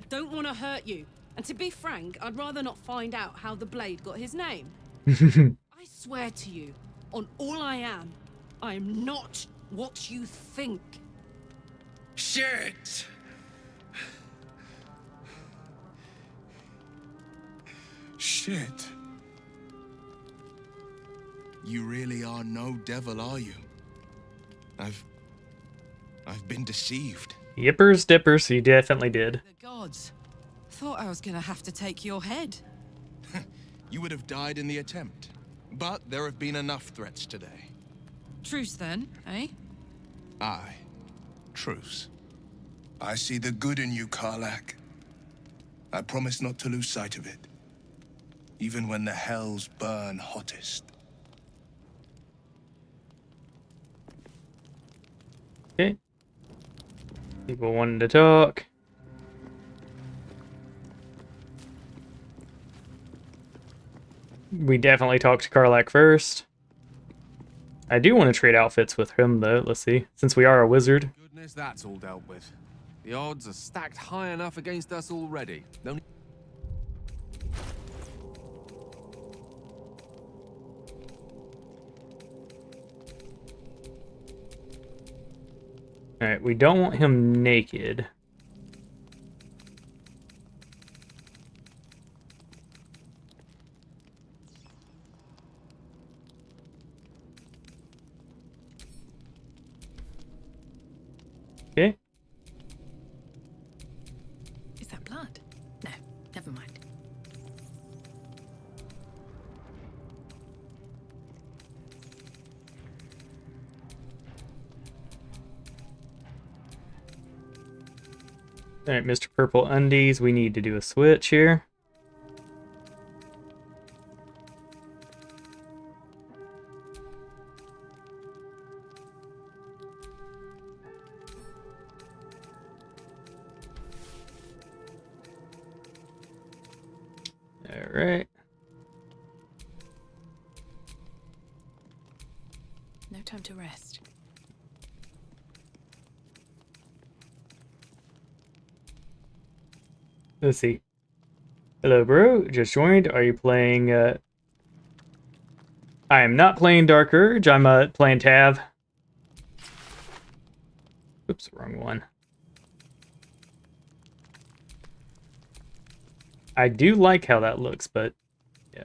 Speaker 6: I don't want to hurt you. And to be frank, I'd rather not find out how the blade got his name. I swear to you, on all I am not what you think.
Speaker 2: Shit! Shit. You really are no devil, are you? I've been deceived.
Speaker 1: Yippers dippers, he definitely did.
Speaker 6: The gods. Thought I was gonna have to take your head.
Speaker 2: You would have died in the attempt. But there have been enough threats today.
Speaker 6: Truce then, eh?
Speaker 2: Aye. Truce. I see the good in you, Karlach. I promise not to lose sight of it. Even when the hells burn hottest.
Speaker 1: Okay. People wanting to talk. We definitely talked to Karlach first. I do want to trade outfits with him, though. Let's see. Since we are a wizard.
Speaker 9: Goodness, that's all dealt with. The odds are stacked high enough against us already. No need...
Speaker 1: Alright, we don't want him naked. Okay.
Speaker 16: Is that blood? No, never mind.
Speaker 1: Alright, Mr. Purple Undies, we need to do a switch here. Alright.
Speaker 16: No time to rest.
Speaker 1: Let's see. Hello, bro. Just joined. Are you playing, I am not playing Dark Urge. I'm, playing Tav. Oops, wrong one. I do like how that looks, but yeah.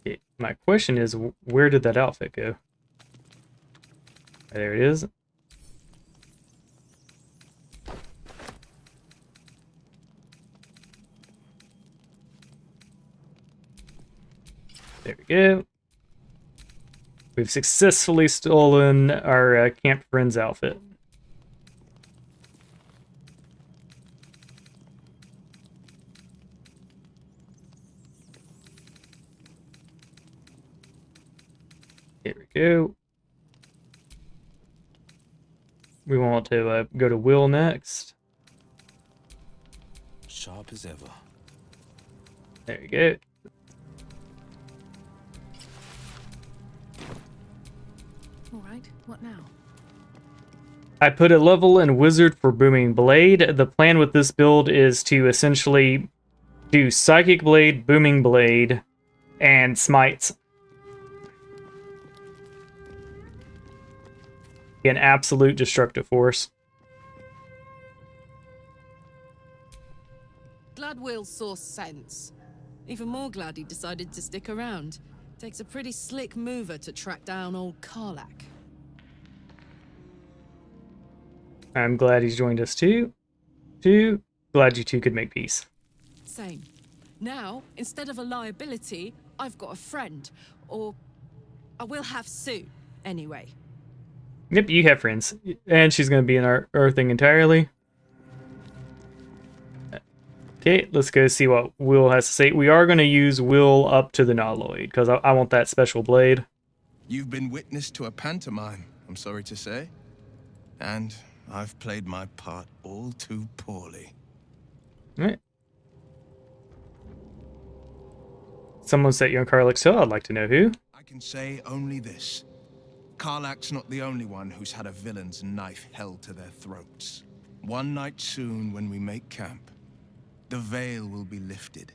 Speaker 1: Okay, my question is, where did that outfit go? There it is. There we go. We've successfully stolen our camp friend's outfit. Here we go. We want to go to Will next.
Speaker 15: Sharp as ever.
Speaker 1: There you go.
Speaker 16: All right, what now?
Speaker 1: I put a level in Wizard for Booming Blade. The plan with this build is to essentially do Psychic Blade, Booming Blade, and Smites. An absolute destructive force.
Speaker 6: Glad Will saw sense. Even more glad he decided to stick around. Takes a pretty slick mover to track down old Karlach.
Speaker 1: I'm glad he's joined us too. Glad you two could make peace.
Speaker 6: Same. Now, instead of a liability, I've got a friend. Or I will have soon, anyway.
Speaker 1: Yep, you have friends. And she's going to be in our thing entirely. Okay, let's go see what Will has to say. We are going to use Will up to the Nautiloid, because I want that special blade.
Speaker 2: You've been witness to a pantomime, I'm sorry to say. And I've played my part all too poorly.
Speaker 1: Alright. Someone set you on Karlach's hill. I'd like to know who.
Speaker 2: I can say only this. Karlach's not the only one who's had a villain's knife held to their throats. One night soon, when we make camp, the veil will be lifted.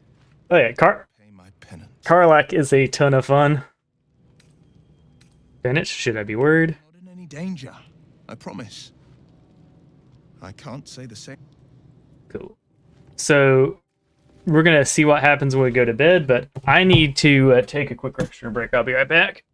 Speaker 1: Oh yeah, Karlach is a ton of fun. Bennett, should I be worried?
Speaker 2: Not in any danger, I promise. I can't say the same.
Speaker 1: Cool. So, we're going to see what happens when we go to bed, but I need to take a quick restroom break. I'll be right back.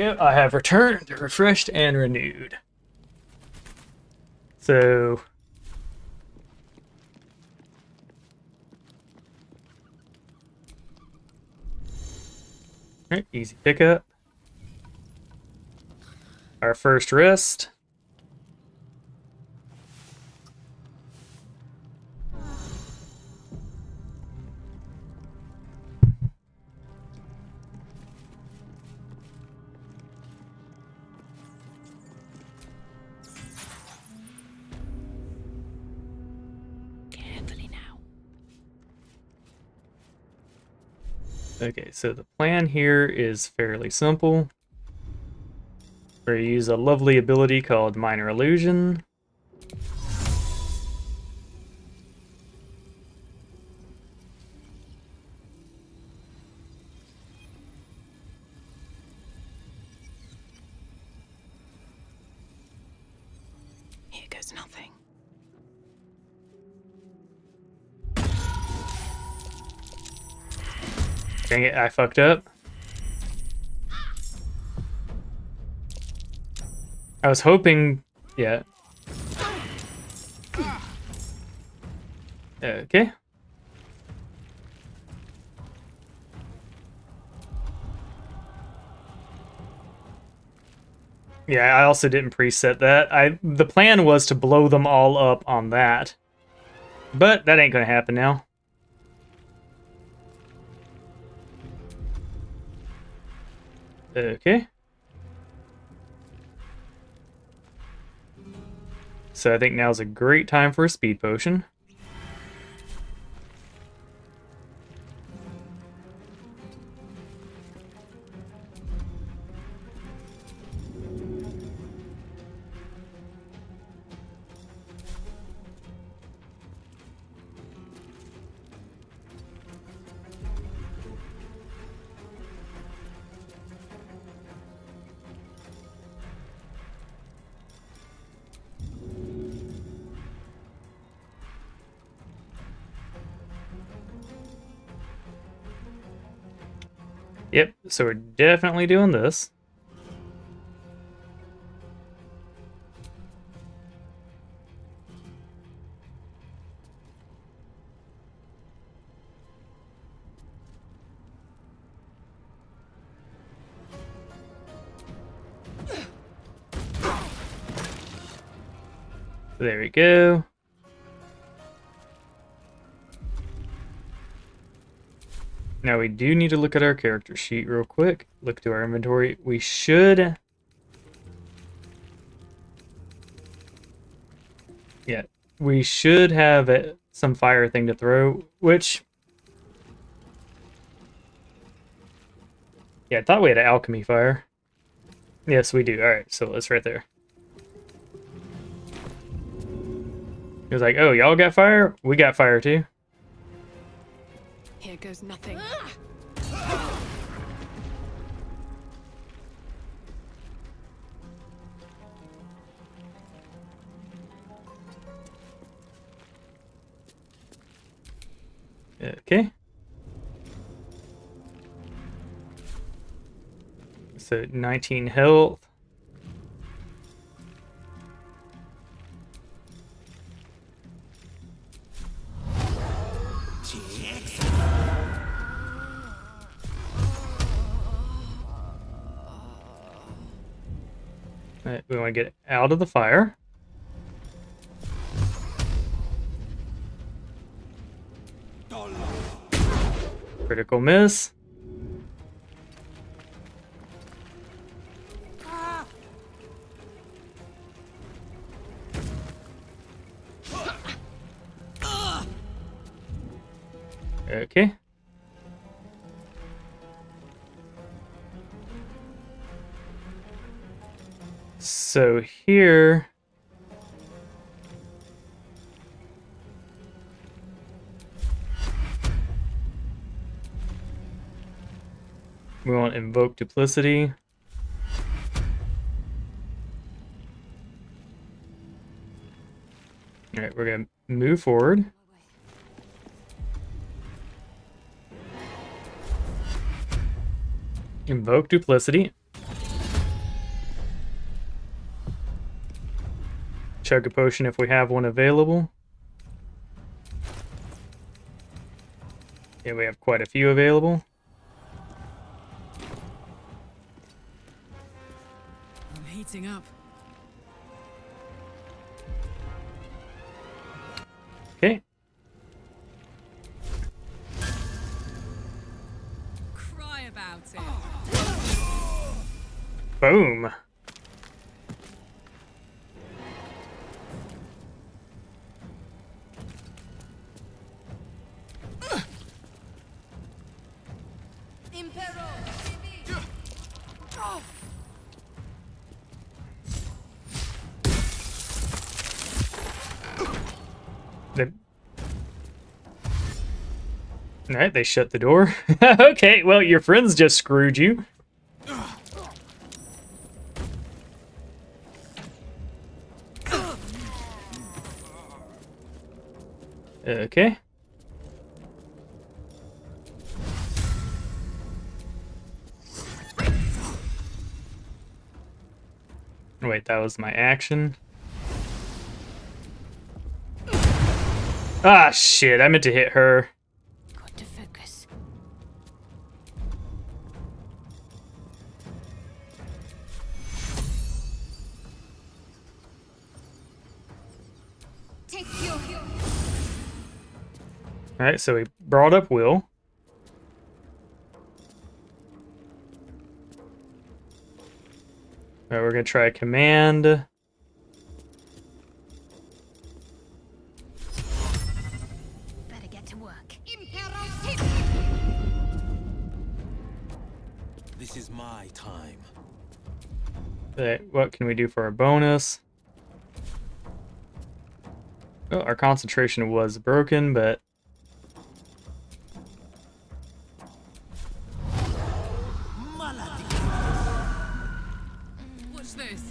Speaker 1: go. I have returned, refreshed, and renewed. So... Alright, easy pickup. Our first rest.
Speaker 12: Carefully now.
Speaker 1: Okay, so the plan here is fairly simple. We use a lovely ability called Minor Illusion.
Speaker 16: Here goes nothing.
Speaker 1: Dang it, I fucked up. I was hoping... Yeah. Okay. Yeah, I also didn't preset that. The plan was to blow them all up on that. But that ain't gonna happen now. Okay. So I think now's a great time for a speed potion. Yep, so we're definitely doing this. There we go. Now we do need to look at our character sheet real quick. Look to our inventory. We should... Yeah, we should have some fire thing to throw, which... Yeah, I thought we had an alchemy fire. Yes, we do. Alright, so it's right there. He was like, oh, y'all got fire? We got fire too.
Speaker 16: Here goes nothing.
Speaker 1: Okay. So 19 health. Right, we want to get out of the fire. Critical miss. Okay. So here... we want to invoke duplicity. Alright, we're going to move forward. Invoke duplicity. chug a potion if we have one available. Yeah, we have quite a few available.
Speaker 6: I'm heating up.
Speaker 1: Okay.
Speaker 6: Cry about it.
Speaker 1: Boom. Alright, they shut the door. Okay, well, your friends just screwed you. Okay. Wait, that was my action. Ah, shit, I meant to hit her.
Speaker 12: Got to focus.
Speaker 5: Take your
Speaker 1: Alright, so we brought up Will. Alright, we're gonna try a command.
Speaker 12: Better get to work.
Speaker 15: This is my time.
Speaker 1: Alright, what can we do for a bonus? Oh, our concentration was broken, but
Speaker 6: What's this?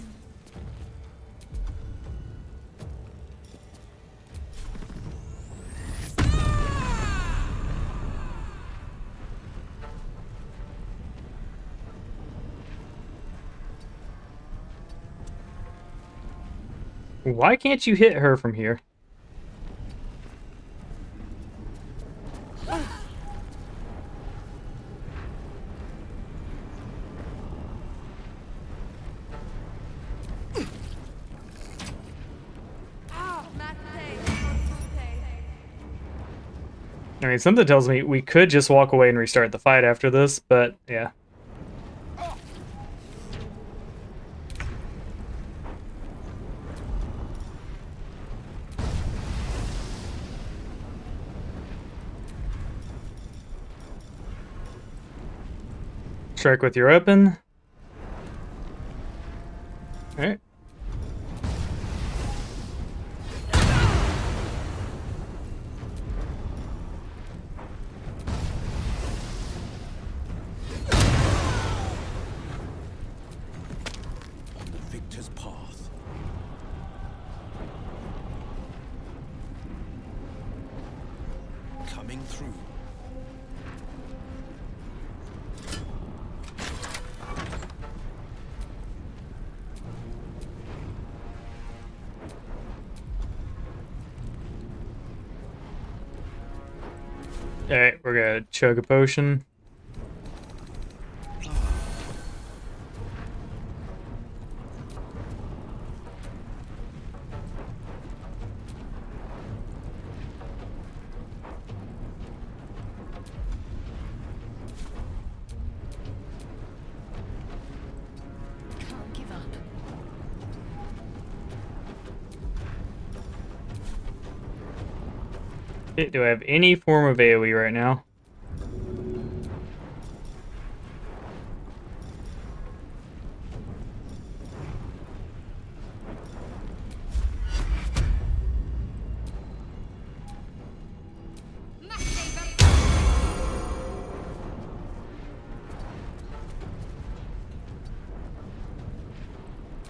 Speaker 1: why can't you hit her from here? I mean, something tells me we could just walk away and restart the fight after this, but yeah. Strike with your weapon. Alright.
Speaker 15: Victor's path. Coming through.
Speaker 1: Alright, we're gonna chug a potion.
Speaker 12: Can't give up.
Speaker 1: Okay, do I have any form of AoE right now?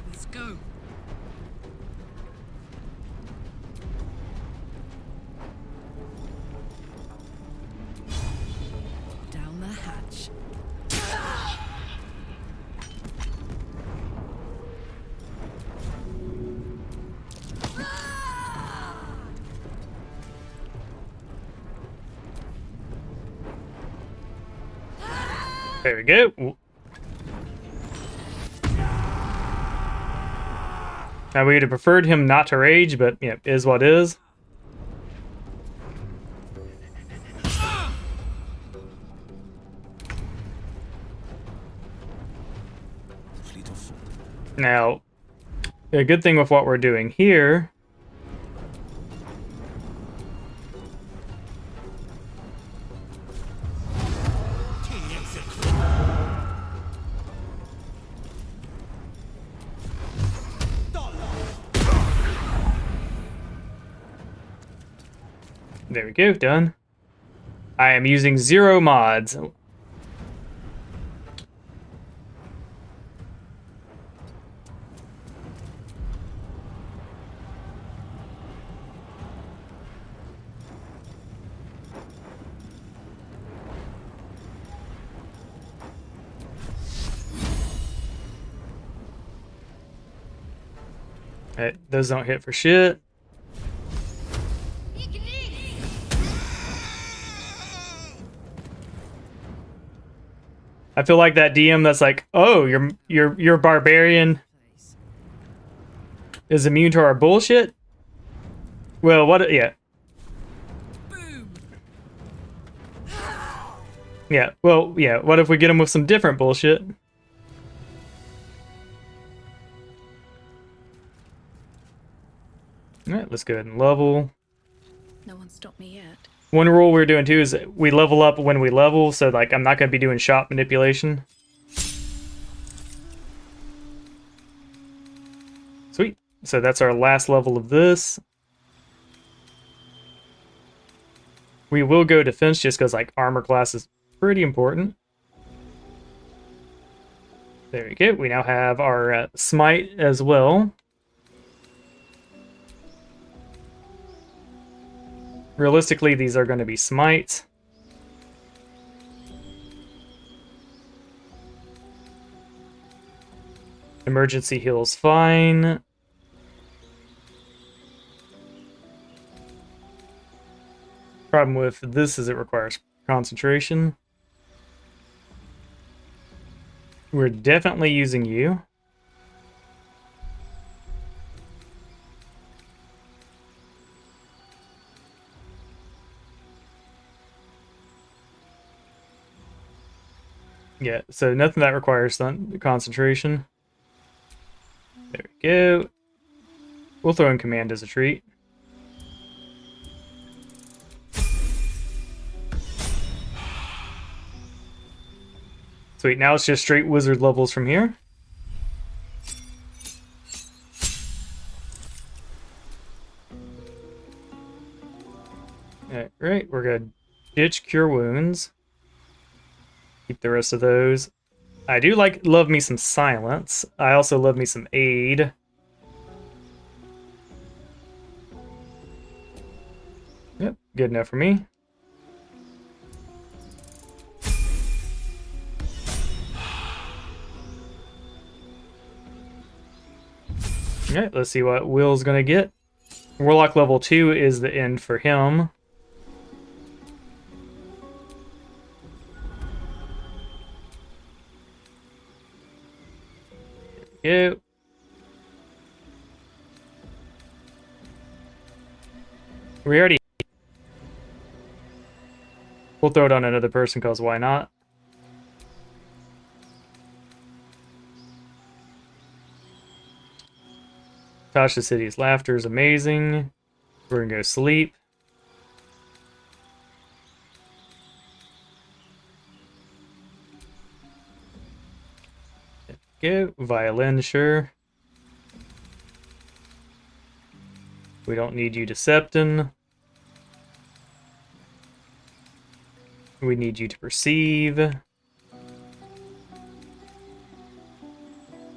Speaker 6: Let's go. Down the hatch.
Speaker 1: There we go. Now, we would have preferred him not to rage, but, you know, is what is. Now, a good thing with what we're doing here there we go, done. I am using 0 mods. Those don't hit for shit. I feel like that DM that's like, oh, your barbarian is immune to our bullshit. Well, what? Yeah. Yeah. Well, yeah. What if we get him with some different bullshit? All right, let's go ahead and level.
Speaker 16: No one stopped me yet.
Speaker 1: One rule we're doing too is we level up when we level, so like I'm not going to be doing shop manipulation. Sweet. So that's our last level of this. We will go defense just because like armor class is pretty important. There we go. We now have our smite as well. Realistically, these are going to be smites. Emergency heal's fine. Problem with this is it requires concentration. We're definitely using you. Yeah, so nothing that requires concentration. There we go. We'll throw in command as a treat. Sweet, now it's just straight wizard levels from here. Alright, we're gonna ditch cure wounds. Keep the rest of those. I do love me some silence. I also love me some aid. Yep, good enough for me. Alright, let's see what Will's gonna get. Warlock level 2 is the end for him. There we go. We already... We'll throw it on another person, because why not? Tasha City's laughter is amazing. We're gonna go sleep. There we go. Violin, sure. We don't need you to Septon. We need you to perceive.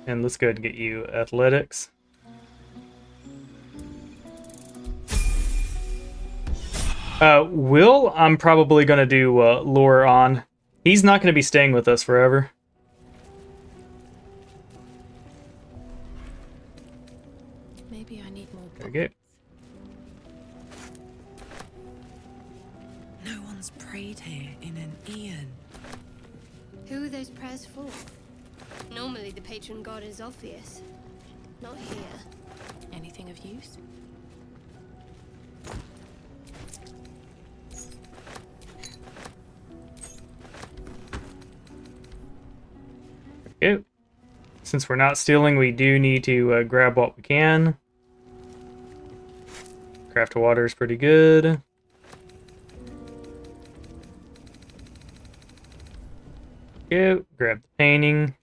Speaker 1: And let's go ahead and get you athletics. Will, I'm probably going to do lure on. He's not going to be staying with us forever.
Speaker 16: Maybe I need more.
Speaker 1: There we go.
Speaker 6: No one's prayed here in an eon.
Speaker 5: Who are those prayers for? Normally the patron god is obvious. Not here.
Speaker 16: Anything of use?
Speaker 1: Okay. Since we're not stealing, we do need to grab what we can. Craft water is pretty good. Go. Grab the painting.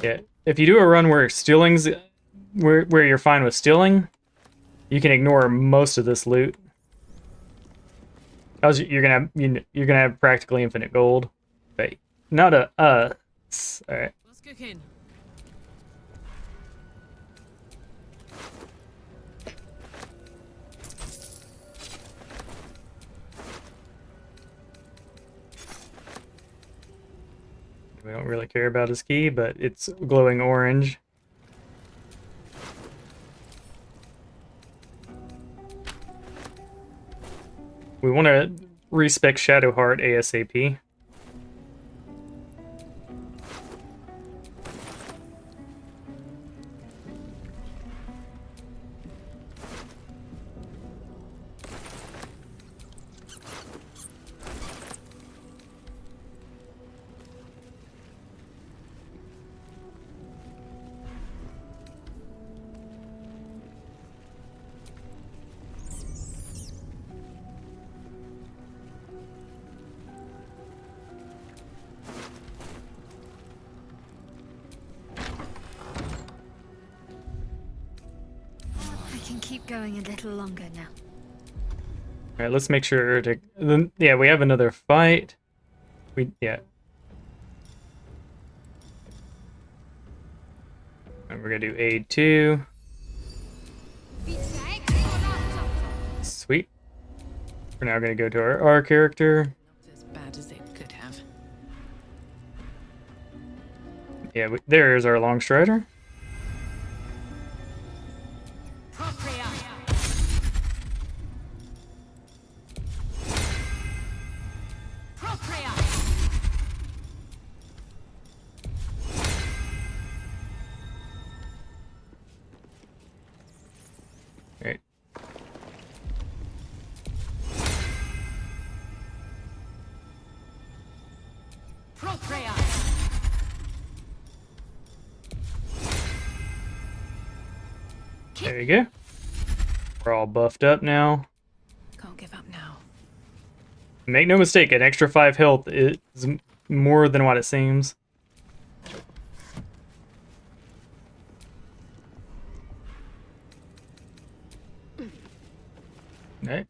Speaker 1: Yeah. If you do a run where stealing's where you're fine with stealing, you can ignore most of this loot. Because you're gonna have practically infinite gold. But not us. Alright.
Speaker 6: What's cooking?
Speaker 1: We don't really care about his key, but it's glowing orange. We want to respec Shadowheart ASAP.
Speaker 5: Keep going a little longer now.
Speaker 1: Alright, let's make sure to... Yeah, we have another fight. Yeah. And we're gonna do aid 2. Sweet. We're now gonna go to our character.
Speaker 16: Not as bad as it could have.
Speaker 1: Yeah, there's our Longstrider. There you go. We're all buffed up now.
Speaker 16: Can't give up now.
Speaker 1: Make no mistake, an extra 5 health is more than what it seems. Okay.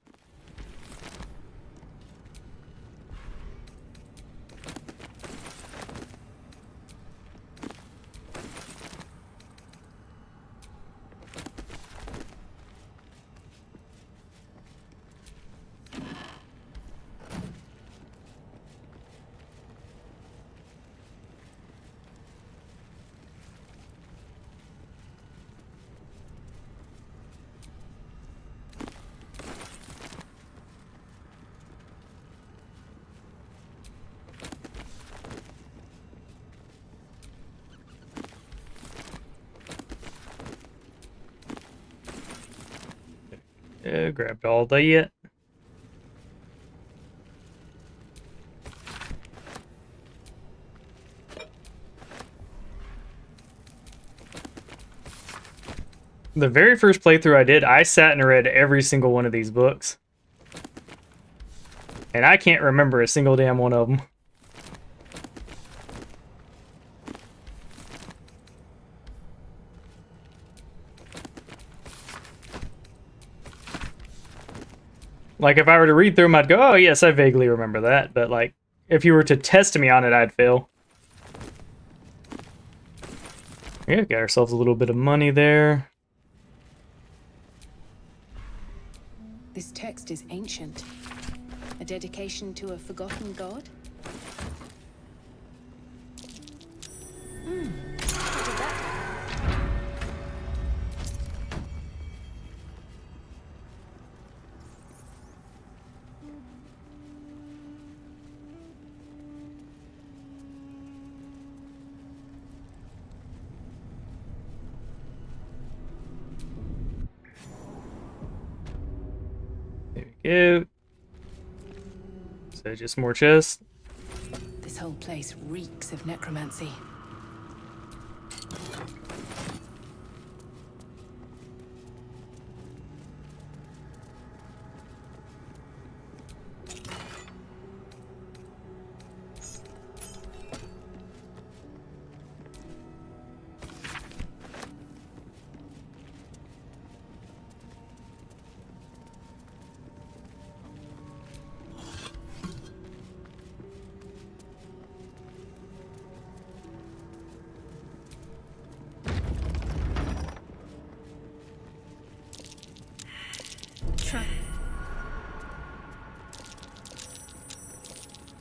Speaker 1: Grabbed all that. The very first playthrough I did, I sat and read every single one of these books. And I can't remember a single damn one of them. Like, if I were to read through them, I'd go, oh, yes, I vaguely remember that. But, like, if you were to test me on it, I'd fail. Yeah, got ourselves a little bit of money there.
Speaker 16: This text is ancient. A dedication to a forgotten god?
Speaker 1: There we go. So just more chests.
Speaker 16: This whole place reeks of necromancy.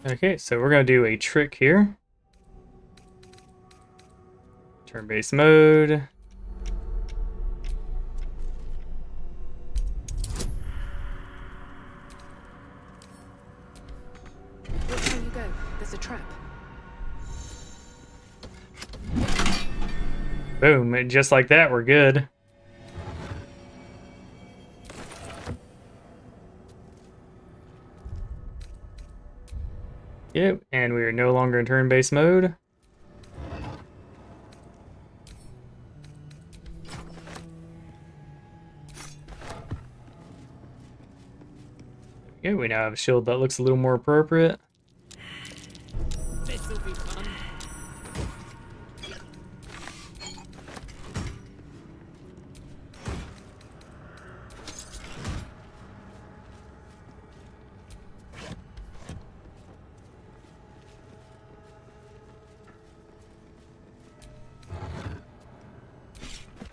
Speaker 1: Okay, so we're gonna do a trick here. Turn-based mode.
Speaker 16: Watch where you go. There's a trap.
Speaker 1: Boom, and just like that, we're good. Yep, and we are no longer in turn-based mode. Okay, we now have a shield that looks a little more appropriate.
Speaker 6: This'll be fun.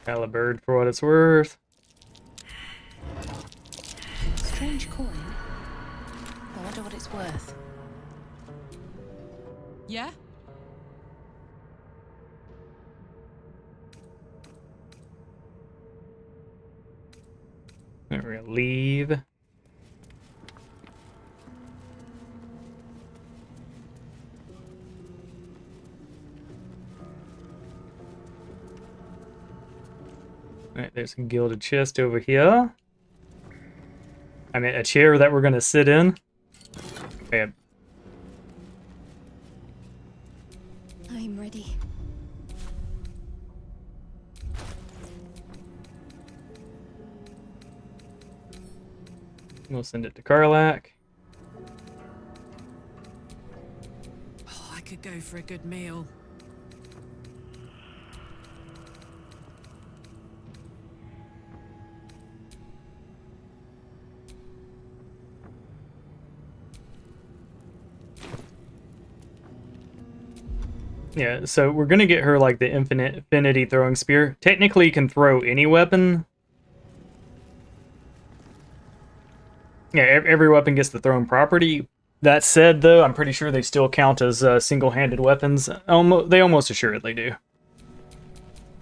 Speaker 1: Halberd for what it's worth.
Speaker 16: Strange coin. I wonder what it's worth.
Speaker 6: Yeah?
Speaker 1: We're gonna leave. Alright, there's a gilded chest over here. I mean, a chair that we're gonna sit in. Okay.
Speaker 5: I'm ready.
Speaker 1: We'll send it to Karlach.
Speaker 6: Oh, I could go for a good meal.
Speaker 1: Yeah, so we're gonna get her like the infinity throwing spear. Technically, you can throw any weapon. Yeah, every weapon gets the thrown property. That said, though, I'm pretty sure they still count as single-handed weapons. They almost assuredly do.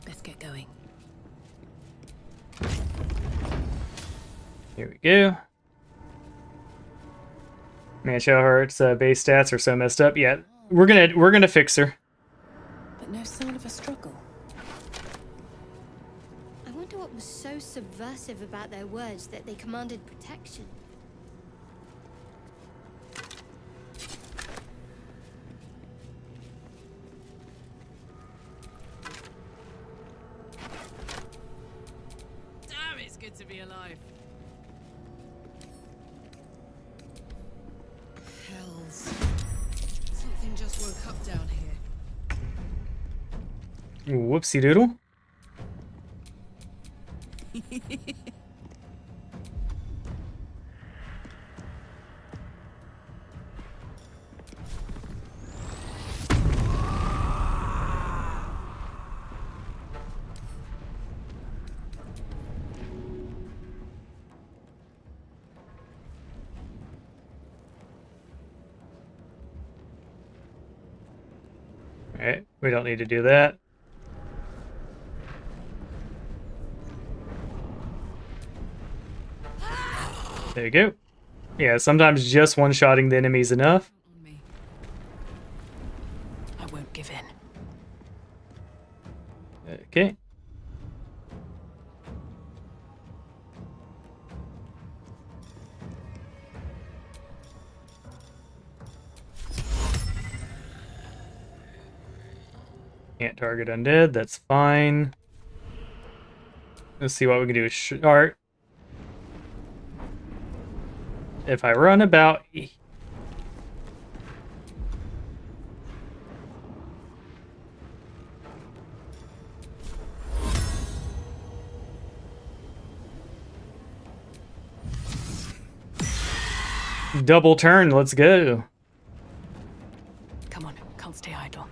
Speaker 16: Let's get going.
Speaker 1: Here we go. Man, Shellheart's base stats are so messed up. Yeah, we're gonna fix her.
Speaker 16: But no sign of a struggle.
Speaker 5: I wonder what was so subversive about their words that they commanded protection.
Speaker 6: Damn, it's good to be alive. Hells. Something just woke up down here.
Speaker 1: Whoopsie doodle. Alright, we don't need to do that. There you go. Yeah, sometimes just one-shotting the enemy is enough.
Speaker 16: I won't give in.
Speaker 1: Okay. Can't target undead, that's fine. Let's see what we can do with Shart. If I run about... Double turn, let's go.
Speaker 16: Come on, can't stay idle.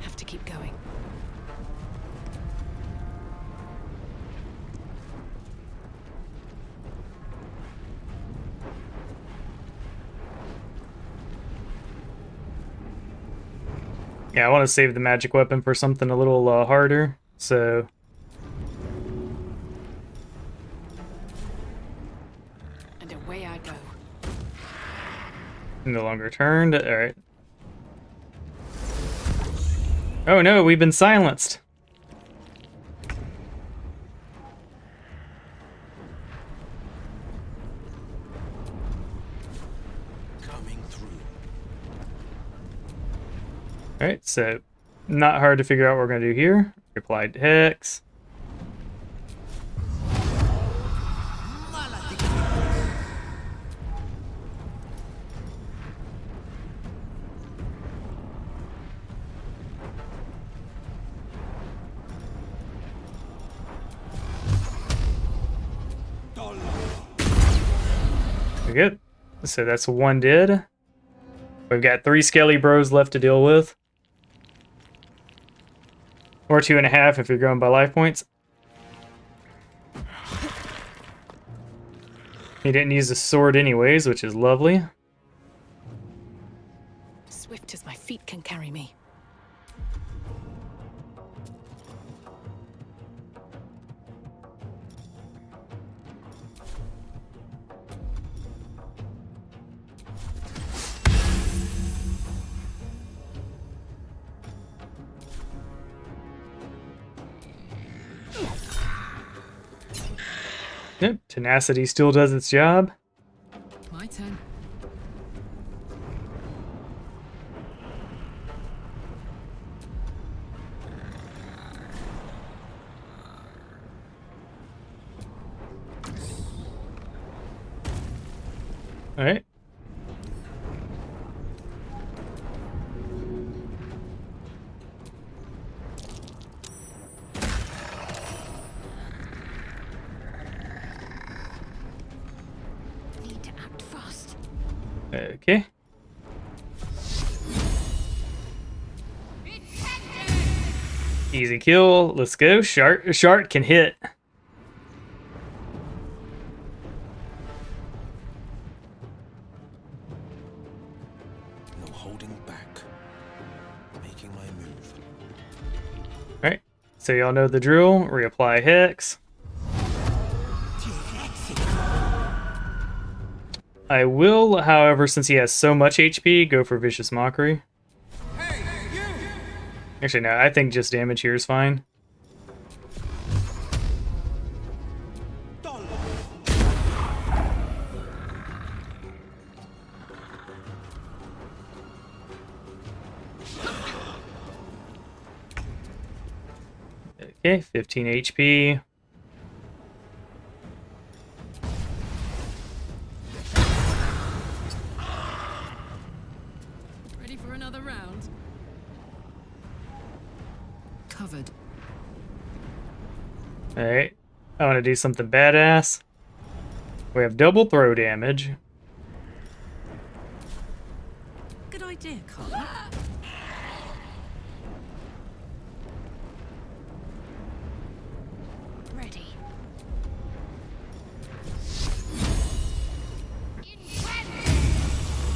Speaker 16: Have to keep going.
Speaker 1: Yeah, I want to save the magic weapon for something a little harder, so...
Speaker 16: And away I go.
Speaker 1: No longer turned, alright. Oh no, we've been silenced! Alright, so not hard to figure out what we're going to do here. Applied Hex. Very good. So that's one dead. We've got 3 Skelly Bros left to deal with. Or 2.5 if you're going by life points. He didn't use a sword anyways, which is lovely.
Speaker 16: Swift as my feet can carry me.
Speaker 1: Yep, tenacity still does its job.
Speaker 6: My turn.
Speaker 1: All right. Okay. Easy kill. Let's go. Shart can hit.
Speaker 2: No holding back. Making my move.
Speaker 1: Alright. So y'all know the drill. Reapply Hex. I will, however, since he has so much HP, go for Vicious Mockery. Actually, no, I think just damage here is fine. Okay, 15 HP.
Speaker 6: Ready for another round? Covered.
Speaker 1: Alright, I want to do something badass. We have double throw damage.
Speaker 6: Good idea, Carl.
Speaker 12: Ready.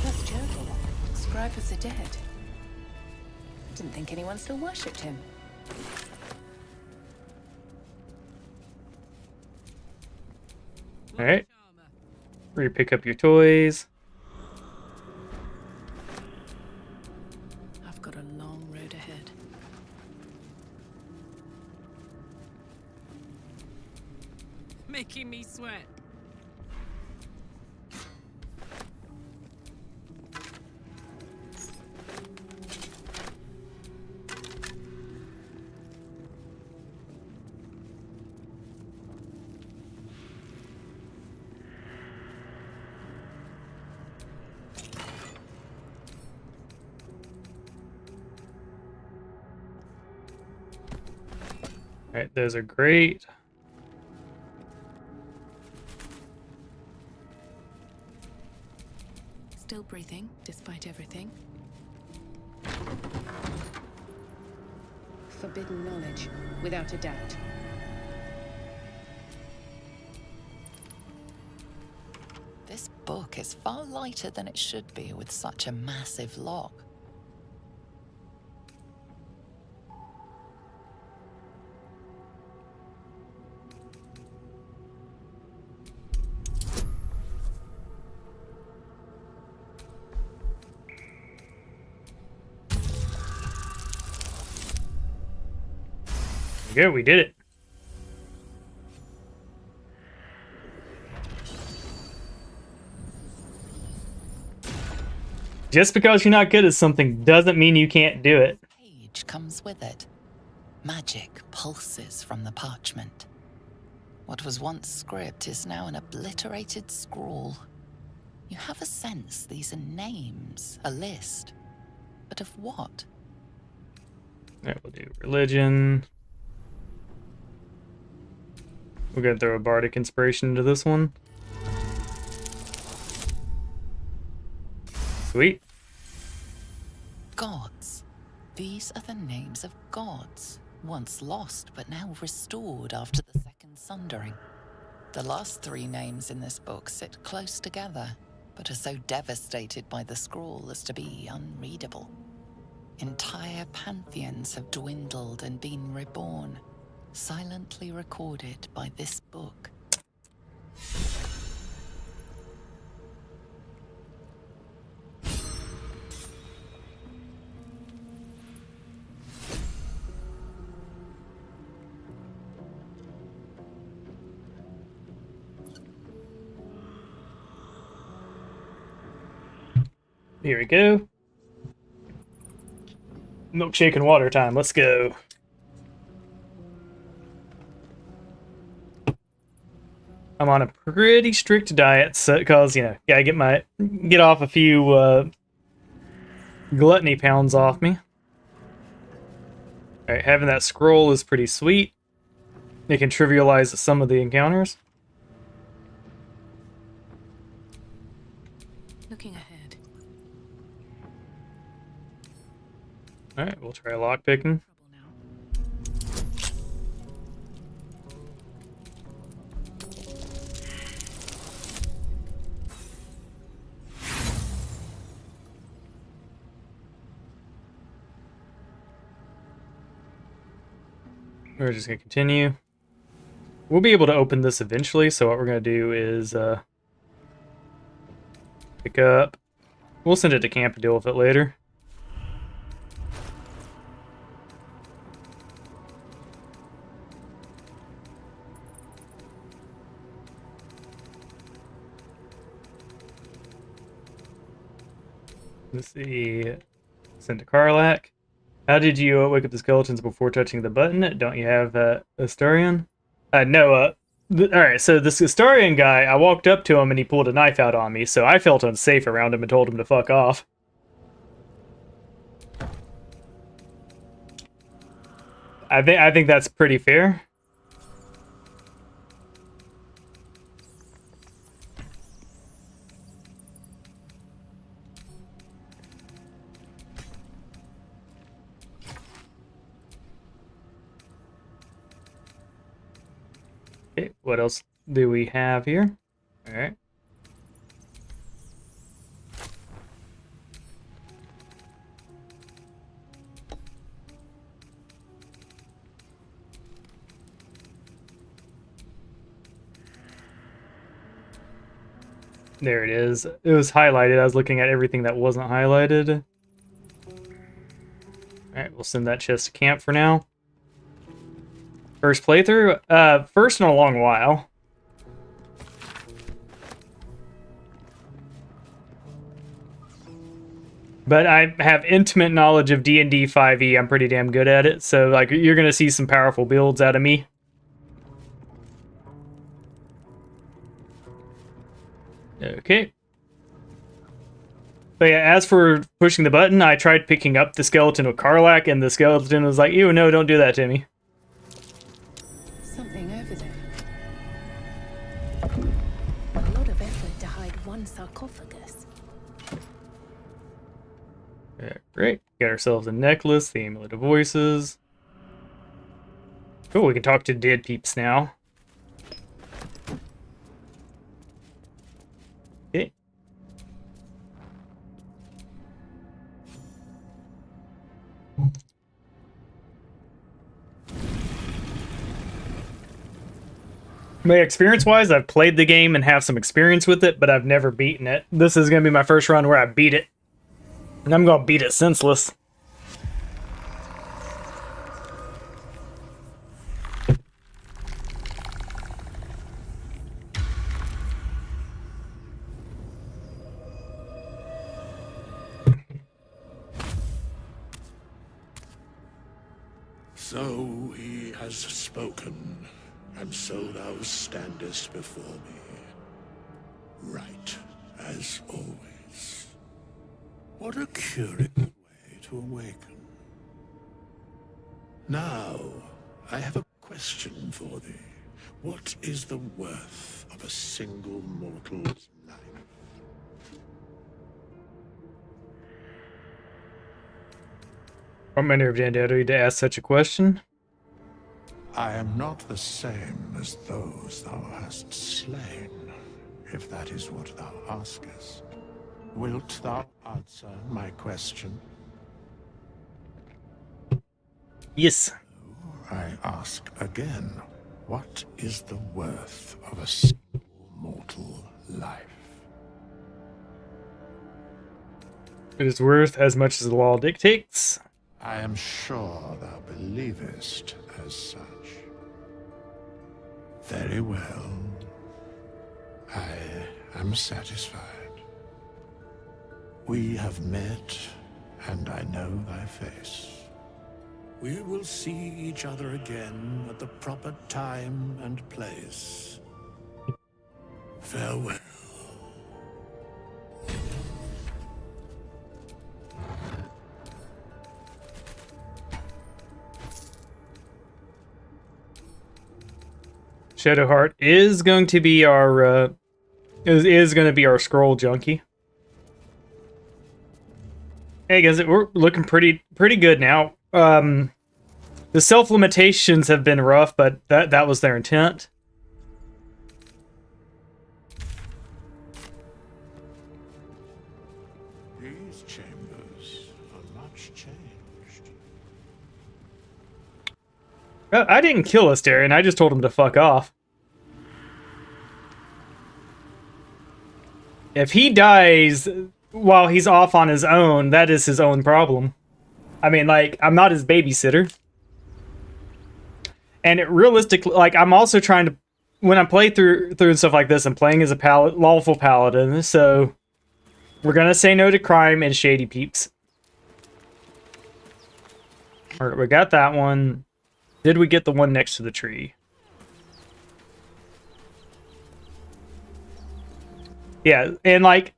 Speaker 16: That's Jodel, scribe of the dead. Didn't think anyone still worshipped him.
Speaker 1: Alright. where you pick up your toys.
Speaker 6: I've got a long road ahead. Making me sweat.
Speaker 1: Alright, those are great.
Speaker 16: Still breathing, despite everything. Forbidden knowledge, without a doubt.
Speaker 4: This book is far lighter than it should be with such a massive lock.
Speaker 1: There we go, we did it. Just because you're not good at something doesn't mean you can't do it.
Speaker 4: Page comes with it. Magic pulses from the parchment. What was once script is now an obliterated scrawl. You have a sense these are names, a list. But of what?
Speaker 1: Alright, we'll do religion. We're gonna throw a bardic inspiration into this one. Sweet.
Speaker 4: Gods. These are the names of gods, once lost but now restored after the Second Sundering. The last three names in this book sit close together, but are so devastated by the scrawl as to be unreadable. Entire pantheons have dwindled and been reborn, silently recorded by this book.
Speaker 1: Here we go. Milkshake and water time. Let's go. I'm on a pretty strict diet, so because gotta get off a few gluttony pounds off me. All right, having that scroll is pretty sweet. It can trivialize some of the encounters.
Speaker 16: Looking ahead.
Speaker 1: All right, we'll try lockpicking. We're just gonna continue. We'll be able to open this eventually, so what we're gonna do is pick up. We'll send it to camp and deal with it later. Let's see. Send to Karlach. How did you wake up the skeletons before touching the button? Don't you have Astarion? No. Alright, so this Astarion guy, I walked up to him and he pulled a knife out on me, so I felt unsafe around him and told him to fuck off. I think that's pretty fair. Okay, what else do we have here? All right. There it is. It was highlighted. I was looking at everything that wasn't highlighted. Alright, we'll send that chest to camp for now. First playthrough? First in a long while. But I have intimate knowledge of D&D 5e. I'm pretty damn good at it. So, like, you're going to see some powerful builds out of me. Okay. But yeah, as for pushing the button, I tried picking up the skeleton with Karlach, and the skeleton was like, ew, no, don't do that to me.
Speaker 16: Something over there. A lot of effort to hide one sarcophagus.
Speaker 1: Yeah, great. Got ourselves a necklace, the Amulet of Voices. Cool, we can talk to dead peeps now. Okay. My experience-wise, I've played the game and have some experience with it, but I've never beaten it. This is going to be my first run where I beat it. And I'm going to beat it senseless.
Speaker 7: So he has spoken, and so thou standest before me. Right, as always. What a curious way to awaken. Now, I have a question for thee. What is the worth of a single mortal's life?
Speaker 1: What manner of Dandelion to ask such a question?
Speaker 7: I am not the same as those thou hast slain, if that is what thou askest. Wilt thou answer my question?
Speaker 1: Yes.
Speaker 7: I ask again, what is the worth of a single mortal life?
Speaker 1: It is worth as much as the law dictates.
Speaker 7: I am sure thou believest as such. Very well. I am satisfied. We have met, and I know thy face. We will see each other again at the proper time and place. Farewell.
Speaker 1: Shadowheart is going to be our is going to be our scroll junkie. Hey guys, we're looking pretty good now. The self limitations have been rough, but that was their intent.
Speaker 7: These chambers are much changed.
Speaker 1: I didn't kill Astarion, I just told him to fuck off. If he dies while he's off on his own, that is his own problem. I mean, like, I'm not his babysitter. And it realistically, like, I'm also trying to, when I play through and stuff like this, I'm playing as a lawful paladin, so we're gonna say no to crime and shady peeps. Alright, we got that one. Did we get the one next to the tree? Yeah, and like,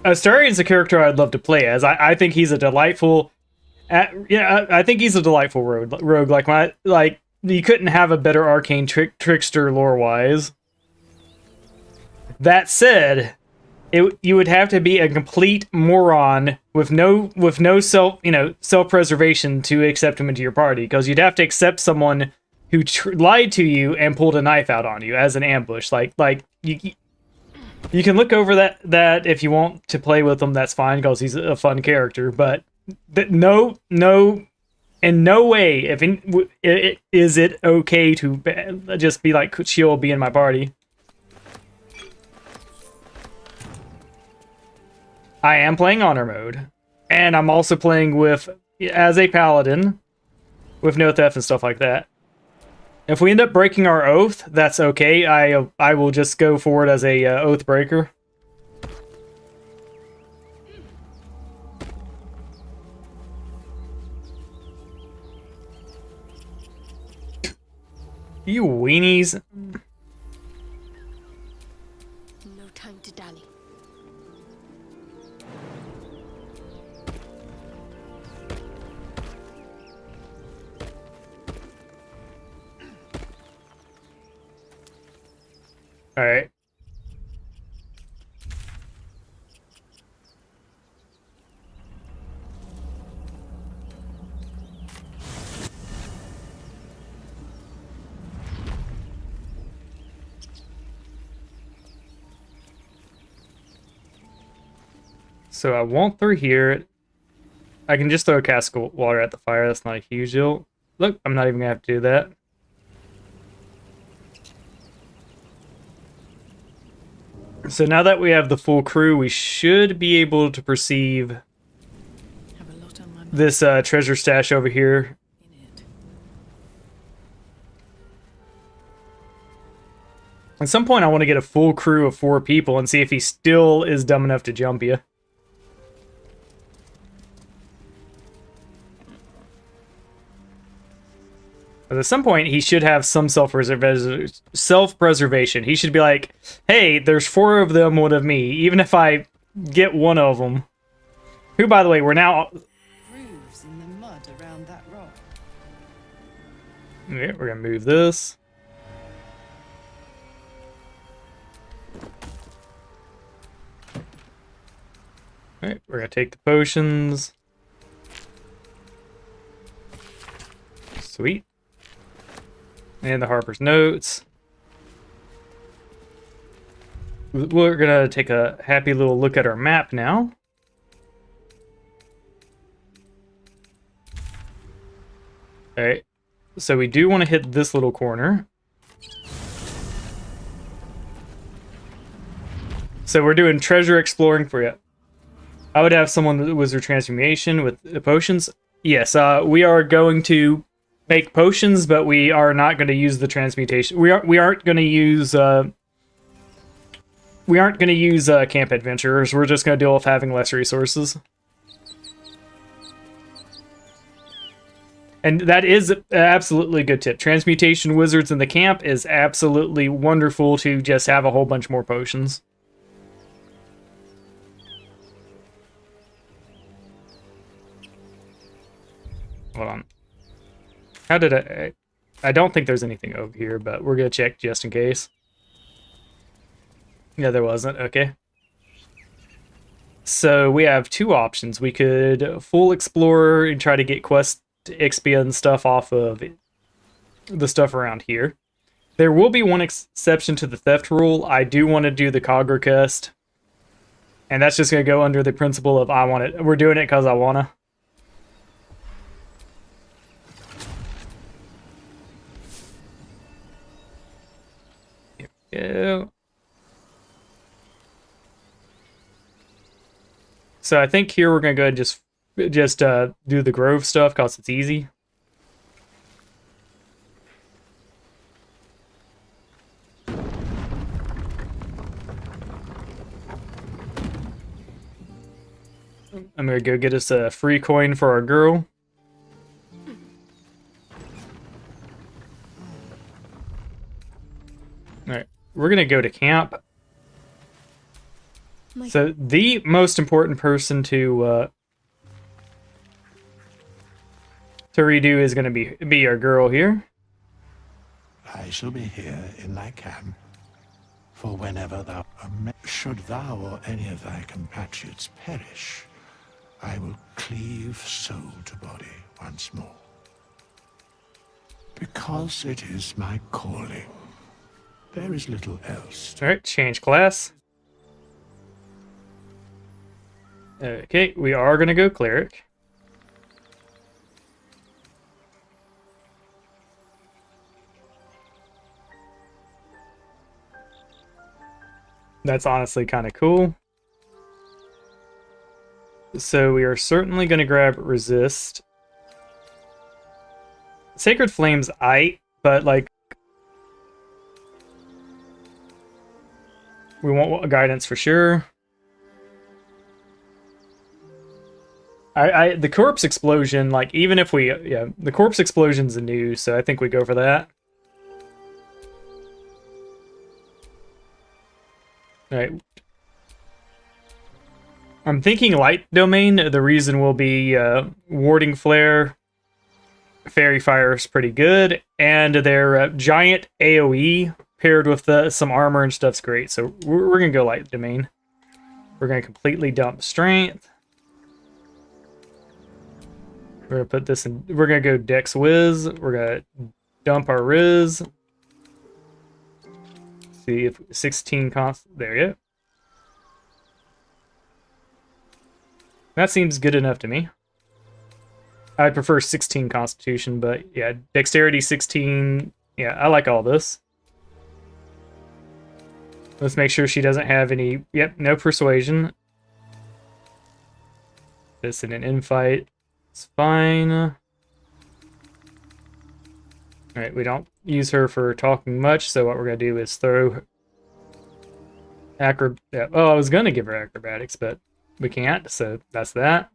Speaker 1: Astarion's a character I'd love to play as. I think he's a delightful, I think he's a delightful rogue. Like you couldn't have a better arcane trickster lore-wise. That said, you would have to be a complete moron with no self-preservation to accept him into your party, because you'd have to accept someone who lied to you and pulled a knife out on you as an ambush. Like you can look over that if you want to play with him, that's fine, because he's a fun character, but no, in no way is it okay to just be like, she'll be in my party. I am playing honor mode, and I'm also playing with as a paladin with no theft and stuff like that. If we end up breaking our oath, that's okay. I will just go forward as a oath breaker. You weenies.
Speaker 12: No time to dally.
Speaker 1: All right. So I won't through here. I can just throw a cask of water at the fire. That's not a huge deal. Look, I'm not even gonna have to do that. So now that we have the full crew, we should be able to perceive this treasure stash over here. At some point, I want to get a full crew of 4 people and see if he still is dumb enough to jump you. But at some point, he should have some self-preservation. He should be like, hey, there's 4 of them, one of me. Even if I get one of them. Who, by the way, we're now...
Speaker 4: Grooves in the mud around that rock.
Speaker 1: Okay, we're going to move this. Alright, we're going to take the potions. Sweet. And the Harper's Notes. We're gonna take a happy little look at our map now. Alright, so we do want to hit this little corner. So we're doing treasure exploring for you. I would have someone that was their transformation with the potions. Yes, we are going to make potions, but we are not going to use the transmutation. We aren't going to use camp adventurers. We're just going to deal with having less resources. And that is an absolutely good tip. Transmutation wizards in the camp is absolutely wonderful to just have a whole bunch more potions. Hold on. How did I don't think there's anything over here, but we're gonna check just in case. Yeah, there wasn't. Okay. So we have 2 options. We could full explore and try to get quest XP and stuff off of the stuff around here. There will be one exception to the theft rule. I do want to do the Cogger quest. And that's just gonna go under the principle of I want it. We're doing it because I wanna. Go. So I think here we're gonna go ahead and just do the Grove stuff because it's easy. I'm gonna go get us a free coin for our girl. Alright, we're gonna go to camp. So the most important person to redo is gonna be our girl here.
Speaker 7: I shall be here in thy camp, for whenever thou should thou or any of thy compatriots perish, I will cleave soul to body once more. Because it is my calling. There is little else.
Speaker 1: Alright, change class. Okay, we are gonna go cleric. That's honestly kind of cool. So we are certainly going to grab resist. Sacred Flame's aight, but like we want a guidance for sure. The corpse explosion, like even if we, yeah, the corpse explosion's new, so I think we go for that. All right. I'm thinking light domain. The reason will be warding flare. Fairy fire is pretty good, and their giant AOE paired with some armor and stuff's great. So we're gonna go light domain. We're gonna completely dump strength. We're gonna put this in. We're gonna go Dex Whiz. We're gonna dump our Riz. See if 16 const. There you go. That seems good enough to me. I'd prefer 16 Constitution, but yeah, Dexterity 16. Yeah, I like all this. Let's make sure she doesn't have any. Yep, no Persuasion. This in an infight. It's fine. Alright, we don't use her for talking much, so what we're going to do is throw... Yeah, oh, I was going to give her Acrobatics, but we can't, so that's that.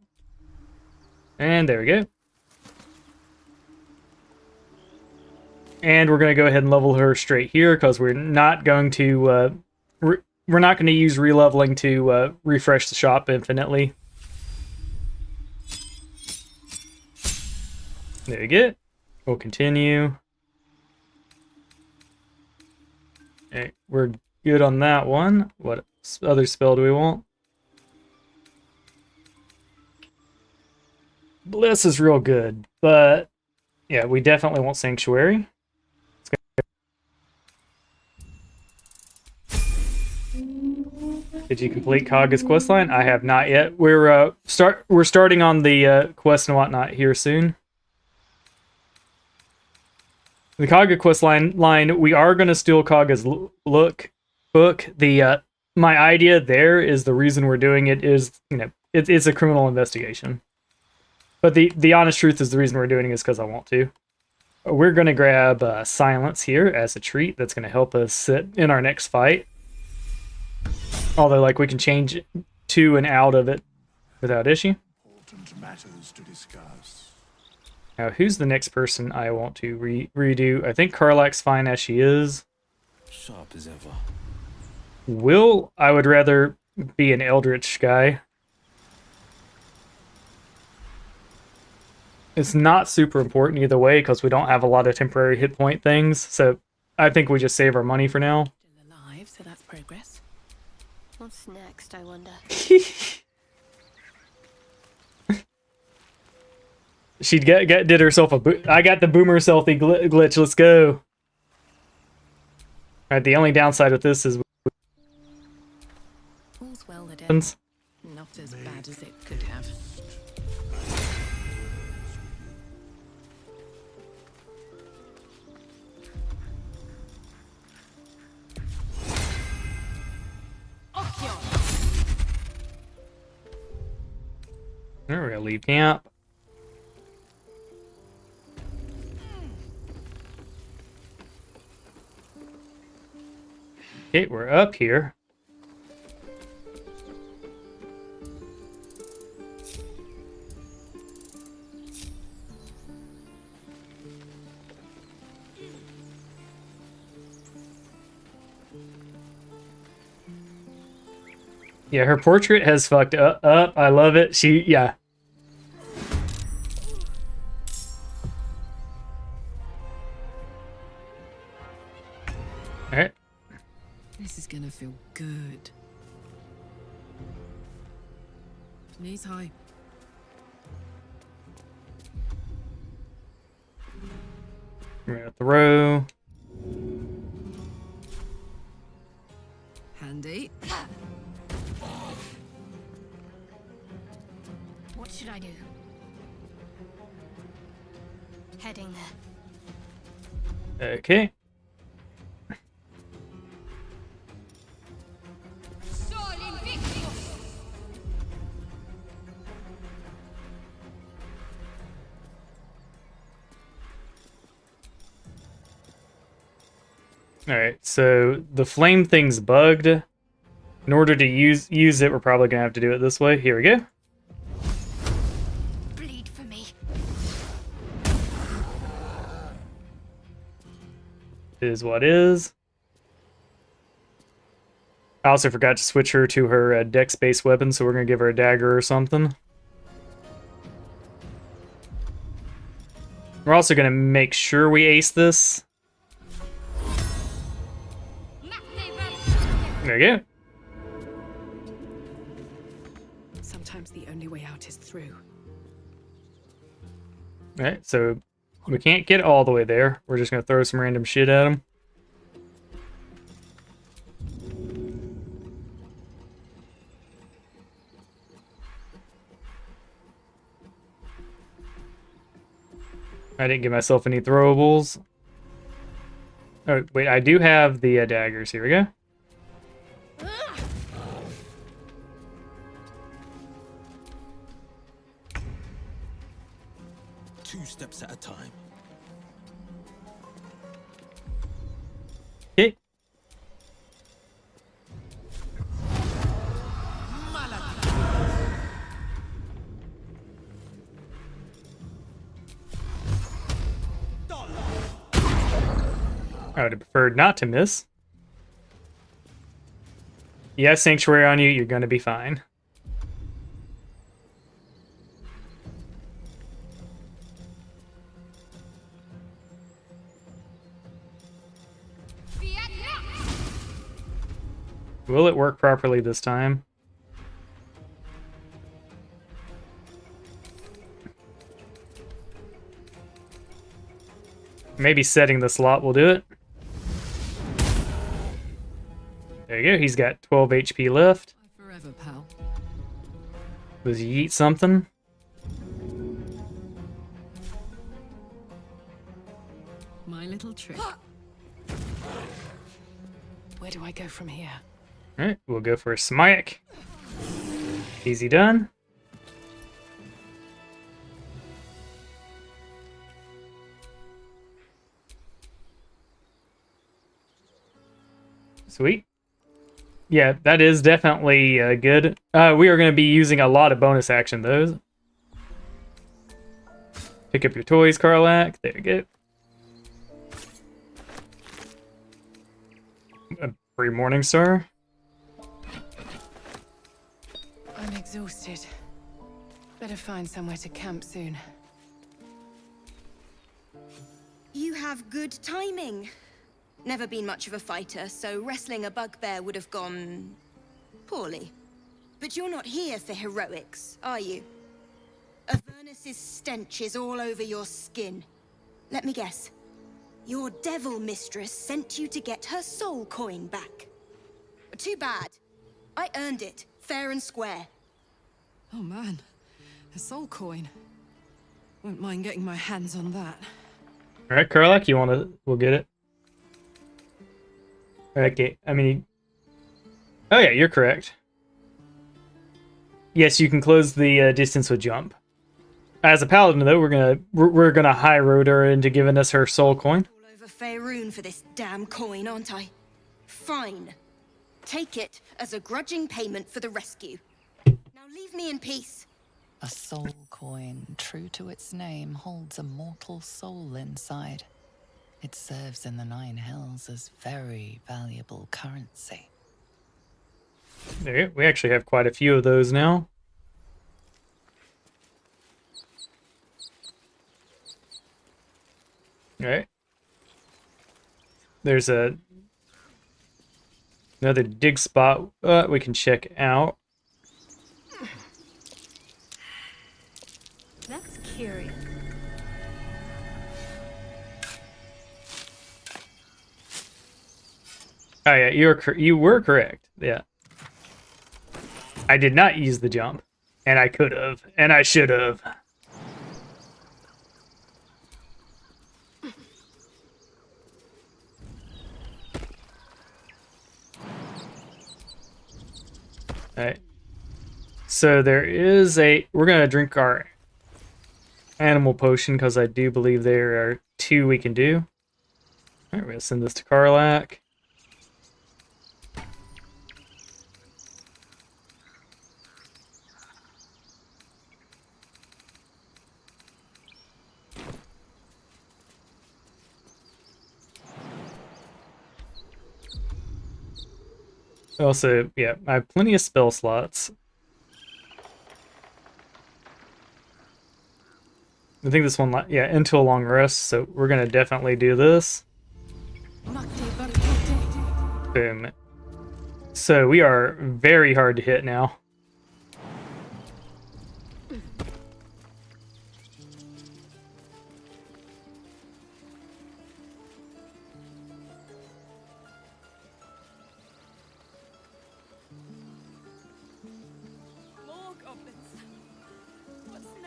Speaker 1: And there we go. And we're going to go ahead and level her straight here, because we're not going to... we're not going to use releveling to refresh the shop infinitely. There you go. We'll continue. Okay, we're good on that one. What other spell do we want? Bliss is real good, but yeah, we definitely want Sanctuary. Did you complete Kaga's questline? I have not yet. We're starting on the quest and whatnot here soon. The Kaga quest line, we are going to steal Kaga's book. The my idea there is the reason we're doing it is, you know, it's a criminal investigation. But the honest truth is the reason we're doing it is because I want to. We're going to grab Silence here as a treat. That's going to help us sit in our next fight. Although, like, we can change to and out of it without issue.
Speaker 7: Important matters to discuss.
Speaker 1: Now, who's the next person I want to redo? I think Karlach's fine as she is.
Speaker 15: Sharp as ever.
Speaker 1: Will, I would rather be an Eldritch guy. It's not super important either way, because we don't have a lot of temporary hit point things, so I think we just save our money for now.
Speaker 12: Still alive, so that's progress. What's next, I wonder?
Speaker 1: She did herself a I got the boomer selfie glitch. Let's go. Alright, the only downside with this is
Speaker 16: All's well that ends. Not as bad as it could have.
Speaker 1: We're gonna leave camp. Okay, we're up here. Yeah, her portrait has fucked up. I love it. Yeah. Alright.
Speaker 6: This is gonna feel good. Knees high.
Speaker 1: We're gonna throw.
Speaker 6: Handy.
Speaker 5: What should I do? Heading there.
Speaker 1: Okay. Alright, so the flame thing's bugged. In order to use it, we're probably gonna have to do it this way. Here we go.
Speaker 5: Bleed for me.
Speaker 1: Is what is. I also forgot to switch her to her dex-based weapon, so we're gonna give her a dagger or something. We're also gonna make sure we ace this. There you go.
Speaker 6: Sometimes the only way out is through.
Speaker 1: Alright, so we can't get all the way there. We're just gonna throw some random shit at him. I didn't give myself any throwables. Oh, wait, I do have the daggers. Here we go.
Speaker 15: Two steps at a time.
Speaker 1: Okay. I would have preferred not to miss. You have Sanctuary on you, you're gonna be fine. Will it work properly this time? Maybe setting the slot will do it. There you go, he's got 12 HP left.
Speaker 6: Forever, pal.
Speaker 1: Was he eat something?
Speaker 6: My little trick. Where do I go from here?
Speaker 1: Alright, we'll go for a smite. Easy done. Sweet. Yeah, that is definitely good. We are going to be using a lot of bonus action, though. Pick up your toys, Karlach. There you go. Free morning, sir.
Speaker 16: I'm exhausted. Better find somewhere to camp soon.
Speaker 12: You have good timing. Never been much of a fighter, so wrestling a bugbear would have gone poorly. But you're not here for heroics, are you? Avernus's stench is all over your skin. Let me guess. Your devil mistress sent you to get her soul coin back. Too bad. I earned it, fair and square.
Speaker 6: Oh man, a soul coin. Won't mind getting my hands on that.
Speaker 1: Alright, Karlach, you want to... We'll get it. Okay, I mean... Oh yeah, you're correct. Yes, you can close the distance with jump. As a paladin, though, we're gonna high road her into giving us her soul coin.
Speaker 12: All over Faerun for this damn coin, aren't I? Fine. Take it as a grudging payment for the rescue. Now leave me in peace.
Speaker 4: A soul coin, true to its name, holds a mortal soul inside. It serves in the Nine Hells as very valuable currency.
Speaker 1: There you go. We actually have quite a few of those now. Alright. There's another dig spot we can check out.
Speaker 5: That's curious.
Speaker 1: Oh yeah, you were correct. Yeah. I did not use the jump. And I could have. And I should have. Alright. So there is we're going to drink our animal potion because I do believe there are 2 we can do. Alright, we're gonna send this to Karlak. Also, yeah, I have plenty of spell slots. I think this one, yeah, into a long rest, so we're gonna definitely do this. Boom. So we are very hard to hit now.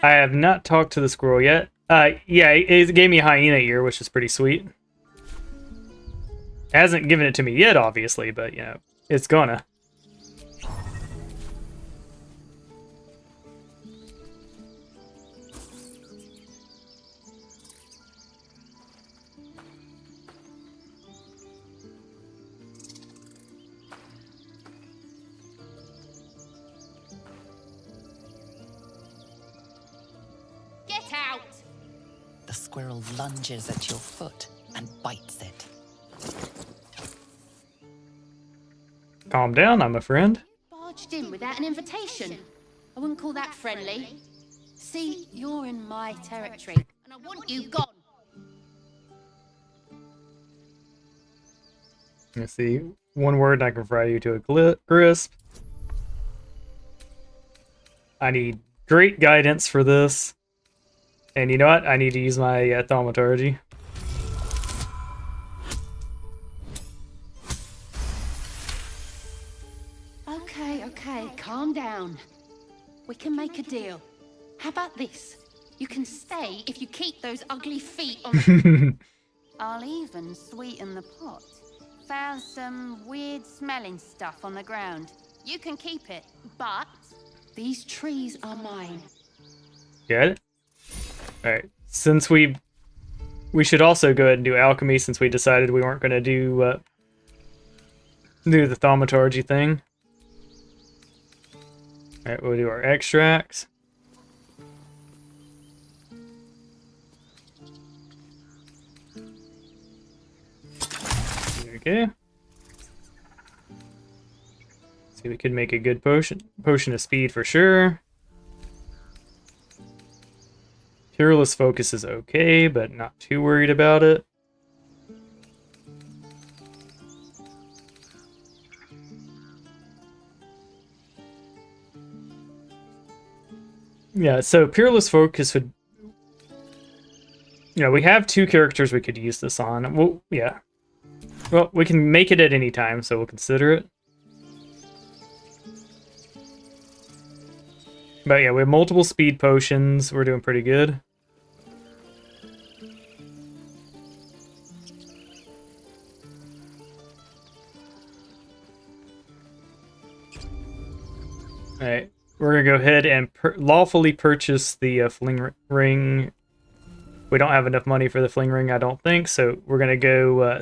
Speaker 1: I have not talked to the squirrel yet. Yeah, it gave me a hyena ear, which is pretty sweet. It hasn't given it to me yet, obviously, but, you know, it's gonna.
Speaker 4: Get out! The squirrel lunges at your foot and bites it.
Speaker 1: Calm down, I'm a friend.
Speaker 18: Barged in without an invitation. I wouldn't call that friendly. See, you're in my territory, and I want you gone.
Speaker 1: Let's see. One word and I can fry you to a crisp. I need great guidance for this. And you know what? I need to use my thaumaturgy.
Speaker 18: Okay, calm down. We can make a deal. How about this? You can stay if you keep those ugly feet on the... I'll even sweeten the pot. Found some weird smelling stuff on the ground. You can keep it, but these trees are mine.
Speaker 1: Get it? Alright, since we should also go ahead and do alchemy since we decided we weren't going to do the thaumaturgy thing. Alright, we'll do our extracts. Okay. See, we could make a good potion. Potion of speed for sure. Fearless focus is okay, but not too worried about it. Yeah, so Peerless Focus would... You know, we have two characters we could use this on. Well, yeah. Well, we can make it at any time, so we'll consider it. But yeah, we have multiple speed potions. We're doing pretty good. Alright. We're going to go ahead and lawfully purchase the fling ring. We don't have enough money for the fling ring, I don't think, so we're going to go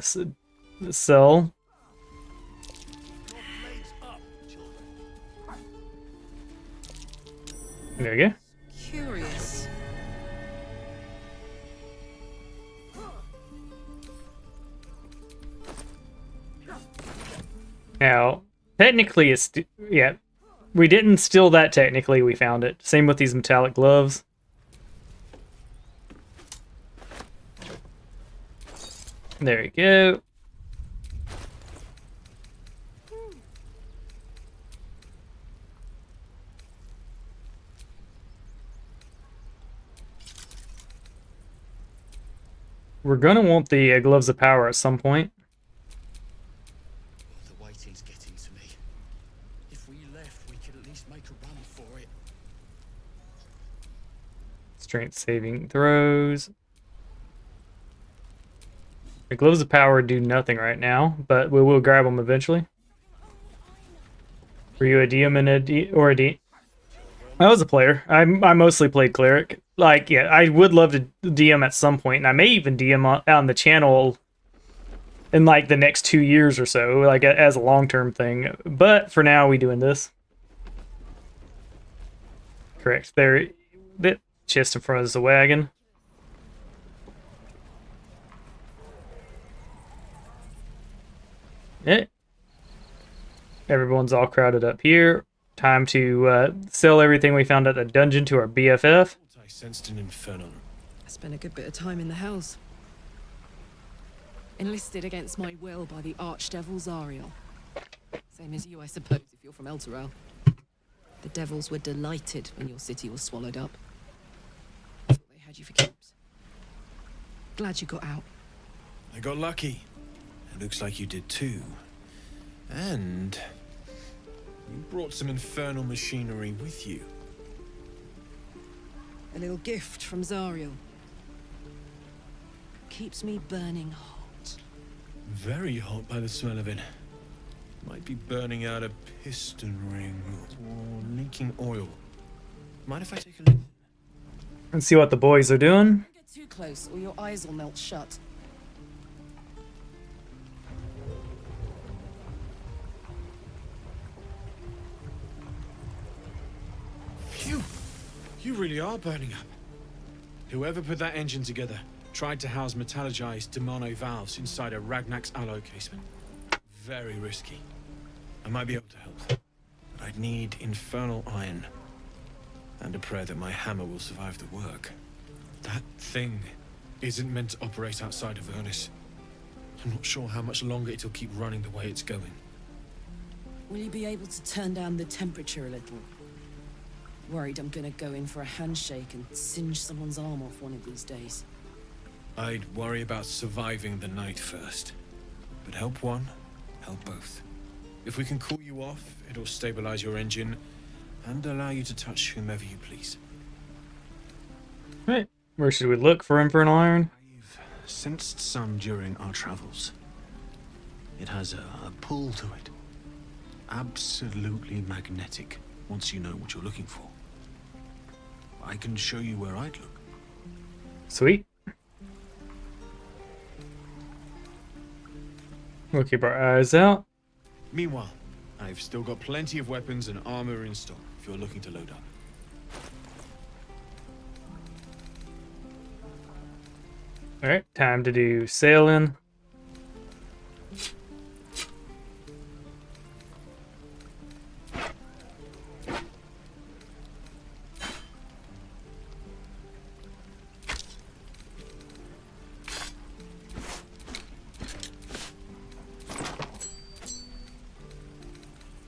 Speaker 1: sell. There you go.
Speaker 6: Curious.
Speaker 1: Now, technically it's... Yeah. We didn't steal that technically, we found it. Same with these metallic gloves. There you go. We're gonna want the gloves of power at some point.
Speaker 10: The waiting's getting to me. If we left, we could at least make a run for it.
Speaker 1: Strength saving throws. The gloves of power do nothing right now, but we will grab them eventually. Were you a DM and a D? I was a player. I mostly played cleric. Like, yeah, I would love to DM at some point, and I may even DM on the channel in like the next 2 years or so, like as a long-term thing. But for now, we doing this. Correct. There, that chest in front is the wagon. Yeah. Everyone's all crowded up here. Time to sell everything we found at the dungeon to our BFF.
Speaker 13: I sensed an inferno.
Speaker 6: I spent a good bit of time in the hells. Enlisted against my will by the Archdevil Zariel. Same as you, I suppose, if you're from Elturel. The devils were delighted when your city was swallowed up. Thought they had you for keeps. Glad you got out.
Speaker 13: I got lucky. It looks like you did too. And you brought some infernal machinery with you.
Speaker 6: A little gift from Zariel. Keeps me burning hot.
Speaker 13: Very hot by the smell of it. Might be burning out a piston ring or leaking oil. Mind if I take a look?
Speaker 1: And see what the boys are doing.
Speaker 6: Don't get too close or your eyes will melt shut.
Speaker 13: Phew! You really are burning up. Whoever put that engine together tried to house metallurgized Demano valves inside a Ragnak's alloy casement. Very risky. I might be able to help, but I'd need infernal iron. And a prayer that my hammer will survive the work. That thing isn't meant to operate outside of Ernest. I'm not sure how much longer it'll keep running the way it's going.
Speaker 6: Will you be able to turn down the temperature a little? Worried I'm gonna go in for a handshake and singe someone's arm off one of these days.
Speaker 13: I'd worry about surviving the night first. But help one, help both. If we can cool you off, it'll stabilize your engine and allow you to touch whomever you please.
Speaker 1: Right. Where should we look for infernal iron?
Speaker 13: I've sensed some during our travels. It has a pull to it. Absolutely magnetic once you know what you're looking for. I can show you where I'd look.
Speaker 1: Sweet. We'll keep our eyes out.
Speaker 13: Meanwhile, I've still got plenty of weapons and armor in stock if you're looking to load up.
Speaker 1: Alright, time to do sailing.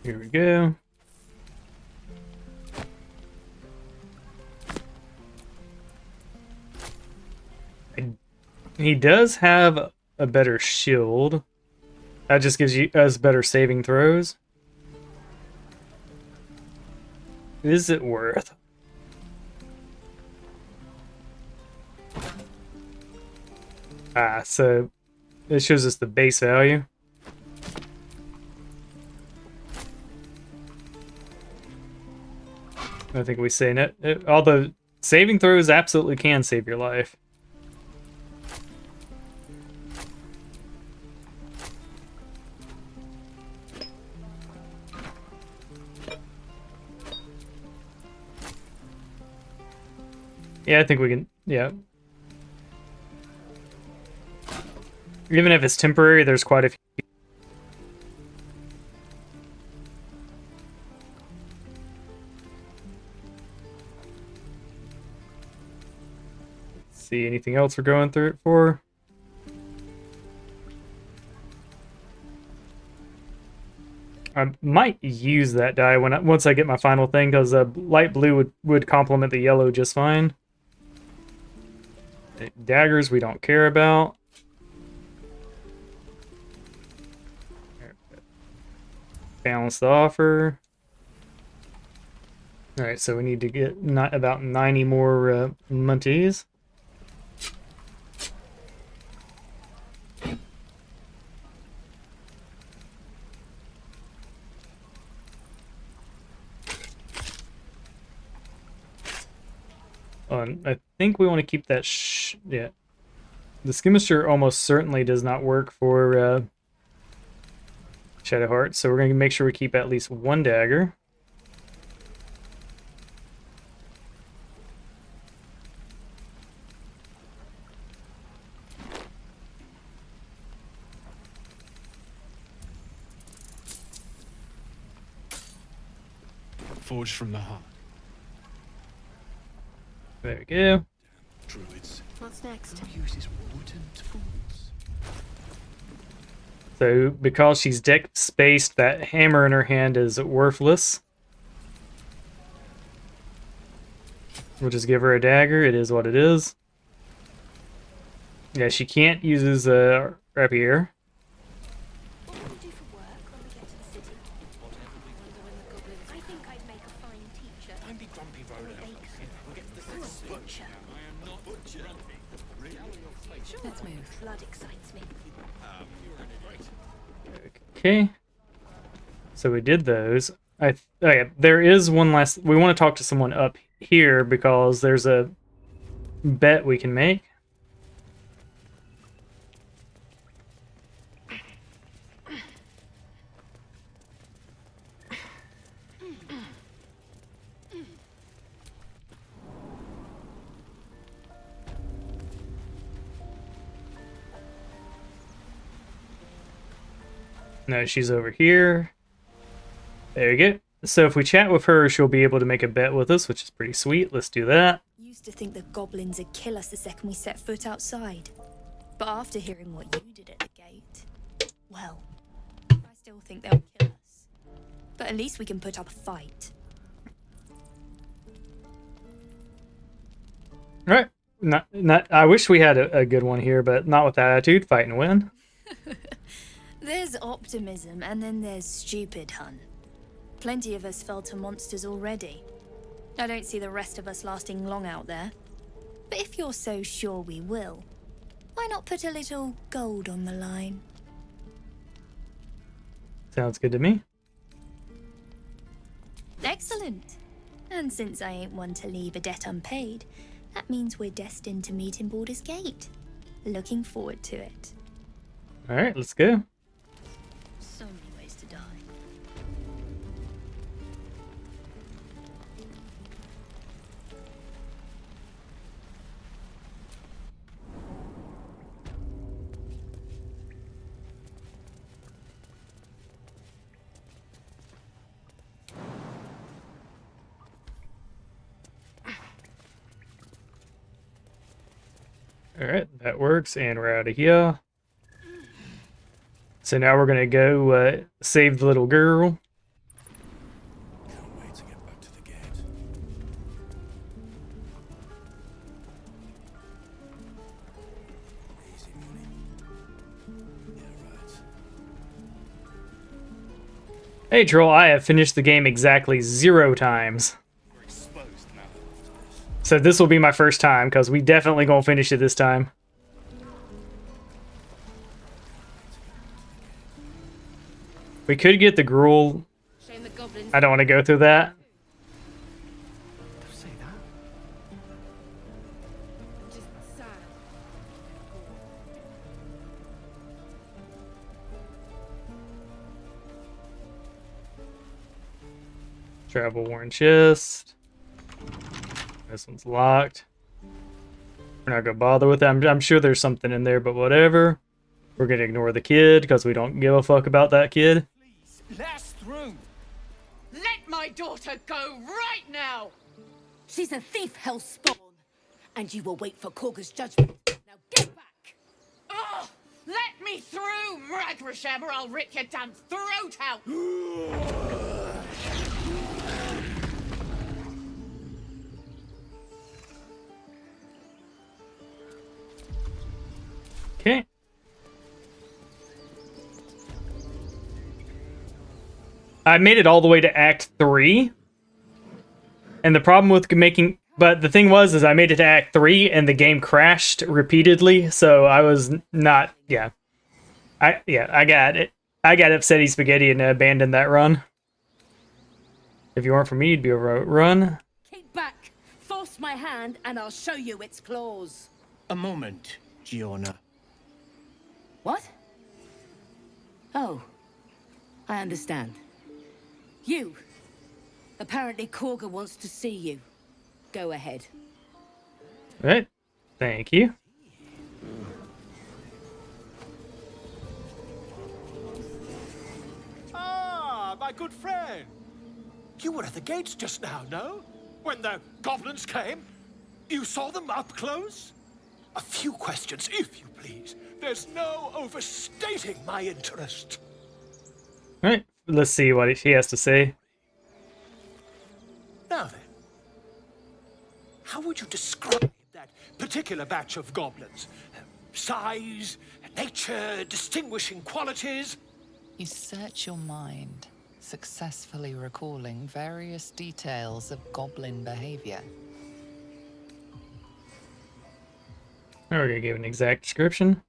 Speaker 1: Here we go. He does have a better shield. That just gives you us better saving throws. Is it worth? Ah, so it shows us the base value. I think we say it. All the saving throws absolutely can save your life. Yeah, I think we can, yeah. Even if it's temporary, there's quite a few. See anything else we're going through it for? I might use that dye once I get my final thing, because light blue would complement the yellow just fine. Daggers we don't care about. Balance the offer. Alright, so we need to get about 90 more munties. I think we want to keep that yeah. The skirmisher almost certainly does not work for Shadowheart, so we're going to make sure we keep at least one dagger.
Speaker 13: Forged from the heart.
Speaker 1: There we go.
Speaker 13: Druids.
Speaker 5: What's next?
Speaker 13: Who uses wooden tools?
Speaker 1: So, because she's deck spaced, that hammer in her hand is worthless. We'll just give her a dagger. It is what it is. Yeah, she can't use a rapier.
Speaker 16: Let's move. Blood excites me.
Speaker 1: Okay. So we did those. Oh yeah, there is one last. We want to talk to someone up here because there's a bet we can make. No, she's over here. There you go. So if we chat with her, she'll be able to make a bet with us, which is pretty sweet. Let's do that.
Speaker 19: Used to think the goblins would kill us the second we set foot outside. But after hearing what you did at the gate, well, I still think they'll kill us. But at least we can put up a fight.
Speaker 1: All right. Not. I wish we had a good one here, but not with that attitude. Fight and win.
Speaker 19: There's optimism, and then there's stupid, hun. Plenty of us fell to monsters already. I don't see the rest of us lasting long out there. But if you're so sure we will, why not put a little gold on the line?
Speaker 1: Sounds good to me.
Speaker 19: Excellent. And since I ain't one to leave a debt unpaid, that means we're destined to meet in Baldur's Gate. Looking forward to it.
Speaker 1: All right, let's go.
Speaker 19: So many ways to die.
Speaker 1: All right, that works, and we're out of here. So now we're gonna go save the little girl.
Speaker 15: Can't wait to get back to the gate. Easy money. Yeah, right.
Speaker 1: Hey Troll, I have finished the game exactly 0 times.
Speaker 15: We're exposed now.
Speaker 1: So this will be my first time, because we definitely gonna finish it this time. We could get the gruel. I don't want to go through that.
Speaker 15: Say that.
Speaker 6: Just sad.
Speaker 1: Travel worn chest. This one's locked. We're not gonna bother with that. I'm sure there's something in there, but whatever. We're gonna ignore the kid because we don't give a fuck about that kid.
Speaker 11: Let us through!
Speaker 20: Let my daughter go right now!
Speaker 21: She's a thief, hellspawn, and you will wait for Korga's judgment. Now get back!
Speaker 20: Oh, let me through, Mragrasham, or I'll rip your damn throat out!
Speaker 1: Okay. I made it all the way to Act 3. And the problem with making... But the thing was, is I made it to Act 3, and the game crashed repeatedly, so I was not... Yeah. I got it. I got upsetty spaghetti and abandoned that run. If you weren't for me, you'd be overrun.
Speaker 21: Keep back! Force my hand, and I'll show you its claws.
Speaker 10: A moment. Giona.
Speaker 21: What? Oh, I understand. You. Apparently Korga wants to see you. Go ahead.
Speaker 1: Right. Thank you.
Speaker 11: Ah, my good friend. You were at the gates just now, no? When the goblins came? You saw them up close? A few questions, if you please. There's no overstating my interest.
Speaker 1: Alright, let's see what he has to say.
Speaker 11: Now then, how would you describe that particular batch of goblins? Size, nature, distinguishing qualities?
Speaker 4: You search your mind, successfully recalling various details of goblin behavior.
Speaker 1: Now we're gonna give an exact description.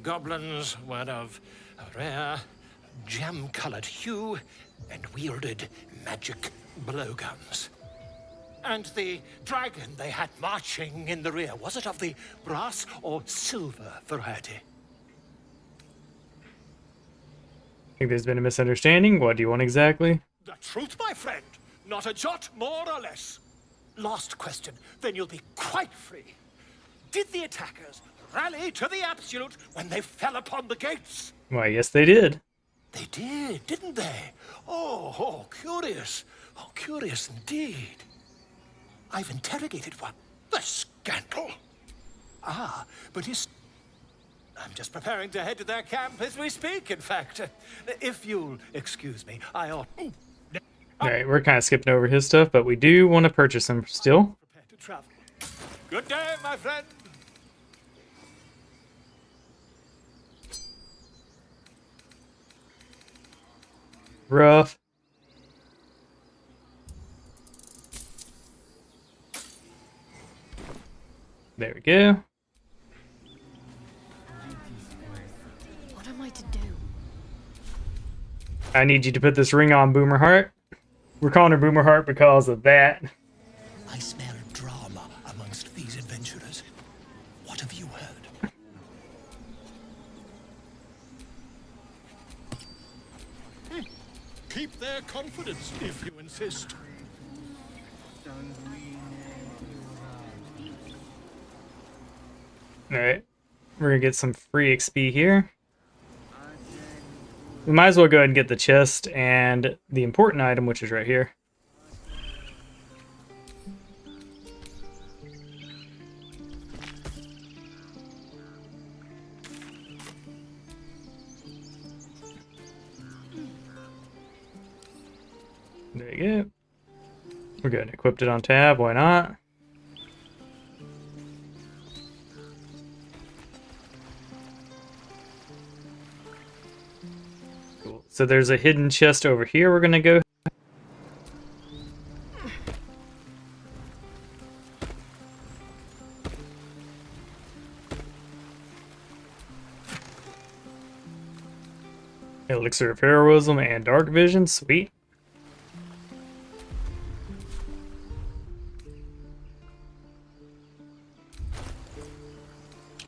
Speaker 11: Goblins were of a rare, jam-colored hue and wielded magic blowguns. And the dragon they had marching in the rear, was it of the brass or silver variety?
Speaker 1: I think there's been a misunderstanding. What do you want exactly?
Speaker 11: The truth, my friend. Not a jot more or less. Last question, then you'll be quite free. Did the attackers rally to the absolute when they fell upon the gates?
Speaker 1: Why, yes they did.
Speaker 11: They did, didn't they? Oh, curious. Oh, curious indeed. I've interrogated one. The scandal. Ah, but I'm just preparing to head to their camp as we speak, in fact. If you'll excuse me, I ought...
Speaker 1: Alright, we're kind of skipping over his stuff, but we do want to purchase him still.
Speaker 11: Prepare to travel. Good day, my friend.
Speaker 1: Rough. There we go.
Speaker 5: What am I to do?
Speaker 1: I need you to put this ring on, Boomer Heart. We're calling her Boomer Heart because of that.
Speaker 11: I smell drama amongst these adventurers. What have you heard? Keep their confidence, if you insist.
Speaker 1: Alright. We're gonna get some free XP here. We might as well go ahead and get the chest and the important item, which is right here. There you go. We're good. Equipped it on tab. Why not? Cool. So there's a hidden chest over here. We're gonna go. Elixir of Heroism and Dark Vision. Sweet.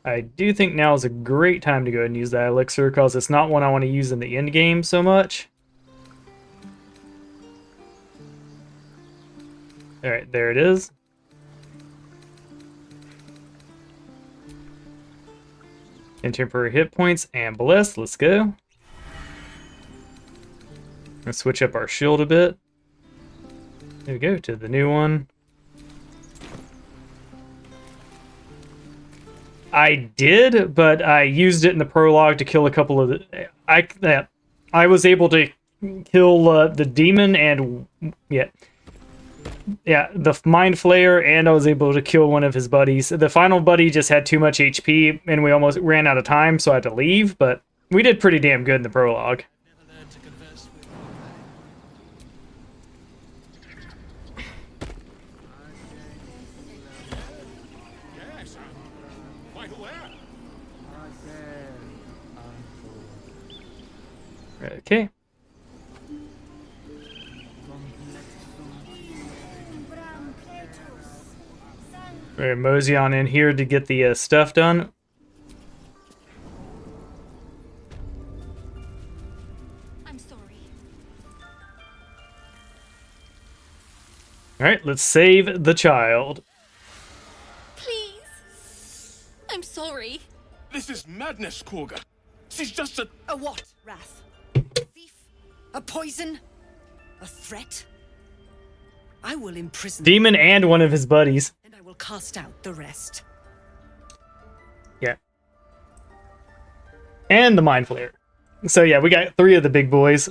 Speaker 1: I do think now is a great time to go ahead and use that elixir because it's not one I want to use in the end game so much. Alright, there it is. And temporary hit points and blessed. Let's go. Let's switch up our shield a bit. There we go, to the new one. I did, but I used it in the prologue to kill a couple of the... I was able to kill the demon and... Yeah, the Mind Flayer, and I was able to kill one of his buddies. The final buddy just had too much HP, and we almost ran out of time, so I had to leave, but we did pretty damn good in the prologue. Okay. We're gonna mosey on in here to get the stuff done. All right, let's save the child.
Speaker 19: Please. I'm sorry.
Speaker 2: This is madness, Korga. She's just a...
Speaker 21: A what, Wrath? Thief? A poison? A threat? I will imprison
Speaker 1: Demon and one of his buddies.
Speaker 21: and I will cast out the rest.
Speaker 1: Yeah. And the Mind Flayer. So yeah, we got 3 of the big boys.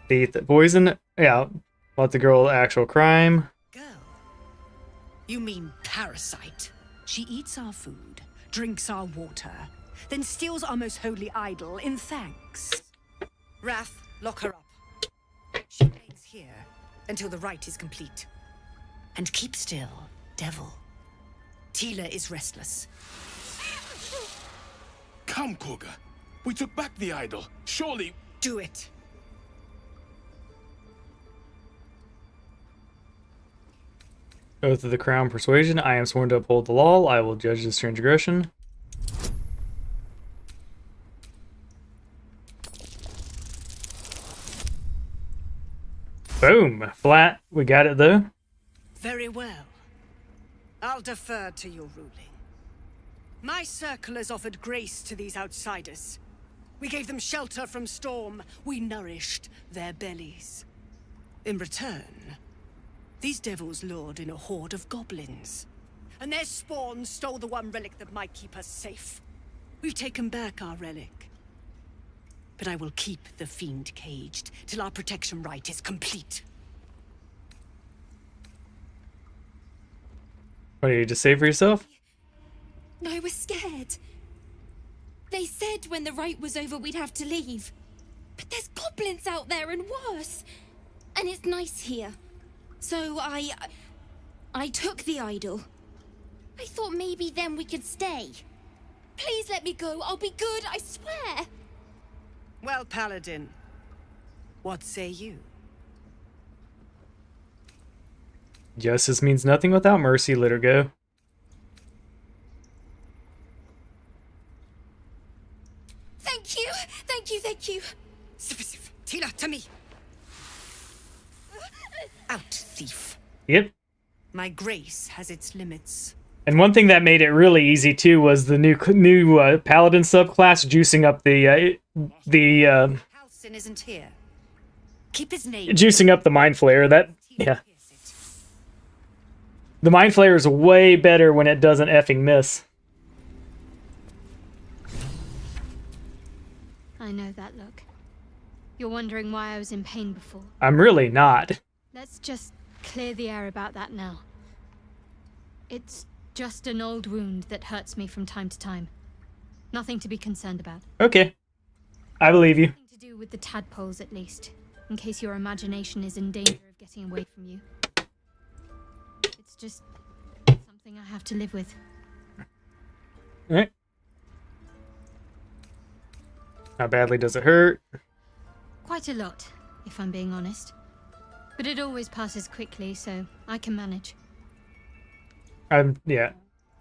Speaker 1: The poison, yeah. Let the girl actual crime.
Speaker 21: You mean parasite? She eats our food, drinks our water, then steals our most holy idol in thanks. Wrath, lock her up. She remains here until the rite is complete. And keep still, devil. Tila is restless.
Speaker 2: Come, Korga. We took back the idol. Surely...
Speaker 21: Do it.
Speaker 1: Oath of the Crown Persuasion. I am sworn to uphold the law. I will judge this transgression. Boom. Flat. We got it, though.
Speaker 21: Very well. I'll defer to your ruling. My circle has offered grace to these outsiders. We gave them shelter from storm. We nourished their bellies. In return, these devils lured in a horde of goblins. And their spawn stole the one relic that might keep us safe. We've taken back our relic. But I will keep the fiend caged till our protection rite is complete.
Speaker 1: What, did you just say for yourself?
Speaker 5: I was scared. They said when the rite was over we'd have to leave. But there's goblins out there and worse. And it's nice here. So I took the idol. I thought maybe then we could stay. Please let me go. I'll be good, I swear.
Speaker 21: Well, Paladin, what say you?
Speaker 1: Justice means nothing without mercy. Let her go.
Speaker 5: Thank you. Thank you. Thank you.
Speaker 21: Tila, to me. Out, thief.
Speaker 1: Yep.
Speaker 21: My grace has its limits.
Speaker 1: And one thing that made it really easy too was the new paladin subclass juicing up the
Speaker 21: Halcyon isn't here. Keep his name.
Speaker 1: juicing up the Mind Flayer. That, yeah. The Mind Flayer is way better when it doesn't effing miss.
Speaker 5: I know that look. You're wondering why I was in pain before.
Speaker 1: I'm really not.
Speaker 5: Let's just clear the air about that now. It's just an old wound that hurts me from time to time. Nothing to be concerned about.
Speaker 1: Okay. I believe you.
Speaker 5: Nothing to do with the tadpoles, at least. In case your imagination is in danger of getting away from you. It's just something I have to live with.
Speaker 1: Alright. How badly does it hurt?
Speaker 5: Quite a lot, if I'm being honest. But it always passes quickly, so I can manage.
Speaker 1: Yeah.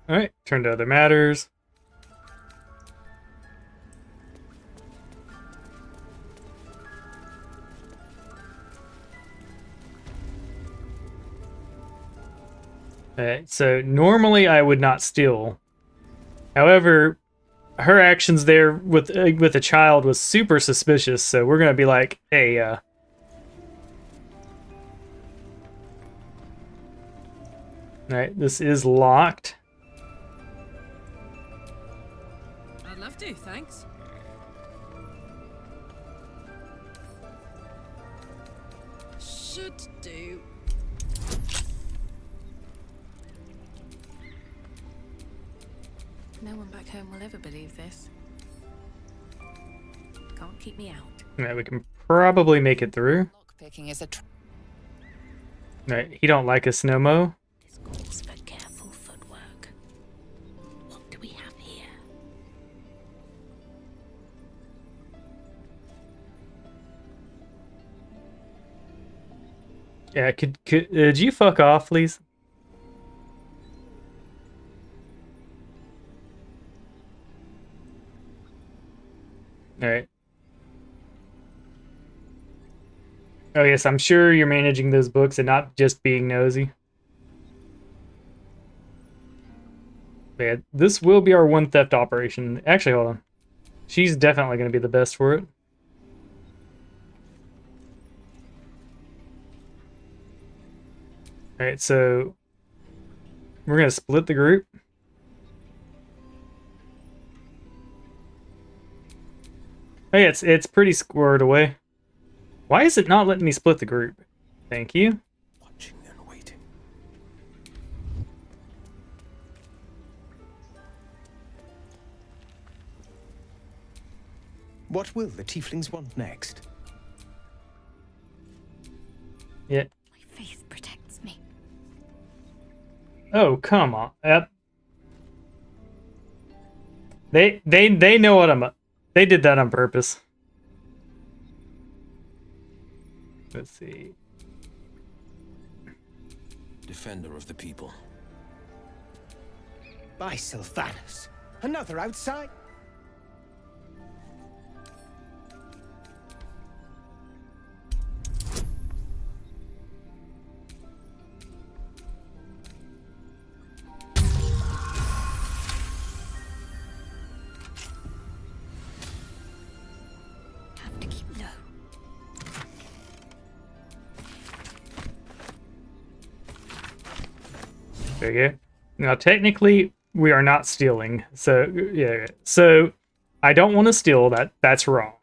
Speaker 1: Alright, turn to other matters. Alright, so normally I would not steal. However, her actions there with a child was super suspicious, so we're gonna be like, hey, Alright, this is locked.
Speaker 6: I'd love to, thanks. Should do.
Speaker 16: No one back home will ever believe this. Can't keep me out.
Speaker 1: Alright, we can probably make it through.
Speaker 4: Picking is a
Speaker 1: Alright, he don't like us no mo.
Speaker 21: Calls for careful footwork. What do we have here?
Speaker 1: Yeah, could you fuck off, please? Alright. Oh yes, I'm sure you're managing those books and not just being nosy. Yeah, this will be our one theft operation. Actually, hold on. She's definitely going to be the best for it. Alright, so we're going to split the group. Oh yeah, it's pretty squared away. Why is it not letting me split the group? Thank you.
Speaker 2: Watching and waiting. What will the tieflings want next?
Speaker 1: Yeah.
Speaker 5: My faith protects me.
Speaker 1: Oh, come on. Yep. They know what I'm... They did that on purpose. Let's see.
Speaker 10: Defender of the people.
Speaker 11: By Sylvanus. Another outside.
Speaker 5: Have to keep low.
Speaker 1: There you go. Now, technically, we are not stealing. So, yeah. So, I don't want to steal. That's wrong.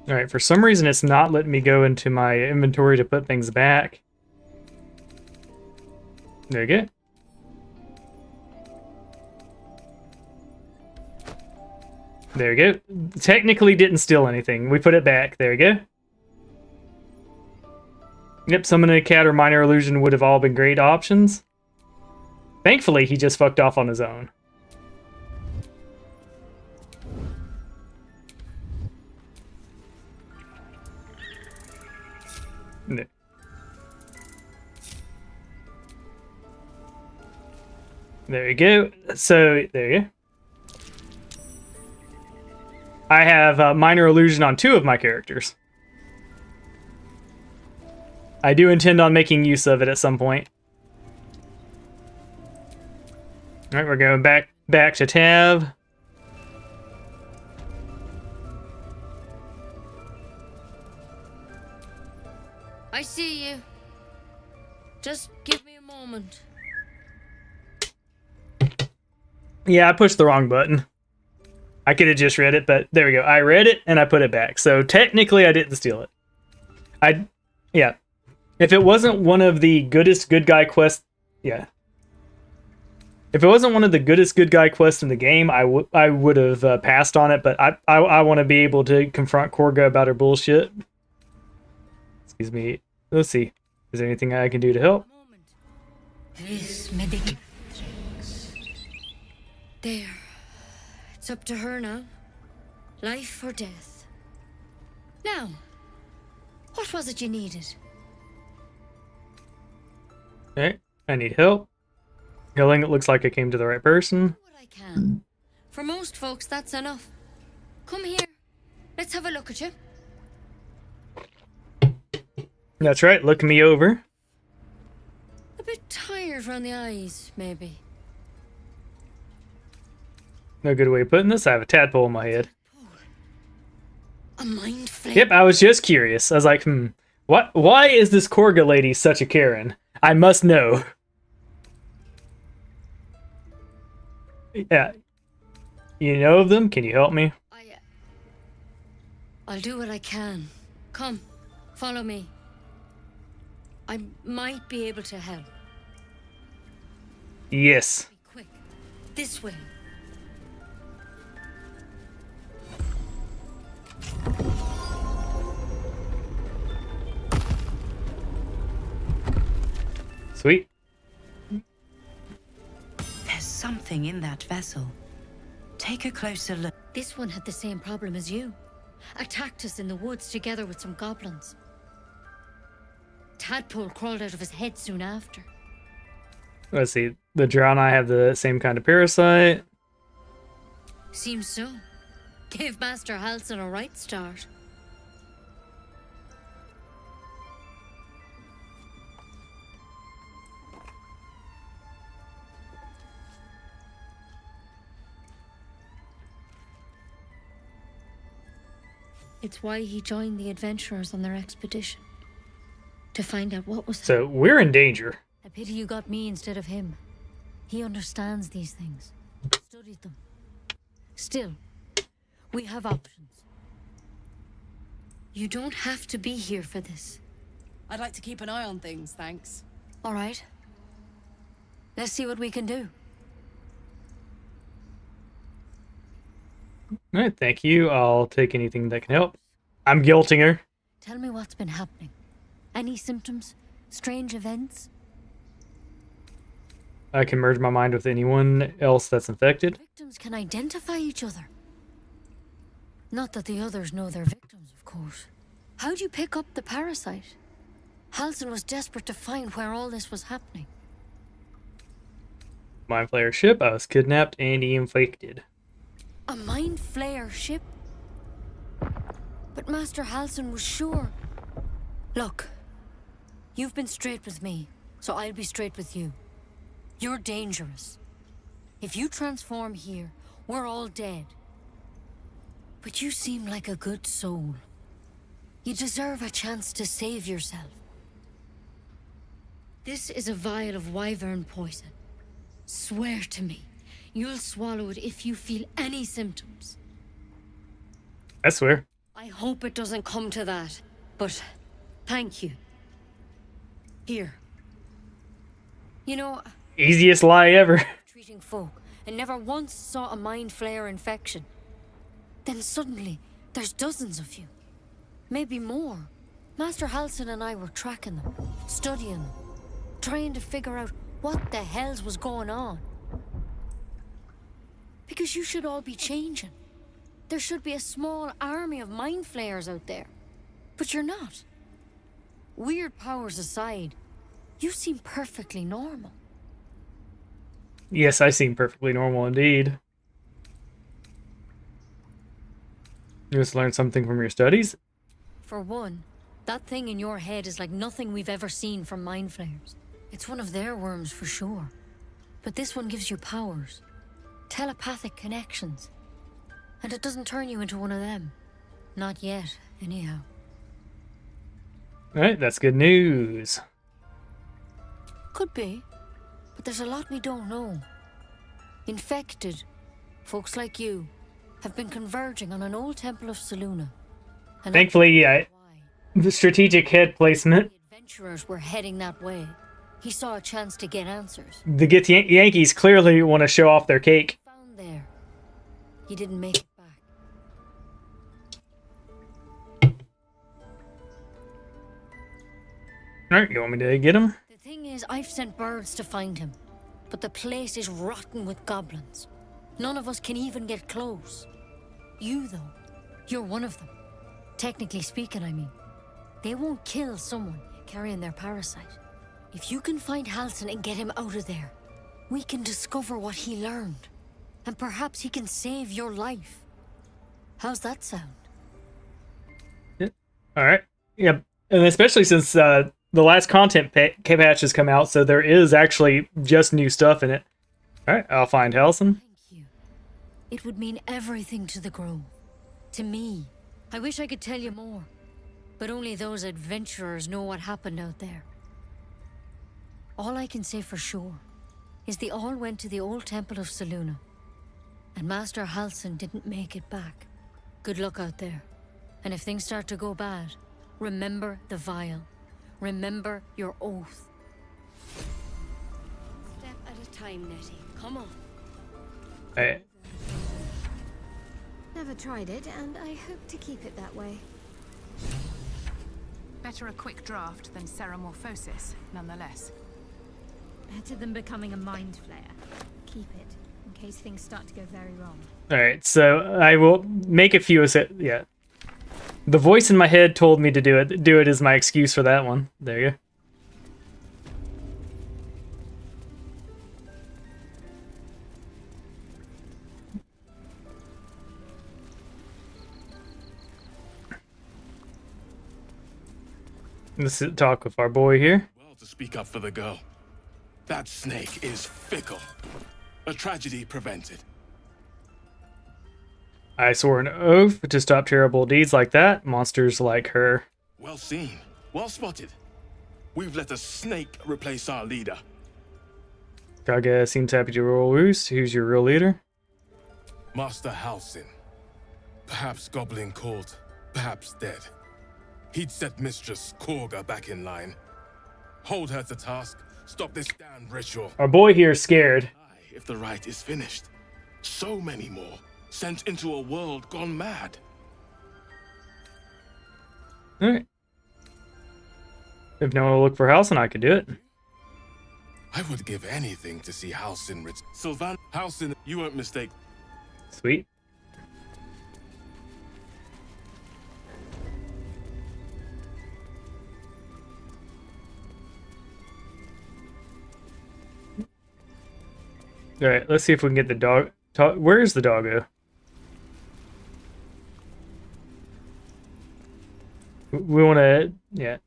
Speaker 1: Alright, for some reason, it's not letting me go into my inventory to put things back. There you go. There we go. Technically didn't steal anything. We put it back. There we go. Yep, summon a cat or minor illusion would have all been great options. Thankfully, he just fucked off on his own. There you go. So, there you go. I have minor illusion on 2 of my characters. I do intend on making use of it at some point. All right, we're going back to tab.
Speaker 3: I see you. Just give me a moment.
Speaker 1: Yeah, I pushed the wrong button. I could have just read it, but there we go. I read it and I put it back. So technically I didn't steal it. Yeah. If it wasn't one of the goodest good guy quests, yeah. If it wasn't one of the goodest good guy quests in the game, I would have passed on it, but I want to be able to confront Korga about her bullshit. Excuse me. Let's see. Is there anything I can do to help?
Speaker 3: This medic. There. It's up to her now. Life or death. Now, what was it you needed?
Speaker 1: Okay, I need help. Healing, it looks like I came to the right person.
Speaker 3: What I can. For most folks, that's enough. Come here. Let's have a look at you.
Speaker 1: That's right, look me over.
Speaker 3: A bit tired around the eyes, maybe.
Speaker 1: No good way of putting this. I have a tadpole in my head.
Speaker 3: A mind flame.
Speaker 1: Yep, I was just curious. I was like, what? Why is this Korga lady such a Karen? I must know. Yeah. You know of them? Can you help me?
Speaker 3: I'll do what I can. Come, follow me. I might be able to help.
Speaker 1: Yes.
Speaker 3: Be quick. This way.
Speaker 1: Sweet.
Speaker 22: There's something in that vessel. Take a closer look.
Speaker 3: This one had the same problem as you. Attacked us in the woods together with some goblins. Tadpole crawled out of his head soon after.
Speaker 1: Let's see. The drow and I have the same kind of parasite.
Speaker 3: Seems so. Gave Master Halsin a right start. It's why he joined the adventurers on their expedition. To find out what was
Speaker 1: So we're in danger.
Speaker 3: A pity you got me instead of him. He understands these things. Studied them. Still, we have options. You don't have to be here for this.
Speaker 6: I'd like to keep an eye on things, thanks.
Speaker 3: All right. Let's see what we can do.
Speaker 1: All right, thank you. I'll take anything that can help. I'm guilting her.
Speaker 3: Tell me what's been happening. Any symptoms? Strange events?
Speaker 1: I can merge my mind with anyone else that's infected.
Speaker 3: Victims can identify each other. Not that the others know they're victims, of course. How'd you pick up the parasite? Halsin was desperate to find where all this was happening.
Speaker 1: Mind Flayer ship. I was kidnapped and infected.
Speaker 3: A Mind Flayer ship? But Master Halsin was sure. Look, you've been straight with me, so I'll be straight with you. You're dangerous. If you transform here, we're all dead. But you seem like a good soul. You deserve a chance to save yourself. This is a vial of wyvern poison. Swear to me, you'll swallow it if you feel any symptoms.
Speaker 1: I swear.
Speaker 3: I hope it doesn't come to that, but thank you. Here. You know,
Speaker 1: Easiest lie ever.
Speaker 3: treating folk and never once saw a Mind Flayer infection. Then suddenly, there's dozens of you. Maybe more. Master Halsin and I were tracking them, studying them, trying to figure out what the hells was going on. Because you should all be changing. There should be a small army of Mind Flayers out there. But you're not. Weird powers aside, you seem perfectly normal.
Speaker 1: Yes, I seem perfectly normal indeed. You just learned something from your studies?
Speaker 3: For one, that thing in your head is like nothing we've ever seen from Mind Flayers. It's one of their worms for sure. But this one gives you powers. Telepathic connections. And it doesn't turn you into one of them. Not yet, anyhow.
Speaker 1: Alright, that's good news.
Speaker 3: Could be. But there's a lot we don't know. Infected, folks like you, have been converging on an old temple of Selûne. And
Speaker 1: Thankfully, the strategic head placement.
Speaker 3: adventurers were heading that way. He saw a chance to get answers.
Speaker 1: The Yankees clearly want to show off their cake.
Speaker 3: Found there. He didn't make it back.
Speaker 1: Alright, you want me to get him?
Speaker 3: The thing is, I've sent birds to find him. But the place is rotten with goblins. None of us can even get close. You, though, you're one of them. Technically speaking, I mean. They won't kill someone carrying their parasite. If you can find Halsin and get him out of there, we can discover what he learned. And perhaps he can save your life. How's that sound?
Speaker 1: Yeah. Alright. Yeah, and especially since the last content patch has come out, so there is actually just new stuff in it. Alright, I'll find Halsin.
Speaker 3: It would mean everything to the Grove. To me. I wish I could tell you more. But only those adventurers know what happened out there. All I can say for sure is they all went to the old temple of Selûne. And Master Halsin didn't make it back. Good luck out there. And if things start to go bad, remember the vial. Remember your oath. Step at a time, Nettie. Come on.
Speaker 1: Hey.
Speaker 8: Never tried it, and I hope to keep it that way.
Speaker 16: Better a quick draft than ceramorphosis, nonetheless.
Speaker 8: Better than becoming a Mind Flayer. Keep it, in case things start to go very wrong.
Speaker 1: Alright, so I will make a few... Yeah. The voice in my head told me to do it. Do it as my excuse for that one. There you go. Let's talk with our boy here.
Speaker 14: Well, to speak up for the girl. That snake is fickle. A tragedy prevented.
Speaker 1: I swore an oath to stop terrible deeds like that. Monsters like her.
Speaker 14: Well seen. Well spotted. We've let a snake replace our leader.
Speaker 1: Kaga seems happy to roll loose. Who's your real leader?
Speaker 14: Master Halsin. Perhaps goblin called, perhaps dead. He'd set Mistress Korga back in line. Hold her to task. Stop this damned ritual.
Speaker 1: Our boy here is scared.
Speaker 14: If the rite is finished. So many more. Sent into a world gone mad.
Speaker 1: Alright. If no one will look for Halsin, I could do it.
Speaker 14: I would give anything to see Halsin rich. Sylvan, Halsin, you won't mistake.
Speaker 1: Sweet. Alright, let's see if we can get the dog. Where's the doggo? We want to, yeah.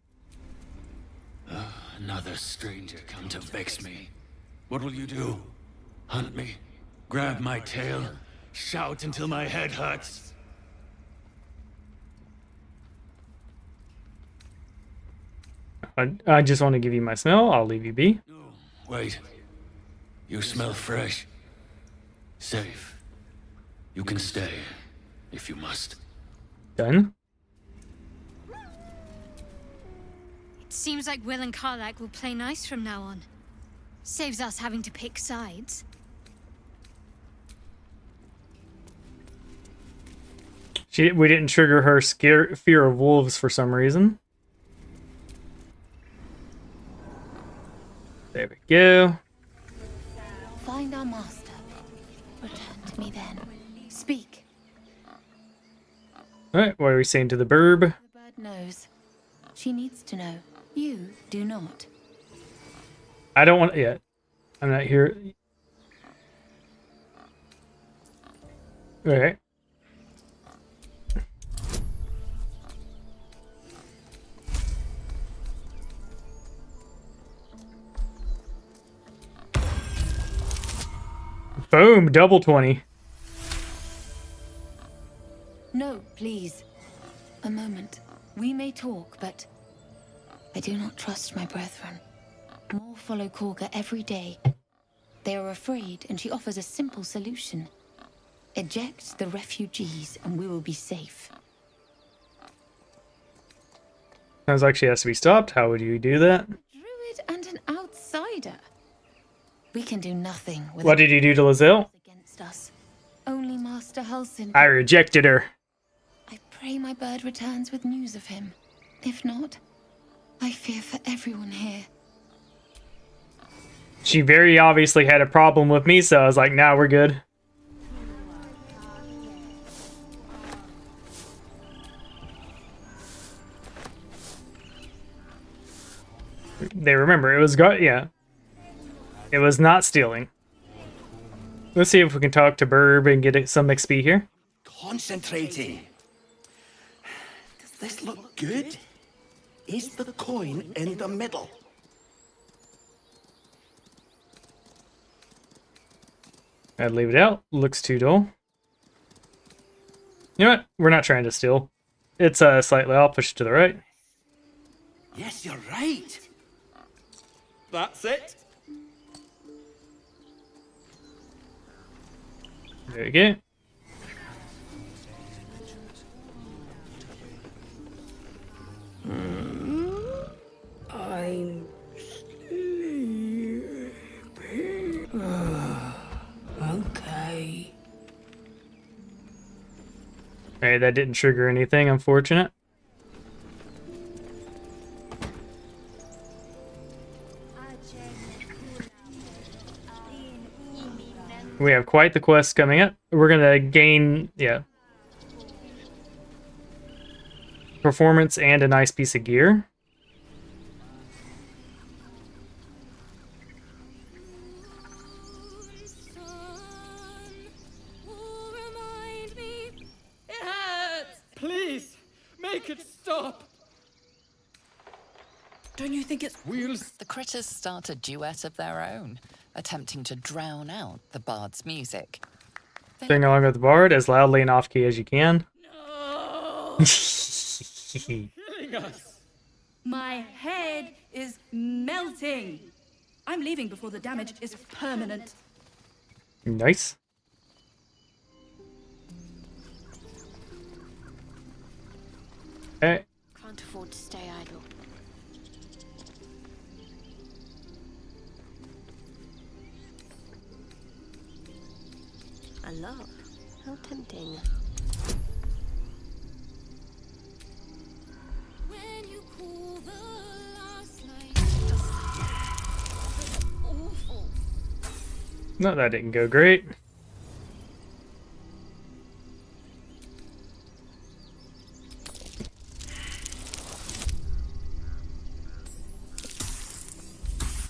Speaker 15: Another stranger come to vex me. What will you do? Hunt me? Grab my tail? Shout until my head hurts?
Speaker 1: I just want to give you my smell. I'll leave you be.
Speaker 15: Wait. You smell fresh. Safe. You can stay, if you must.
Speaker 1: Done.
Speaker 5: It seems like Will and Karlach will play nice from now on. Saves us having to pick sides.
Speaker 1: We didn't trigger her fear of wolves for some reason. There we go.
Speaker 18: Find our master. Return to me then. Speak.
Speaker 1: Alright, what are we saying to the burb?
Speaker 18: The bird knows. She needs to know. You do not.
Speaker 1: I don't want yet. I'm not here. Alright. Boom, double 20.
Speaker 18: No, please. A moment. We may talk, but I do not trust my brethren. More follow Korga every day. They are afraid, and she offers a simple solution. Eject the refugees, and we will be safe.
Speaker 1: Sounds like she has to be stopped. How would you do that?
Speaker 18: Druid and an outsider. We can do nothing with
Speaker 1: What did you do to Lizelle?
Speaker 18: against us. Only Master Halsin.
Speaker 1: I rejected her.
Speaker 18: I pray my bird returns with news of him. If not, I fear for everyone here.
Speaker 1: She very obviously had a problem with me, so I was like, nah, we're good. They remember, it was yeah. It was not stealing. Let's see if we can talk to Burb and get some XP here.
Speaker 10: Concentrating. Does this look good? Is the coin in the middle?
Speaker 1: I'd leave it out. Looks too dull. You know what? We're not trying to steal. It's slightly. I'll push it to the right.
Speaker 10: Yes, you're right. That's it.
Speaker 1: There you go.
Speaker 10: I'm sleeping. Okay.
Speaker 1: Hey, that didn't trigger anything, unfortunate. We have quite the quest coming up. We're gonna gain, yeah, performance and a nice piece of gear.
Speaker 11: Please, make it stop.
Speaker 6: Don't you think it's...
Speaker 4: The critters start a duet of their own, attempting to drown out the bard's music.
Speaker 1: Sing along with the bard as loudly and off-key as you can.
Speaker 9: My head is melting. I'm leaving before the damage is permanent.
Speaker 1: Nice. Okay.
Speaker 17: Can't afford to stay idle. A love? How tempting.
Speaker 5: When you cool the last light. Awful.
Speaker 1: No, that didn't go great.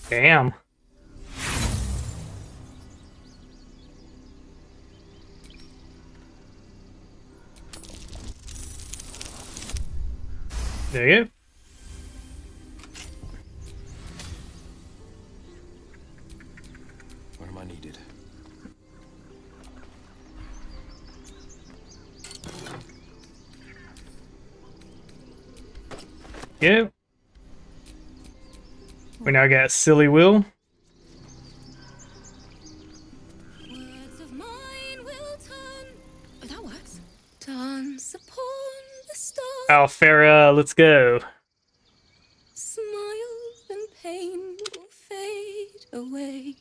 Speaker 1: Damn. There you go.
Speaker 23: Where am I needed?
Speaker 1: Yeah. We now got Silly Will.
Speaker 5: Words of mine will turn. Oh, that works. Dance upon the stars.
Speaker 1: Alfera, let's go.
Speaker 5: Smile and pain will fade away.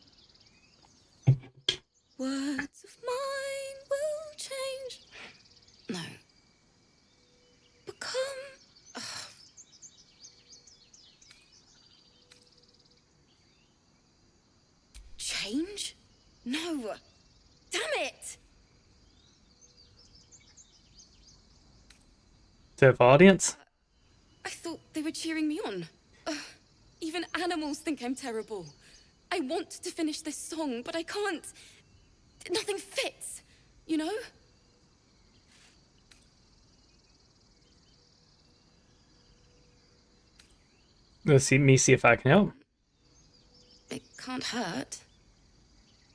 Speaker 5: Words of mine will change. No. Become. Change? No. Damn it!
Speaker 1: Tough audience.
Speaker 24: I thought they were cheering me on. Even animals think I'm terrible. I want to finish this song, but I can't. Nothing fits, you know?
Speaker 1: Let's see me see if I can help.
Speaker 24: It can't hurt.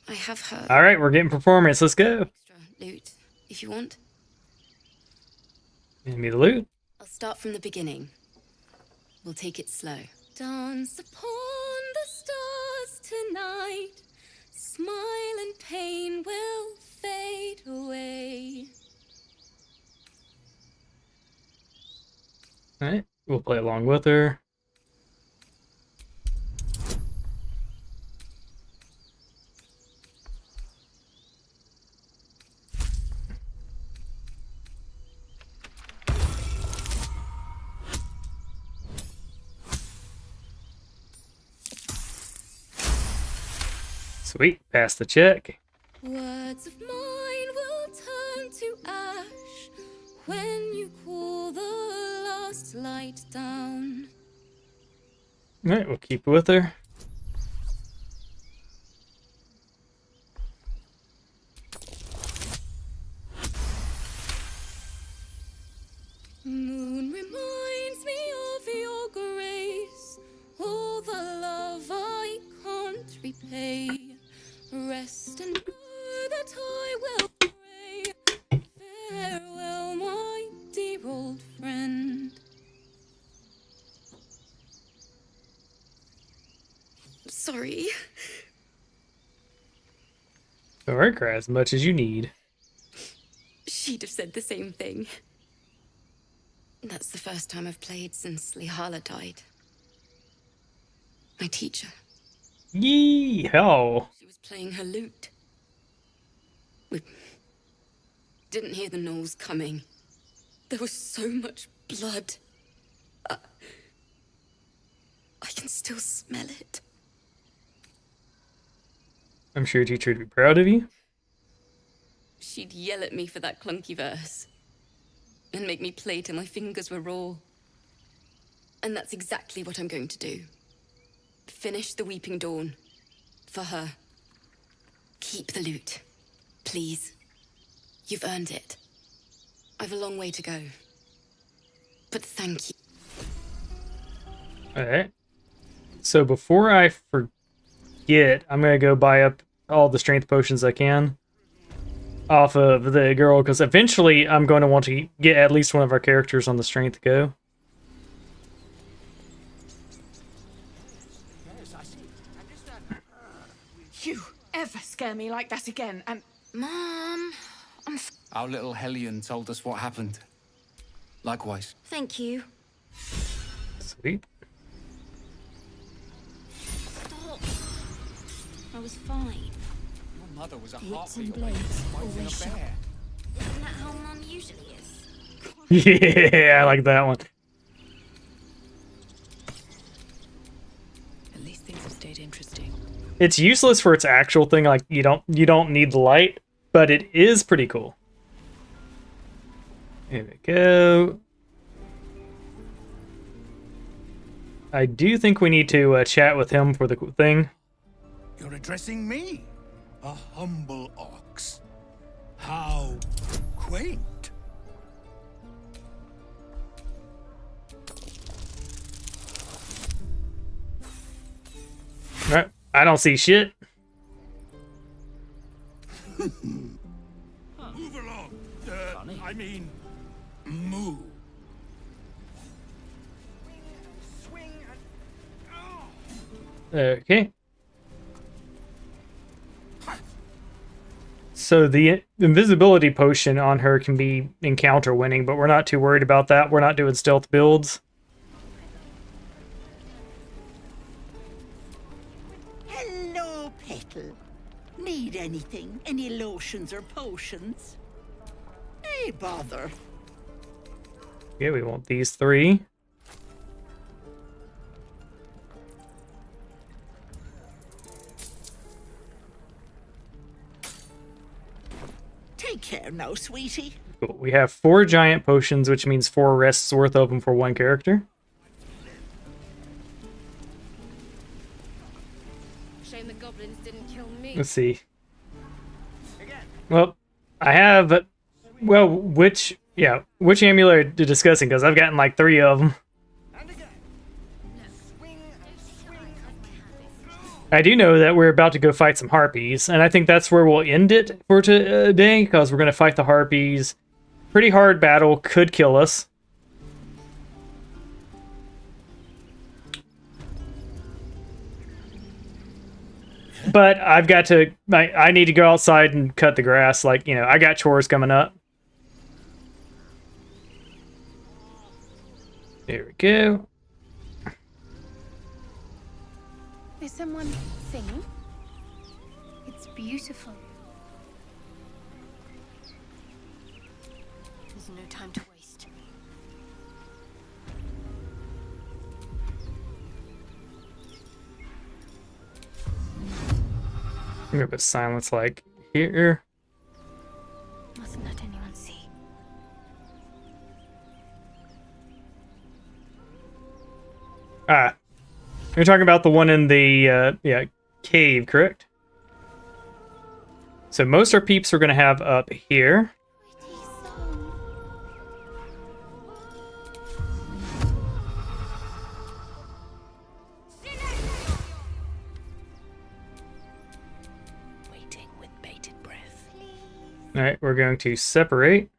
Speaker 24: I have heard.
Speaker 1: All right, we're getting performance. Let's go.
Speaker 24: Extra loot, if you want.
Speaker 1: Give me the loot.
Speaker 24: I'll start from the beginning. We'll take it slow.
Speaker 5: Dance upon the stars tonight. Smile and pain will fade away.
Speaker 1: All right, we'll play along with her. Sweet, pass the check.
Speaker 5: Words of mine will turn to ash when you cool the last light down.
Speaker 1: Alright, we'll keep it with her.
Speaker 5: Moon reminds me of your grace, all the love I can't repay. Rest and know that I will pray. Farewell, my dear old friend.
Speaker 24: Sorry.
Speaker 1: Alright, cry as much as you need.
Speaker 24: She'd have said the same thing. That's the first time I've played since Lihala died. My teacher.
Speaker 1: Yee, hell.
Speaker 24: She was playing her lute. We didn't hear the gnolls coming. There was so much blood. I can still smell it.
Speaker 1: I'm sure your teacher would be proud of you.
Speaker 24: She'd yell at me for that clunky verse. And make me play till my fingers were raw. And that's exactly what I'm going to do. Finish the Weeping Dawn. For her. Keep the loot. Please. You've earned it. I've a long way to go. But thank you.
Speaker 1: Alright. So before I forget, I'm gonna go buy up all the strength potions I can off of the girl, because eventually I'm going to want to get at least one of our characters on the strength go.
Speaker 20: You ever scare me like that again, and...
Speaker 8: Mom,
Speaker 7: Our little Hellion told us what happened. Likewise.
Speaker 8: thank you.
Speaker 1: Sweet.
Speaker 8: Stop. I was fine.
Speaker 7: Your mother was a
Speaker 8: Wits
Speaker 7: heartbeat
Speaker 8: and
Speaker 7: away
Speaker 8: blades,
Speaker 7: from fighting
Speaker 8: always
Speaker 7: a
Speaker 8: sharp.
Speaker 7: bear.
Speaker 8: Isn't that how Mum usually is?
Speaker 1: Yeah, I like that one.
Speaker 16: At least things have stayed interesting.
Speaker 1: It's useless for its actual thing, like you don't need the light, but it is pretty cool. Here we go. I do think we need to chat with him for the thing.
Speaker 2: You're addressing me, a humble ox. How quaint.
Speaker 1: Right. I don't see shit.
Speaker 2: Move along. I mean, move.
Speaker 1: Okay. So the invisibility potion on her can be encounter winning, but we're not too worried about that. We're not doing stealth builds.
Speaker 12: Hello, Petal. Need anything? Any lotions or potions? Hey, bother.
Speaker 1: Yeah, we want these three.
Speaker 12: Take care now, sweetie.
Speaker 1: Cool. We have 4 giant potions, which means 4 rests worth of them for one character.
Speaker 8: Shame the goblins didn't kill me.
Speaker 1: Let's see. Well, I have... Well, which amulet are you discussing? Because I've gotten like 3 of them. I do know that we're about to go fight some harpies, and I think that's where we'll end it for today, because we're going to fight the harpies. Pretty hard battle, could kill us. But I've got to, I need to go outside and cut the grass, like, you know, I got chores coming up. There we go.
Speaker 19: Is someone singing? It's beautiful.
Speaker 17: There's no time to waste.
Speaker 1: I'm gonna put silence like here.
Speaker 17: Mustn't let anyone see.
Speaker 1: Ah. You're talking about the one in the cave, correct? So most our peeps we're gonna have up here.
Speaker 16: Waiting with bated breath.
Speaker 1: Alright, we're going to separate.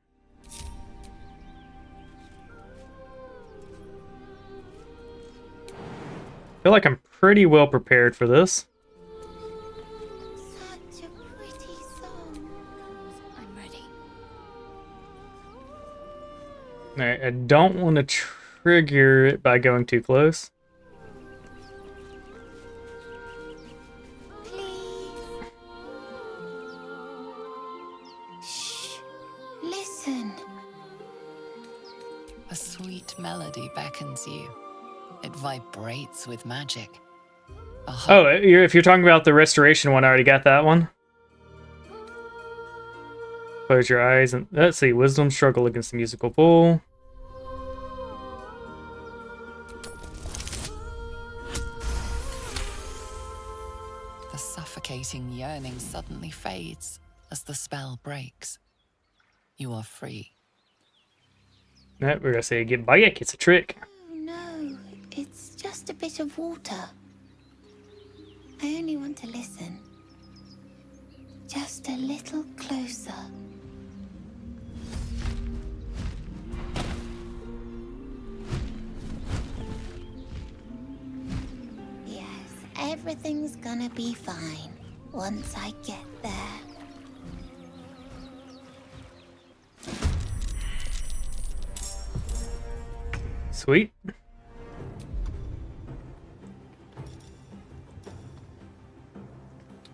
Speaker 1: I feel like I'm pretty well prepared for this.
Speaker 17: Such a pretty song. I'm ready.
Speaker 1: Alright, I don't want to trigger it by going too close.
Speaker 17: Shh. Listen.
Speaker 4: A sweet melody beckons you. It vibrates with magic.
Speaker 1: Oh, if you're talking about the restoration one, I already got that one. Close your eyes and let's see. Wisdom struggle against the musical bowl.
Speaker 4: The suffocating yearning suddenly fades as the spell breaks. You are free.
Speaker 1: We're gonna say get back. It's a trick.
Speaker 17: Oh no, it's just a bit of water. I only want to listen. Just a little closer. Yes, everything's gonna be fine once I get there.
Speaker 1: Sweet.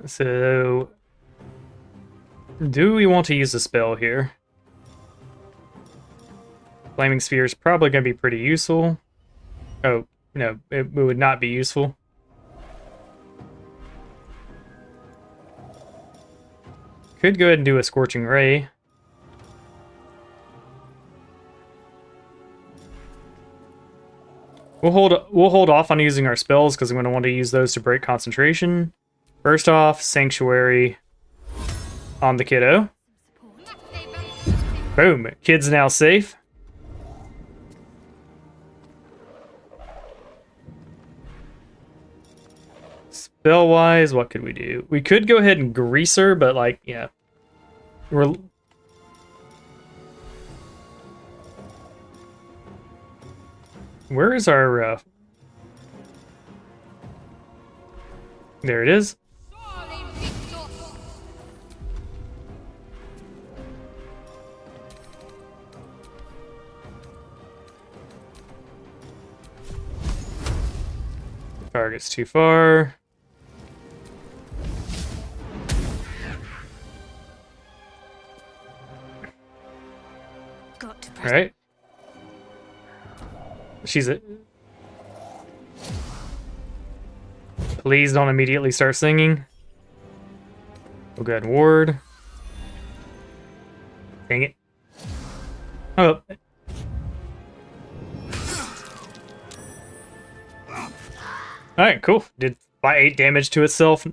Speaker 1: So, do we want to use a spell here? Flaming Sphere is probably going to be pretty useful. Oh, no, it would not be useful. Could go ahead and do a Scorching Ray. We'll hold off on using our spells because I'm going to want to use those to break concentration. First off, Sanctuary on the kiddo. Boom, kid's now safe. Spell-wise, what could we do? We could go ahead and grease her, but like, yeah. Where is our, There it is. Target's too far. All right. She's a... Please don't immediately start singing. We'll go ahead and ward. Dang it. Oh. Alright, cool. Did by 8 damage to itself.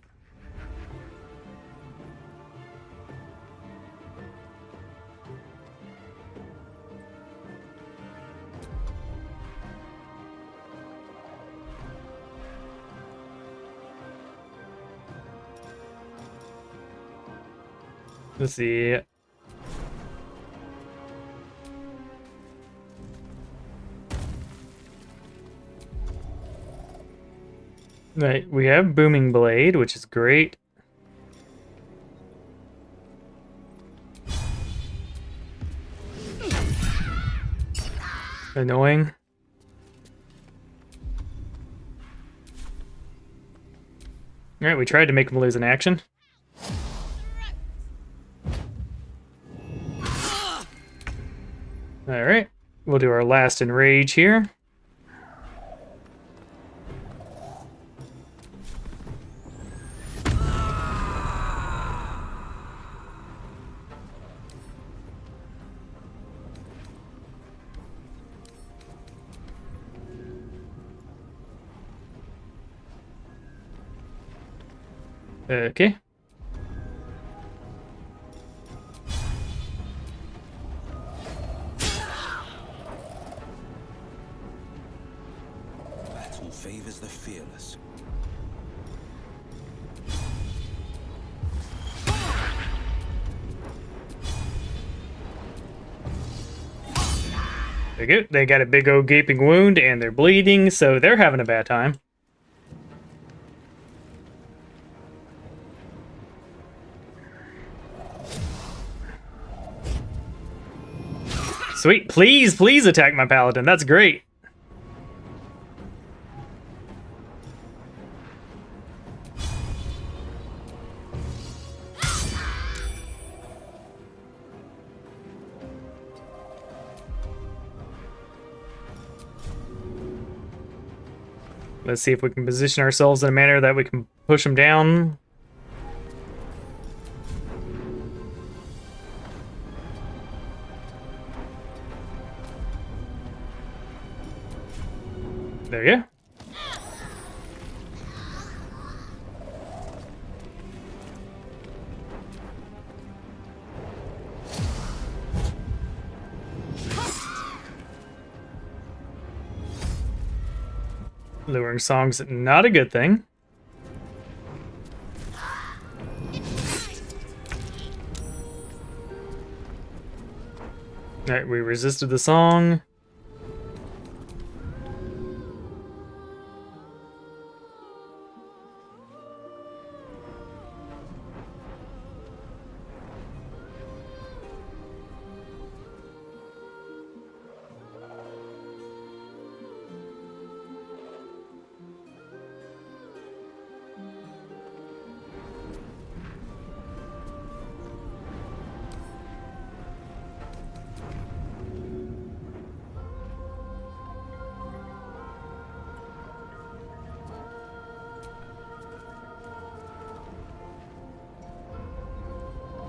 Speaker 1: Let's see. Right, we have Booming Blade, which is great. Annoying. Alright, we tried to make him lose an action. Alright, we'll do our last enrage here. Okay.
Speaker 15: Battle favors the fearless.
Speaker 1: There you go. They got a big old gaping wound and they're bleeding, so they're having a bad time. Sweet. Please, please attack my paladin. That's great. Let's see if we can position ourselves in a manner that we can push them down. There you go. Luring song's not a good thing. Alright, we resisted the song.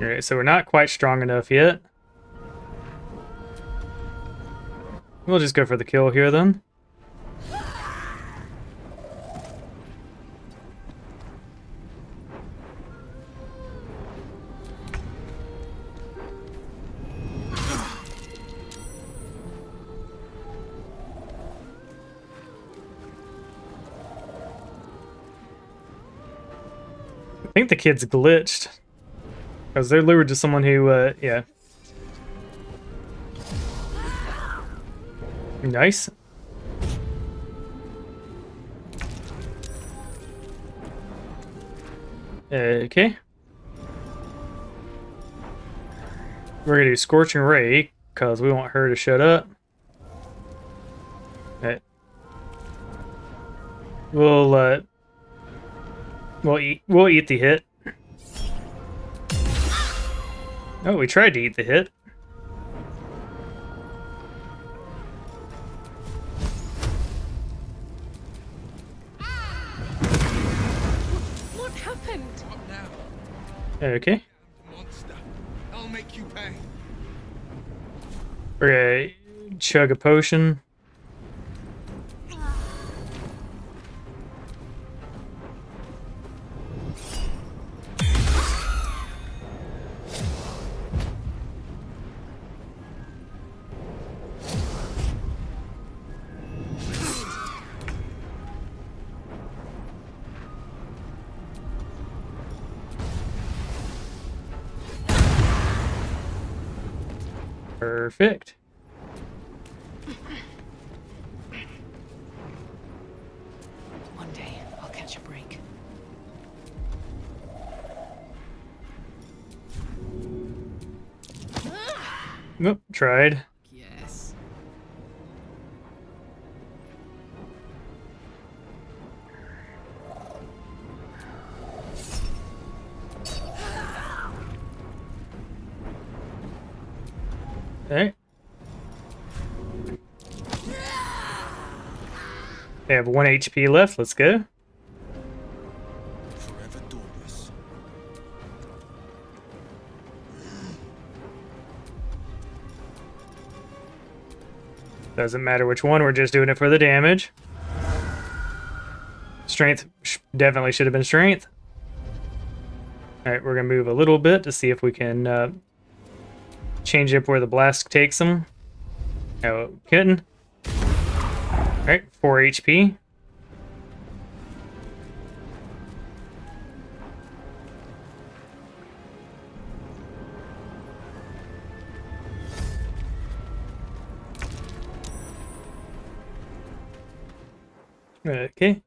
Speaker 1: Alright, so we're not quite strong enough yet. We'll just go for the kill here then. I think the kid's glitched. Because they're lured to someone who, yeah. Nice. Okay. We're gonna do Scorching Ray, because we want her to shut up. Okay. We'll eat the hit. Oh, we tried to eat the hit.
Speaker 6: What happened?
Speaker 1: Okay.
Speaker 2: Monster. I'll make you pay.
Speaker 1: We're gonna chug a potion. Perfect.
Speaker 16: One day, I'll catch a break.
Speaker 1: Nope, tried.
Speaker 6: Yes.
Speaker 1: Okay. They have 1 HP left. Let's go.
Speaker 2: Forever dauntless.
Speaker 1: Doesn't matter which one. We're just doing it for the damage. Strength definitely should have been strength. All right, we're gonna move a little bit to see if we can change up where the blast takes them. Oh, couldn't. Alright, 4 HP. Okay.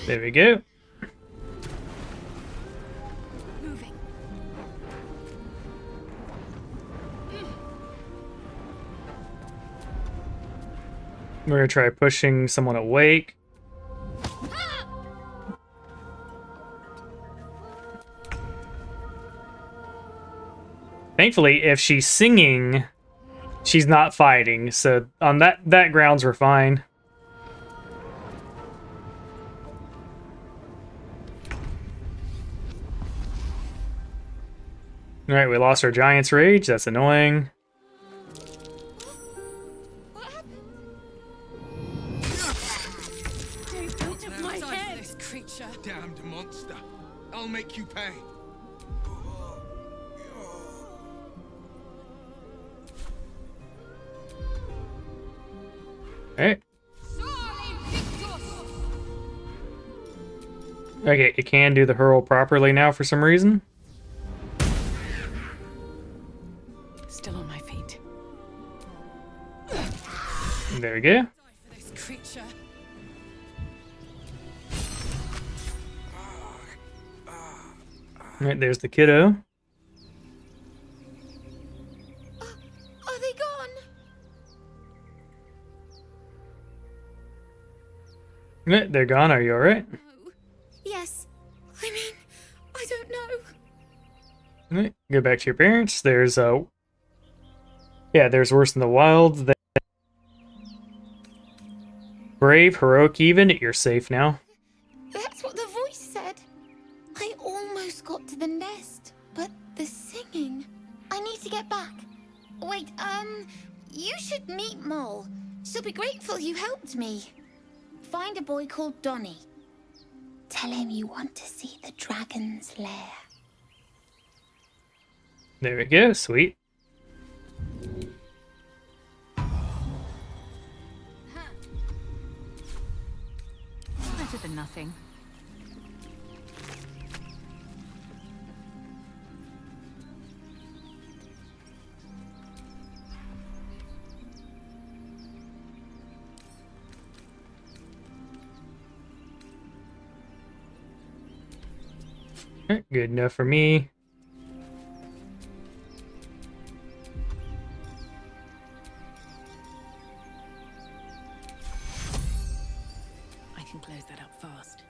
Speaker 1: There we go.
Speaker 6: Moving.
Speaker 1: We're gonna try pushing someone awake. Thankfully, if she's singing, she's not fighting. So on that grounds, we're fine. Alright, we lost our Giant's Rage. That's annoying.
Speaker 6: Dude, out of my head. creature.
Speaker 2: Damned monster. I'll make you pay.
Speaker 1: Alright. Okay, you can do the hurl properly now for some reason.
Speaker 16: Still on my feet.
Speaker 1: There we go.
Speaker 6: This creature.
Speaker 1: Alright, there's the kiddo.
Speaker 5: Are they gone?
Speaker 1: Alright, they're gone. Are you alright?
Speaker 5: Yes. I mean, I don't know.
Speaker 1: Alright, go back to your parents. There's yeah, there's worse in the wild. Brave, heroic even. You're safe now.
Speaker 17: That's what the voice said. I almost got to the nest, but the singing. I need to get back. Wait, you should meet Mole. She'll be grateful you helped me. Find a boy called Donny. Tell him you want to see the dragon's lair.
Speaker 1: There we go. Sweet.
Speaker 18: Better than nothing.
Speaker 1: Alright, good enough for me.
Speaker 16: I can close that up fast.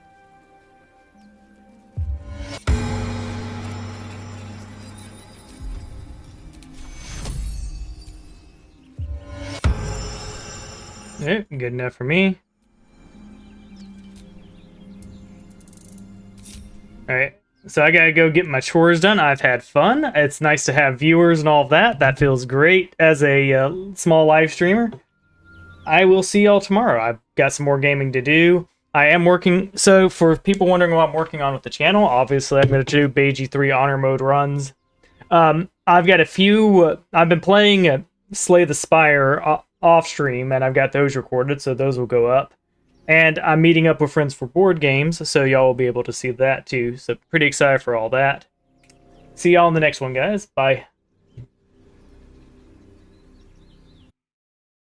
Speaker 1: Yeah, good enough for me. Alright, so I gotta go get my chores done. I've had fun. It's nice to have viewers and all of that. That feels great as a small live streamer. I will see y'all tomorrow. I've got some more gaming to do. I am working, so for people wondering what I'm working on with the channel, obviously I'm going to do Beiji 3 honor mode runs. I've got a few, I've been playing Slay the Spire off stream, and I've got those recorded, so those will go up. And I'm meeting up with friends for board games, so y'all will be able to see that too. So pretty excited for all that. See y'all in the next one, guys. Bye.